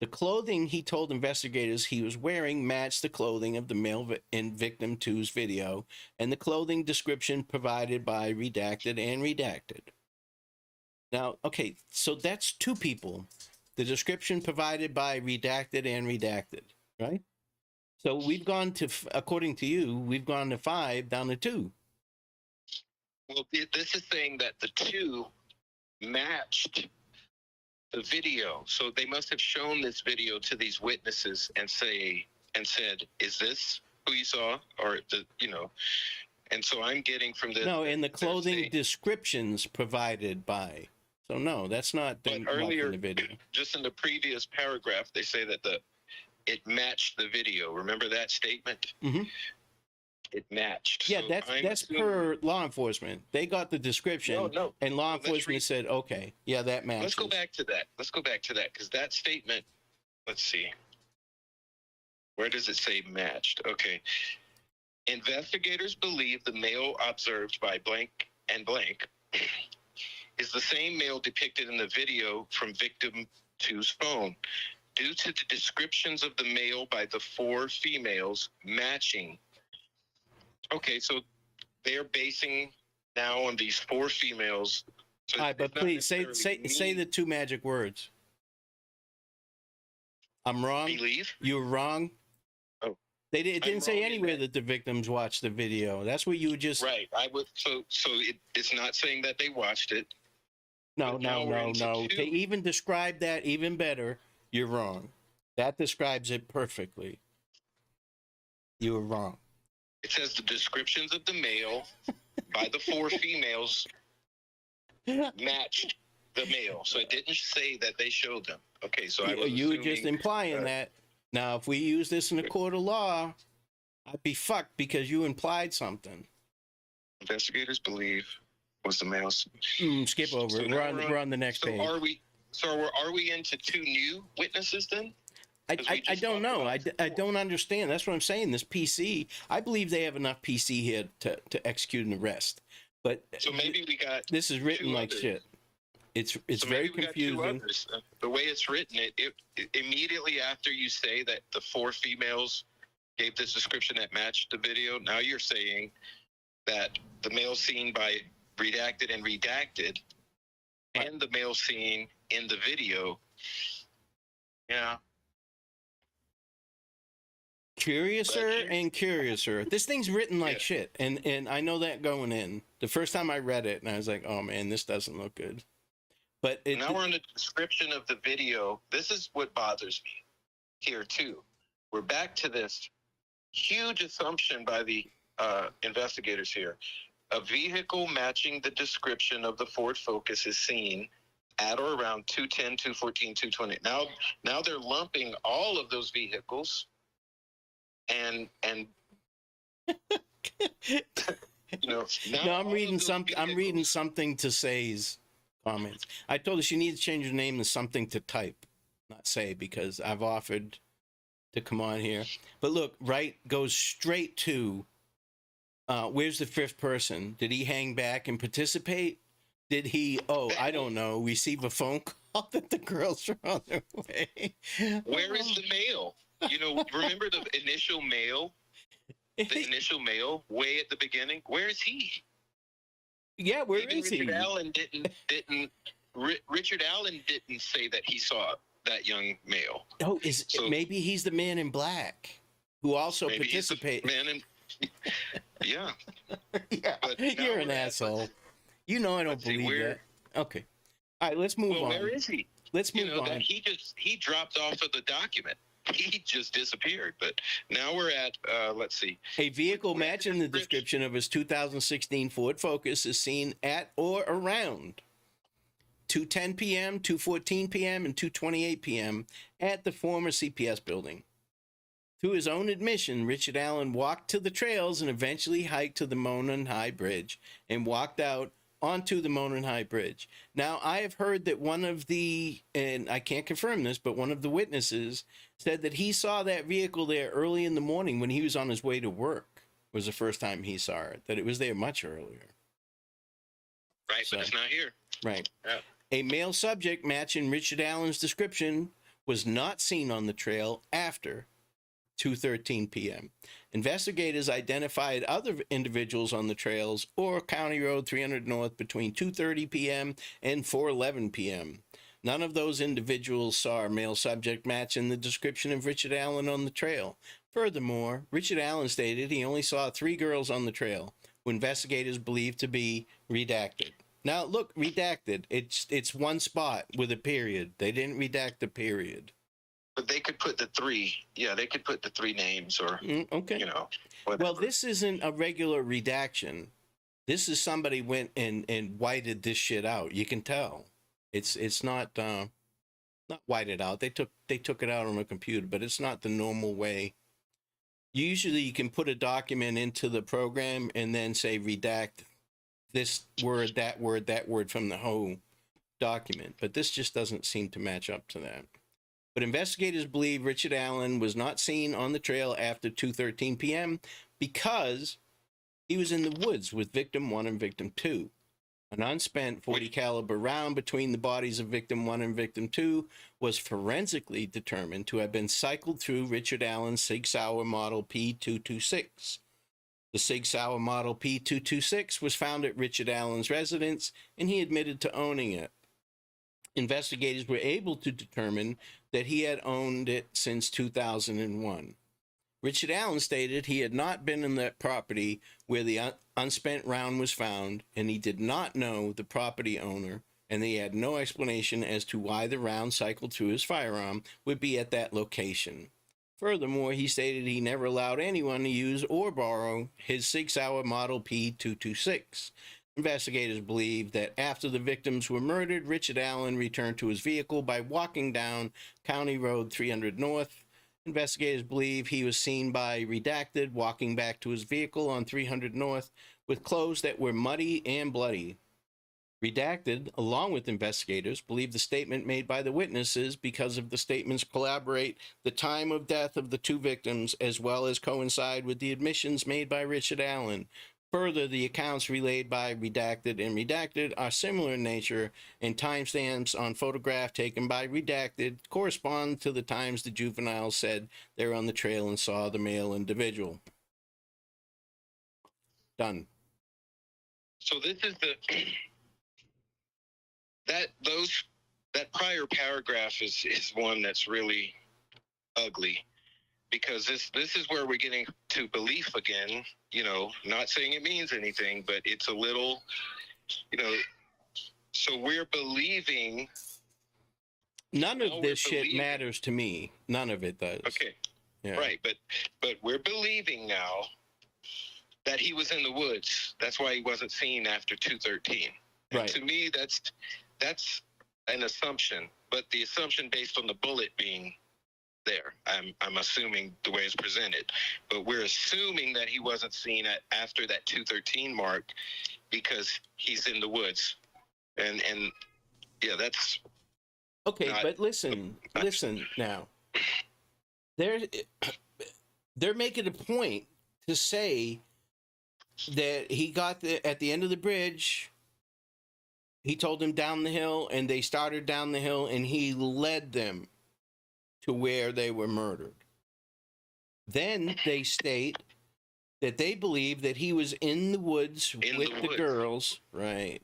[SPEAKER 1] The clothing he told investigators he was wearing matched the clothing of the male in Victim 2's video and the clothing description provided by Redacted and Redacted. Now, okay, so that's two people. The description provided by Redacted and Redacted, right? So we've gone to, according to you, we've gone to 5 down to 2.
[SPEAKER 2] Well, this is saying that the 2 matched the video. So they must have shown this video to these witnesses and said, is this who you saw? Or and so I'm getting from this.
[SPEAKER 1] No, and the clothing descriptions provided by. So no, that's not them
[SPEAKER 2] earlier,
[SPEAKER 1] watching the video.
[SPEAKER 2] Just in the previous paragraph, they say that it matched the video. Remember that statement?
[SPEAKER 1] Mm-hmm.
[SPEAKER 2] It matched.
[SPEAKER 1] Yeah,
[SPEAKER 2] so
[SPEAKER 1] that's per law enforcement. They got the description, and law enforcement said, okay, yeah, that matches.
[SPEAKER 2] Let's go back to that because that statement, let's see. Where does it say matched? Okay. Investigators believe the male observed by blank and blank is the same male depicted in the video from Victim 2's phone. Due to the descriptions of the male by the 4 females matching. Okay, so they're basing now on these 4 females. So
[SPEAKER 1] all right, but please say the 2 magic words. I'm wrong.
[SPEAKER 2] Believe?
[SPEAKER 1] You're wrong.
[SPEAKER 2] Oh,
[SPEAKER 1] it didn't say anywhere that the victims watched the video. That's what you just.
[SPEAKER 2] Right. I would. So it's not saying that they watched it.
[SPEAKER 1] No. They even described that even better. You're wrong. That describes it perfectly. You were wrong.
[SPEAKER 2] It says the descriptions of the male by the 4 females matched the male. So it didn't say that they showed them. Okay, so
[SPEAKER 1] you were just implying that. Now, if we use this in a court of law, I'd be fucked because you implied something.
[SPEAKER 2] Investigators believe was the male's.
[SPEAKER 1] Skip over. So we're on the next page.
[SPEAKER 2] Are we into 2 new witnesses then?
[SPEAKER 1] I don't know. I don't understand. That's what I'm saying. This PC, I believe they have enough PC here to execute an arrest. But
[SPEAKER 2] so maybe we got.
[SPEAKER 1] This is written like shit. It's so very confusing.
[SPEAKER 2] The way it's written, it immediately after you say that the 4 females gave this description that matched the video, now you're saying that the male seen by Redacted and Redacted and the male seen in the video. Yeah.
[SPEAKER 1] Curiouser and curiouser. This thing's written like shit, and I know that going in. The first time I read it, and I was like, "Oh man, this doesn't look good." But
[SPEAKER 2] now we're in the description of the video. This is what bothers me here too. We're back to this huge assumption by the investigators here. A vehicle matching the description of the Ford Focus is seen at or around 210, 214, 220. Now they're lumping all of those vehicles. And
[SPEAKER 1] no, I'm reading something to say's comments. I told her she needs to change her name to something to type, not say, because I've offered to come on here. But look, right goes straight to where's the 5th person? Did he hang back and participate? Did he? Oh, I don't know. Receive a phone call that the girls are on their way.
[SPEAKER 2] Where is the mail? Remember the initial mail? The initial mail way at the beginning? Where is he?
[SPEAKER 1] Yeah, where is he?
[SPEAKER 2] Richard Allen didn't say that he saw that young male.
[SPEAKER 1] Oh,
[SPEAKER 2] So
[SPEAKER 1] maybe he's the man in black who also
[SPEAKER 2] maybe he's the
[SPEAKER 1] participated.
[SPEAKER 2] man in. Yeah,
[SPEAKER 1] Yeah,
[SPEAKER 2] but now
[SPEAKER 1] you're an
[SPEAKER 2] we're at-
[SPEAKER 1] asshole. You know I don't
[SPEAKER 2] let's see,
[SPEAKER 1] believe
[SPEAKER 2] where-
[SPEAKER 1] that. Okay. All right, let's move on.
[SPEAKER 2] Where is he?
[SPEAKER 1] Let's
[SPEAKER 2] You
[SPEAKER 1] move
[SPEAKER 2] know
[SPEAKER 1] on.
[SPEAKER 2] that he dropped off of the document. He just disappeared. But now we're at let's see.
[SPEAKER 1] A vehicle
[SPEAKER 2] We're at
[SPEAKER 1] matching the description of his 2016 Ford Focus is seen at or around 2:10 p.m., 2:14 p.m., and 2:28 p.m. at the former CPS building. To his own admission, Richard Allen walked to the trails and eventually hiked to the Monon High Bridge and walked out onto the Monon High Bridge. Now, I have heard that one of the, and I can't confirm this, but one of the witnesses said that he saw that vehicle there early in the morning when he was on his way to work. Was the first time he saw it, that it was there much earlier.
[SPEAKER 2] Right,
[SPEAKER 1] So,
[SPEAKER 2] but it's not here.
[SPEAKER 1] right.
[SPEAKER 2] Yeah.
[SPEAKER 1] A male subject matching Richard Allen's description was not seen on the trail after 2:13 p.m. Investigators identified other individuals on the trails or County Road 300 North between 2:30 p.m. and 4:11 p.m. None of those individuals saw a male subject matching the description of Richard Allen on the trail. Furthermore, Richard Allen stated he only saw 3 girls on the trail, who investigators believe to be redacted. Now, look, redacted. It's one spot with a period. They didn't redact the period.
[SPEAKER 2] But they could put the 3. Yeah, they could put the 3 names or
[SPEAKER 1] Okay.
[SPEAKER 2] you know. Whatever.
[SPEAKER 1] Well, this isn't a regular redaction. This is somebody went and whited this shit out. You can tell. It's not whited out. They took it out on a computer, but it's not the normal way. Usually you can put a document into the program and then say redact this word, that word from the whole document. But this just doesn't seem to match up to that. But investigators believe Richard Allen was not seen on the trail after 2:13 p.m. because he was in the woods with victim 1 and victim 2. An unspent .40 caliber round between the bodies of victim 1 and victim 2 was forensically determined to have been cycled through Richard Allen's Sig Sauer model P226. The Sig Sauer model P226 was found at Richard Allen's residence, and he admitted to owning it. Investigators were able to determine that he had owned it since 2001. Richard Allen stated he had not been in that property where the unspent round was found, and he did not know the property owner, and he had no explanation as to why the round cycled through his firearm would be at that location. Furthermore, he stated he never allowed anyone to use or borrow his Sig Sauer model P226. Investigators believe that after the victims were murdered, Richard Allen returned to his vehicle by walking down County Road 300 North. Investigators believe he was seen by Redacted walking back to his vehicle on 300 North with clothes that were muddy and bloody. Redacted, along with investigators, believe the statement made by the witnesses because of the statements collaborate the time of death of the 2 victims as well as coincide with the admissions made by Richard Allen. Further, the accounts relayed by Redacted and Redacted are similar in nature, and timestamps on photograph taken by Redacted correspond to the times the juveniles said they were on the trail and saw the male individual. Done.
[SPEAKER 2] So this is the that prior paragraph is one that's really ugly, because this is where we're getting to belief again. You know, not saying it means anything, but it's a little, you know. So we're believing.
[SPEAKER 1] None of this shit matters to me. None of it does.
[SPEAKER 2] Okay.
[SPEAKER 1] Yeah.
[SPEAKER 2] Right, but we're believing now that he was in the woods. That's why he wasn't seen after 2:13.
[SPEAKER 1] Right.
[SPEAKER 2] To me, that's an assumption, but the assumption based on the bullet being there. I'm assuming the way it's presented, but we're assuming that he wasn't seen after that 2:13 mark because he's in the woods, and yeah, that's
[SPEAKER 1] okay. But listen now. They're making a point to say that he got at the end of the bridge. He told them down the hill, and they started down the hill, and he led them to where they were murdered. Then they state that they believe that he was in the woods with the girls, right,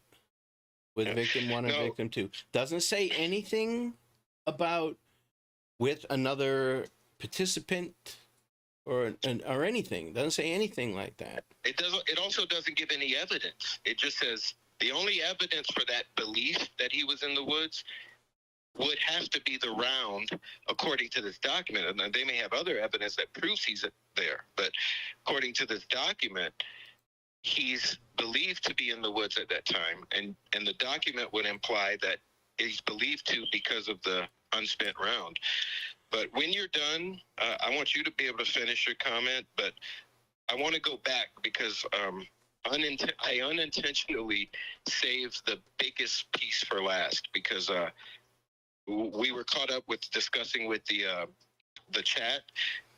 [SPEAKER 1] with victim 1 and victim 2. Doesn't say anything about with another participant or anything. It doesn't say anything like that.
[SPEAKER 2] It doesn't. It also doesn't give any evidence. It just says the only evidence for that belief that he was in the woods would have to be the round, according to this document. And they may have other evidence that proves he's there, but according to this document, he's believed to be in the woods at that time, and the document would imply that he's believed to because of the unspent round. But when you're done, I want you to be able to finish your comment, but I want to go back because I unintentionally saved the biggest piece for last because we were caught up with discussing with the chat,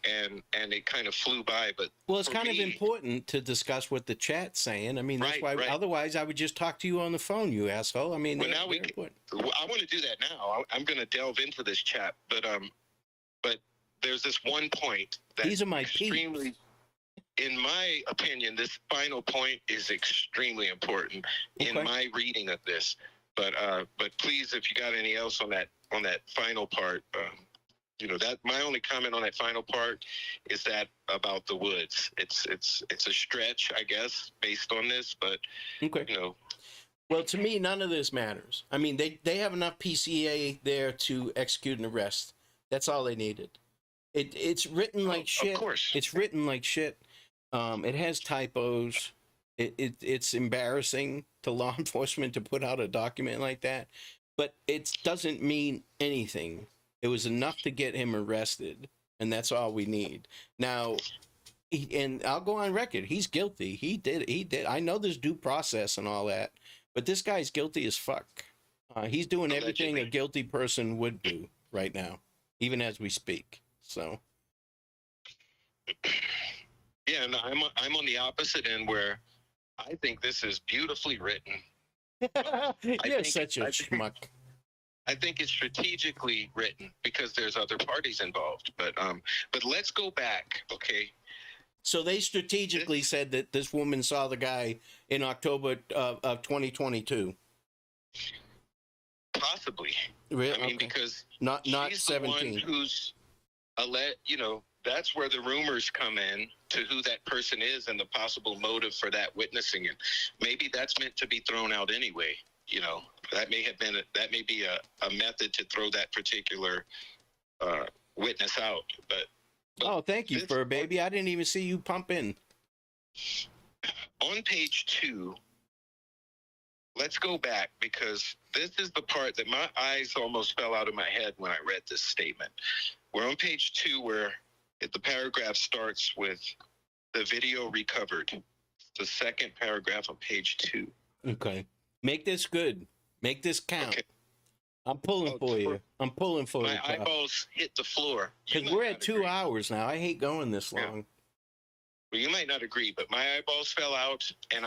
[SPEAKER 2] and it kind of flew by. But
[SPEAKER 1] well, it's kind of important to discuss what the chat's saying. I mean, that's why. Right. Otherwise, I would just talk to you on the phone, you asshole. I mean,
[SPEAKER 2] well, now I want to do that now. I'm going to delve into this chat, but there's this one point that
[SPEAKER 1] these are my extremely.
[SPEAKER 2] Peeps. In my opinion, this final point is extremely important in my reading of this. But please, if you got any else on that final part, that my only comment on that final part is that about the woods. It's a stretch, I guess, based on this, but
[SPEAKER 1] Well, to me, none of this matters. I mean, they have enough PCA there to execute an arrest. That's all they needed. It's written like shit.
[SPEAKER 2] Of course.
[SPEAKER 1] It's written like shit. It has typos. It's embarrassing to law enforcement to put out a document like that, but it doesn't mean anything. It was enough to get him arrested, and that's all we need. Now, and I'll go on record, he's guilty. He did. I know there's due process and all that, but this guy's guilty as fuck. He's doing everything a guilty person would do right now, even as we speak. So.
[SPEAKER 2] Yeah, no, I'm on the opposite end where I think this is beautifully written.
[SPEAKER 1] You're such a schmuck.
[SPEAKER 2] I think it's strategically written because there's other parties involved. But let's go back, okay?
[SPEAKER 1] So they strategically said that this woman saw the guy in October of 2022.
[SPEAKER 2] Possibly.
[SPEAKER 1] Really?
[SPEAKER 2] I mean, because
[SPEAKER 1] not
[SPEAKER 2] she's
[SPEAKER 1] 17.
[SPEAKER 2] The one who's that's where the rumors come in to who that person is and the possible motive for that witnessing. And maybe that's meant to be thrown out anyway. That may be a method to throw that particular witness out. But
[SPEAKER 1] oh, thank you, Fur Baby. I didn't even see you pump in.
[SPEAKER 2] On page 2, let's go back because this is the part that my eyes almost fell out of my head when I read this statement. We're on page 2 where the paragraph starts with the video recovered. The second paragraph on page 2.
[SPEAKER 1] Okay. Make this good. Make this count. Okay. I'm pulling for you. I'm pulling for you.
[SPEAKER 2] My eyeballs hit the floor.
[SPEAKER 1] Because we're at 2 hours now. I hate going this long.
[SPEAKER 2] Yeah. Well, you might not agree, but my eyeballs fell out, and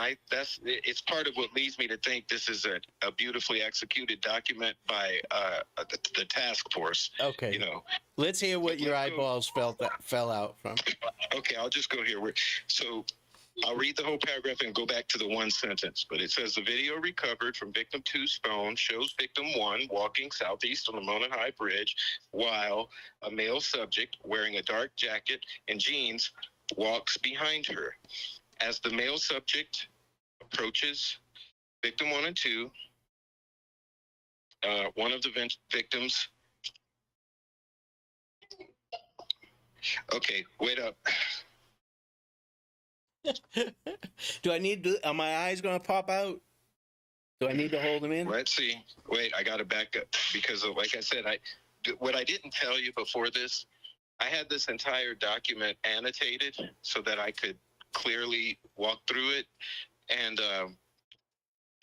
[SPEAKER 2] it's part of what leads me to think this is a beautifully executed document by the task force.
[SPEAKER 1] Okay. Let's hear what your eyeballs fell out from.
[SPEAKER 2] Okay, I'll just go here. So I'll read the whole paragraph and go back to the one sentence, but it says the video recovered from victim 2's phone shows victim 1 walking southeast on the Mona High Bridge while a male subject wearing a dark jacket and jeans walks behind her. As the male subject approaches victim 1 and 2, one of the victims. Okay, wait up.
[SPEAKER 1] Are my eyes going to pop out? Do I need to hold them in?
[SPEAKER 2] Let's see. Wait, I got to back up because, like I said, what I didn't tell you before this, I had this entire document annotated so that I could clearly walk through it. And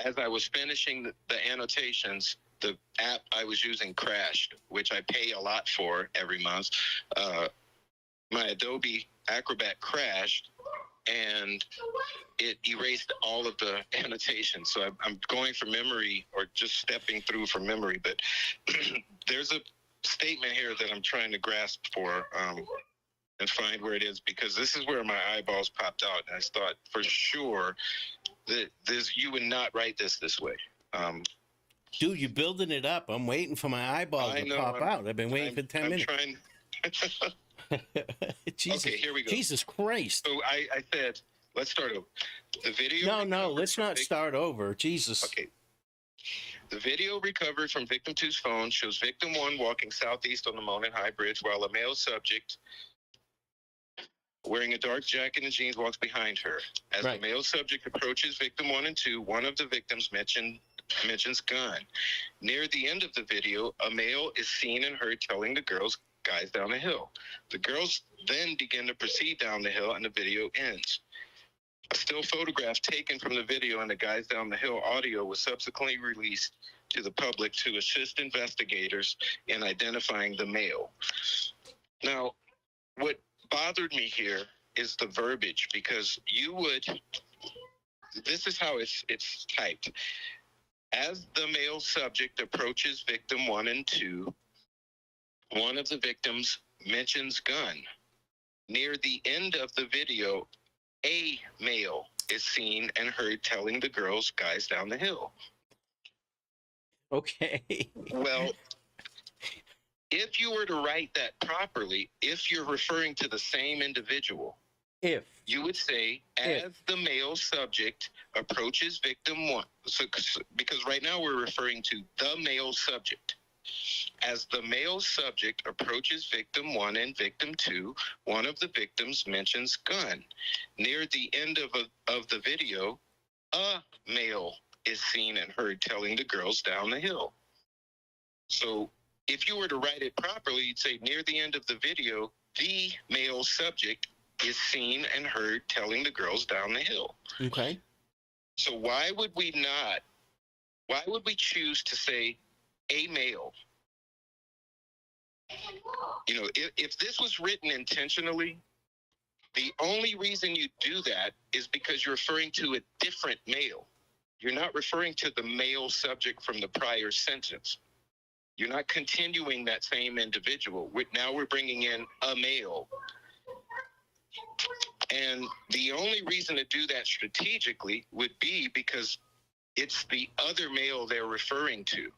[SPEAKER 2] as I was finishing the annotations, the app I was using crashed, which I pay a lot for every month. My Adobe Acrobat crashed, and it erased all of the annotations. So I'm going from memory or just stepping through from memory. But there's a statement here that I'm trying to grasp for and find where it is, because this is where my eyeballs popped out. And I thought for sure that you would not write this way.
[SPEAKER 1] Dude, you're building it up. I'm waiting for my eyeballs
[SPEAKER 2] I
[SPEAKER 1] to
[SPEAKER 2] know.
[SPEAKER 1] pop out. I've been waiting for 10
[SPEAKER 2] I'm
[SPEAKER 1] minutes.
[SPEAKER 2] trying.
[SPEAKER 1] Jesus,
[SPEAKER 2] Okay, here we go.
[SPEAKER 1] Jesus Christ.
[SPEAKER 2] So I said, let's start over. The video.
[SPEAKER 1] No, let's not start over. Jesus.
[SPEAKER 2] Okay. The video recovered from victim 2's phone shows victim 1 walking southeast on the Monon High Bridge while a male subject wearing a dark jacket and jeans walks behind her. As
[SPEAKER 1] Right.
[SPEAKER 2] the male subject approaches victim 1 and 2, one of the victims mentions gun. Near the end of the video, a male is seen and heard telling the girls, guys down the hill. The girls then begin to proceed down the hill and the video ends. A still photograph taken from the video and the guys down the hill audio was subsequently released to the public to assist investigators in identifying the male. Now, what bothered me here is the verbiage, because this is how it's typed. As the male subject approaches victim 1 and 2, one of the victims mentions gun. Near the end of the video, a male is seen and heard telling the girls, guys down the hill.
[SPEAKER 1] Okay.
[SPEAKER 2] Well, if you were to write that properly, if you're referring to the same individual, you would say, as the male subject approaches victim 1. So, because right now we're referring to the male subject. As the male subject approaches victim 1 and victim 2, one of the victims mentions gun. Near the end of the video, a male is seen and heard telling the girls down the hill. So if you were to write it properly, you'd say near the end of the video, the male subject is seen and heard telling the girls down the hill.
[SPEAKER 1] Okay.
[SPEAKER 2] So why would we choose to say a male? You know, if this was written intentionally, the only reason you do that is because you're referring to a different male. You're not referring to the male subject from the prior sentence. You're not continuing that same individual. Now we're bringing in a male. And the only reason to do that strategically would be because it's the other male they're referring to.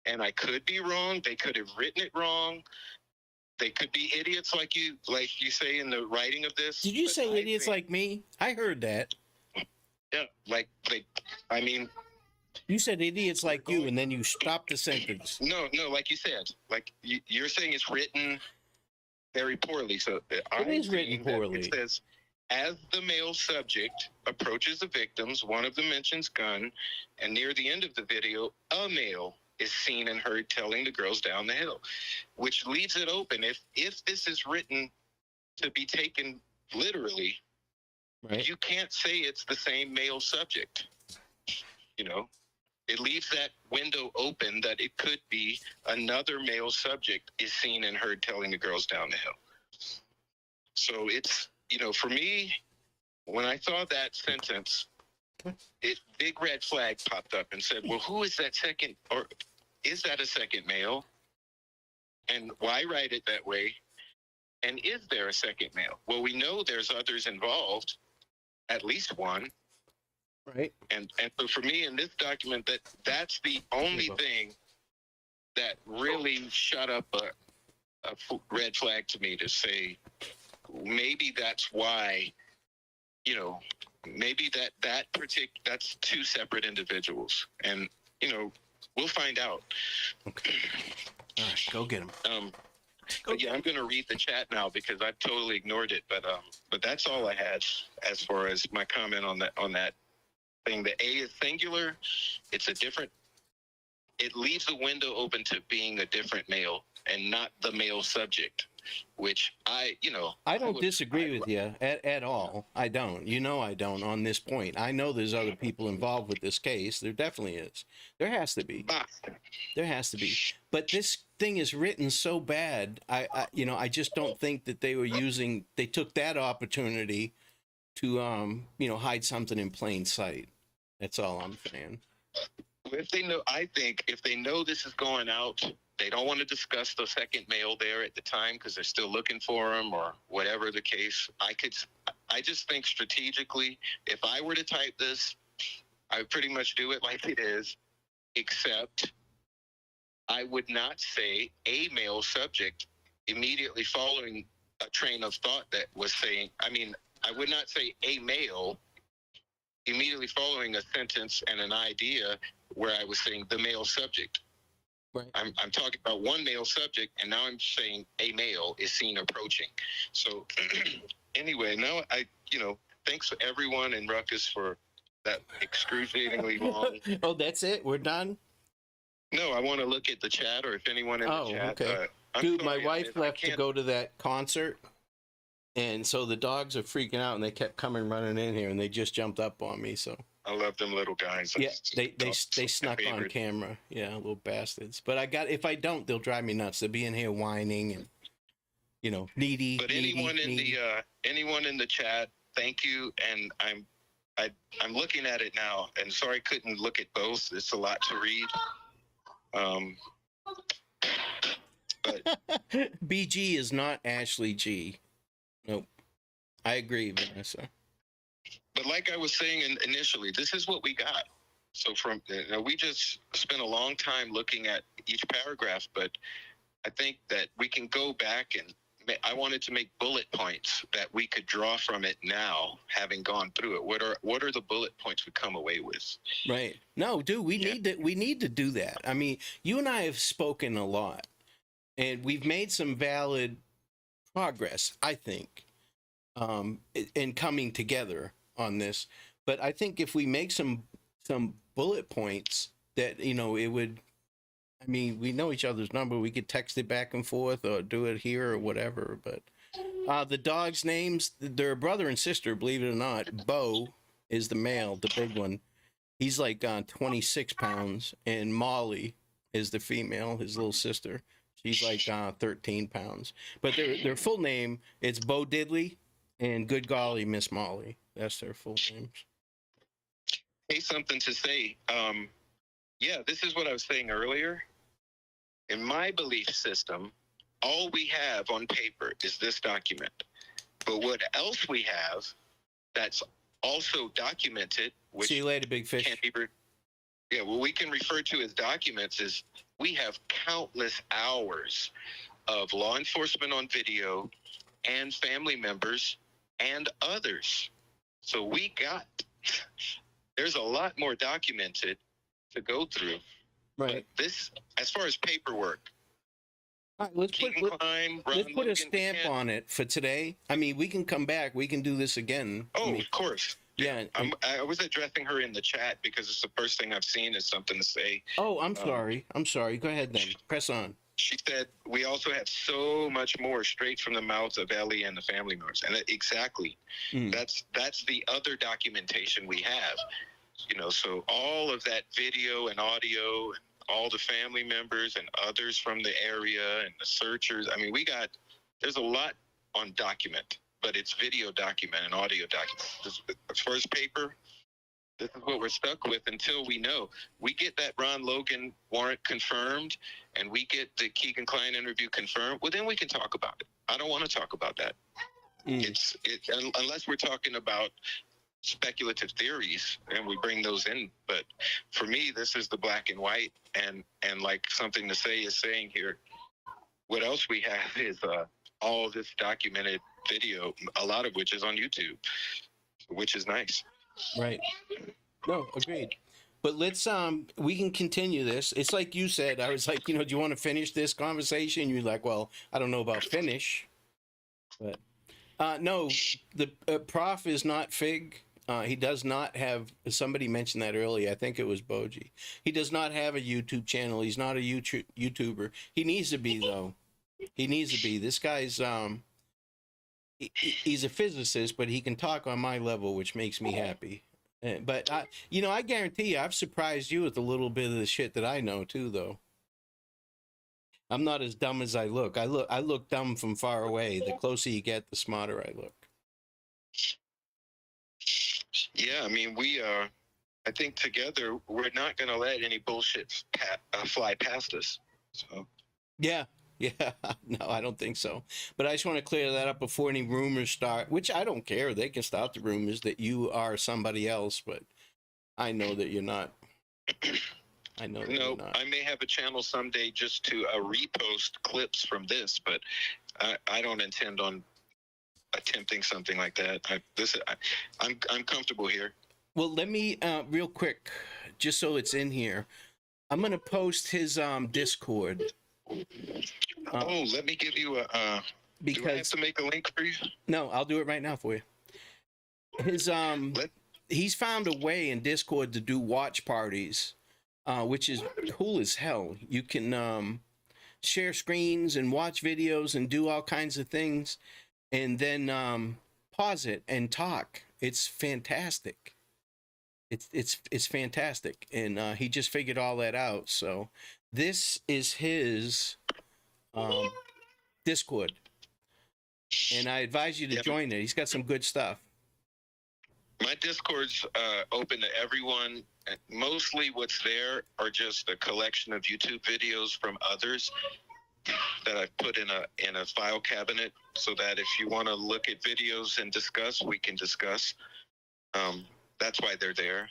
[SPEAKER 2] And I could be wrong. They could have written it wrong. They could be idiots like you say in the writing of this.
[SPEAKER 1] Did you say idiots like me? I heard that.
[SPEAKER 2] Yeah,
[SPEAKER 1] You said idiots like you, and then you stopped the sentence.
[SPEAKER 2] No, like you said. Like you're saying it's written very poorly. So
[SPEAKER 1] It is written poorly.
[SPEAKER 2] It says, as the male subject approaches the victims, one of them mentions gun, and near the end of the video, a male is seen and heard telling the girls down the hill, which leaves it open. If this is written to be taken literally,
[SPEAKER 1] right,
[SPEAKER 2] you can't say it's the same male subject. You know, it leaves that window open that it could be another male subject is seen and heard telling the girls down the hill. So it's, for me, when I saw that sentence, big red flag popped up and said, well, who is that second, or is that a second male? And why write it that way? And is there a second male? Well, we know there's others involved, at least one.
[SPEAKER 1] Right.
[SPEAKER 2] And so for me in this document, that's the only thing that really shut up a red flag to me, to say maybe that's why, maybe that's two separate individuals. And, we'll find out.
[SPEAKER 1] Okay. All right, go get them.
[SPEAKER 2] But yeah, I'm going to read the chat now because I've totally ignored it. But that's all I had as far as my comment on that thing. The A is singular. It's a different. It leaves the window open to being a different male and not the male subject, which I
[SPEAKER 1] don't disagree with you at all. I don't. I don't on this point. I know there's other people involved with this case. There definitely is. There has to be. There has to be. But this thing is written so bad. I just don't think that they took that opportunity to hide something in plain sight. That's all I'm saying.
[SPEAKER 2] I think if they know this is going out, they don't want to discuss the second male there at the time because they're still looking for him or whatever the case. I just think strategically, if I were to type this, I would pretty much do it like it is except I would not say a male subject immediately following a train of thought that was saying, I would not say a male immediately following a sentence and an idea where I was saying the male subject.
[SPEAKER 1] Right.
[SPEAKER 2] I'm talking about one male subject, and now I'm saying a male is seen approaching. So anyway, now thanks to everyone in Ruckus for that excruciatingly long.
[SPEAKER 1] Oh, that's it? We're done?
[SPEAKER 2] No, I want to look at the chat, or if anyone in the chat.
[SPEAKER 1] Okay. Dude, my wife left to go to that concert, and so the dogs are freaking out, and they kept coming running in here, and they just jumped up on me. So
[SPEAKER 2] I love them little guys.
[SPEAKER 1] yeah, they snuck on camera. Yeah, little bastards. But if I don't, they'll drive me nuts. They'll be in here whining and needy.
[SPEAKER 2] But anyone in the chat, thank you, and I'm looking at it now, and sorry I couldn't look at both. It's a lot to read. But
[SPEAKER 1] BG is not Ashley G. Nope. I agree, Vanessa.
[SPEAKER 2] But like I was saying initially, this is what we got. So we just spent a long time looking at each paragraph, but I think that we can go back, and I wanted to make bullet points that we could draw from it now, having gone through it. What are the bullet points we come away with?
[SPEAKER 1] Right. No, dude, we need to do that. I mean, you and I have spoken a lot, and we've made some valid progress, I think, in coming together on this. But I think if we make some bullet points that, it would, we know each other's number. We could text it back and forth or do it here or whatever. But the dogs' names, they're brother and sister, believe it or not. Bo is the male, the big one. He's like 26 pounds. And Molly is the female, his little sister. She's like 13 pounds. But their full name, it's Bo Diddley and Good Golly Miss Molly. That's their full names.
[SPEAKER 2] Hey, something to say. Yeah, this is what I was saying earlier. In my belief system, all we have on paper is this document. But what else we have that's also documented, which
[SPEAKER 1] see you later, big fish.
[SPEAKER 2] Can't be what we can refer to as documents is we have countless hours of law enforcement on video and family members and others. So there's a lot more documented to go through.
[SPEAKER 1] Right.
[SPEAKER 2] But this, as far as paperwork,
[SPEAKER 1] all right, let's put a stamp on it for today. We can come back. We can do this again.
[SPEAKER 2] Oh, of course.
[SPEAKER 1] Yeah.
[SPEAKER 2] I was addressing her in the chat because it's the first thing I've seen is something to say.
[SPEAKER 1] Oh, I'm sorry. Go ahead then. Press on.
[SPEAKER 2] She said, we also have so much more straight from the mouths of Ellie and the family members. And exactly, that's the other documentation we have. So all of that video and audio, and all the family members and others from the area and the searchers. There's a lot on document, but it's video document and audio document. As far as paper, this is what we're stuck with until we know. We get that Ron Logan warrant confirmed and we get the Keegan Klein interview confirmed, well, then we can talk about it. I don't want to talk about that. Unless we're talking about speculative theories and we bring those in. But for me, this is the black and white, and like something to say is saying here, what else we have is all this documented video, a lot of which is on YouTube, which is nice.
[SPEAKER 1] Right. No, agreed. But let's we can continue this. It's like you said, I was like, do you want to finish this conversation? You're like, well, I don't know about finish. But no, the Prof is not Fig. He does not have, somebody mentioned that earlier, I think it was Boji. He does not have a YouTube channel. He's not a YouTuber. He needs to be, though. He needs to be. This guy's, he's a physicist, but he can talk on my level, which makes me happy. But, I guarantee you, I've surprised you with a little bit of the shit that I know, too, though. I'm not as dumb as I look. I look dumb from far away. The closer you get, the smarter I look.
[SPEAKER 2] Yeah, I think together we're not going to let any bullshit fly past us. So.
[SPEAKER 1] Yeah, no, I don't think so. But I just want to clear that up before any rumors start, which I don't care. They can start the rumors that you are somebody else, but I know that you're not. I know that
[SPEAKER 2] No,
[SPEAKER 1] you're not.
[SPEAKER 2] I may have a channel someday just to repost clips from this, but I don't intend on attempting something like that. I'm comfortable here.
[SPEAKER 1] Well, let me real quick, just so it's in here. I'm gonna post his Discord.
[SPEAKER 2] Let me give you a. Do I have
[SPEAKER 1] Because
[SPEAKER 2] to make a link for you?
[SPEAKER 1] no, I'll do it right now for you. His he's found a way in Discord to do watch parties, which is cool as hell. You can share screens and watch videos and do all kinds of things, and then pause it and talk. It's fantastic. It's fantastic, and he just figured all that out. So this is his Discord, and I advise you to join it. He's got some good stuff.
[SPEAKER 2] My Discord's open to everyone. Mostly what's there are just a collection of YouTube videos from others that I've put in a file cabinet, so that if you want to look at videos and discuss, we can discuss. That's why they're there.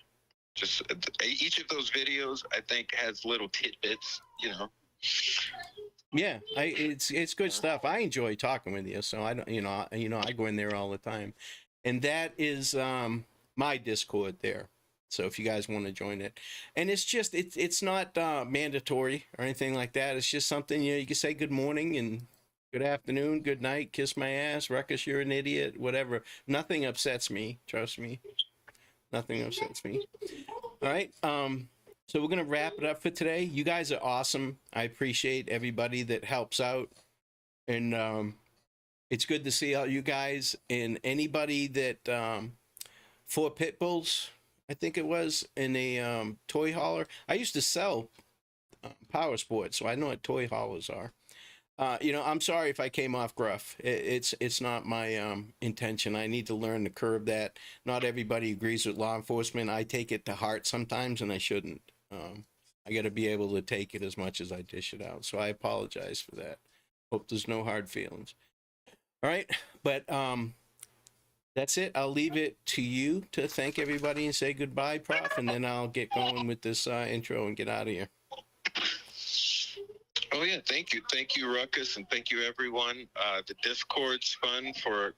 [SPEAKER 2] Just each of those videos, I think, has little tidbits, you know.
[SPEAKER 1] Yeah, it's good stuff. I enjoy talking with you, so I don't, I go in there all the time, and that is my Discord there. So if you guys want to join it, and it's not mandatory or anything like that. It's just something, you can say good morning and good afternoon, good night, kiss my ass, Ruckus, you're an idiot, whatever. Nothing upsets me. Trust me, nothing upsets me. All right. So we're going to wrap it up for today. You guys are awesome. I appreciate everybody that helps out. And it's good to see all you guys, and anybody that for pit bulls, I think it was, in a toy hauler. I used to sell power sports, so I know what toy haulers are. I'm sorry if I came off gruff. It's not my intention. I need to learn to curb that. Not everybody agrees with law enforcement. I take it to heart sometimes, and I shouldn't. I got to be able to take it as much as I dish it out. So I apologize for that. Hope there's no hard feelings. All right, but that's it. I'll leave it to you to thank everybody and say goodbye, Prof, and then I'll get going with this intro and get out of here.
[SPEAKER 2] Oh yeah, thank you, Ruckus, and thank you, everyone. The Discord's fun for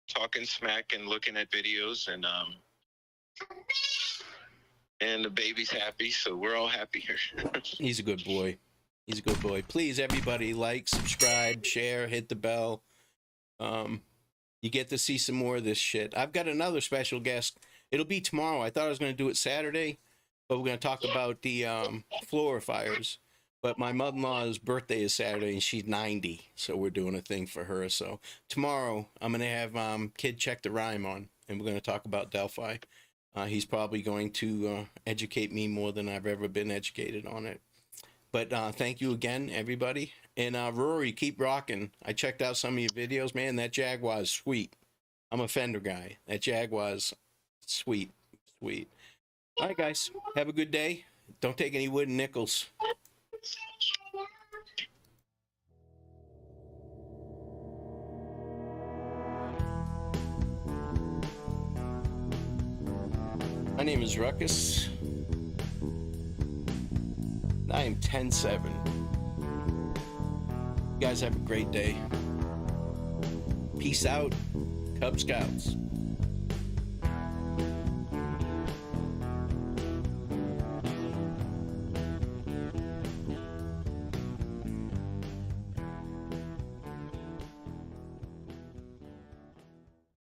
[SPEAKER 2] talking smack and looking at videos, and the baby's happy, so we're all happy here.
[SPEAKER 1] He's a good boy. He's a good boy. Please, everybody, like, subscribe, share, hit the bell. You get to see some more of this shit. I've got another special guest. It'll be tomorrow. I thought I was going to do it Saturday, but we're going to talk about the fluorifiers. But my mother-in-law's birthday is Saturday, and she's 90, so we're doing a thing for her. So tomorrow, I'm going to have Kid check the rhyme on, and we're going to talk about Delphi. He's probably going to educate me more than I've ever been educated on it. But thank you again, everybody. And Rory, keep rocking. I checked out some of your videos, man. That Jaguar is sweet. I'm a Fender guy. That Jaguar's sweet, sweet. All right, guys. Have a good day. Don't take any wooden nickels. My name is Ruckus. I am 10-7. You guys have a great day. Peace out, Cub Scouts.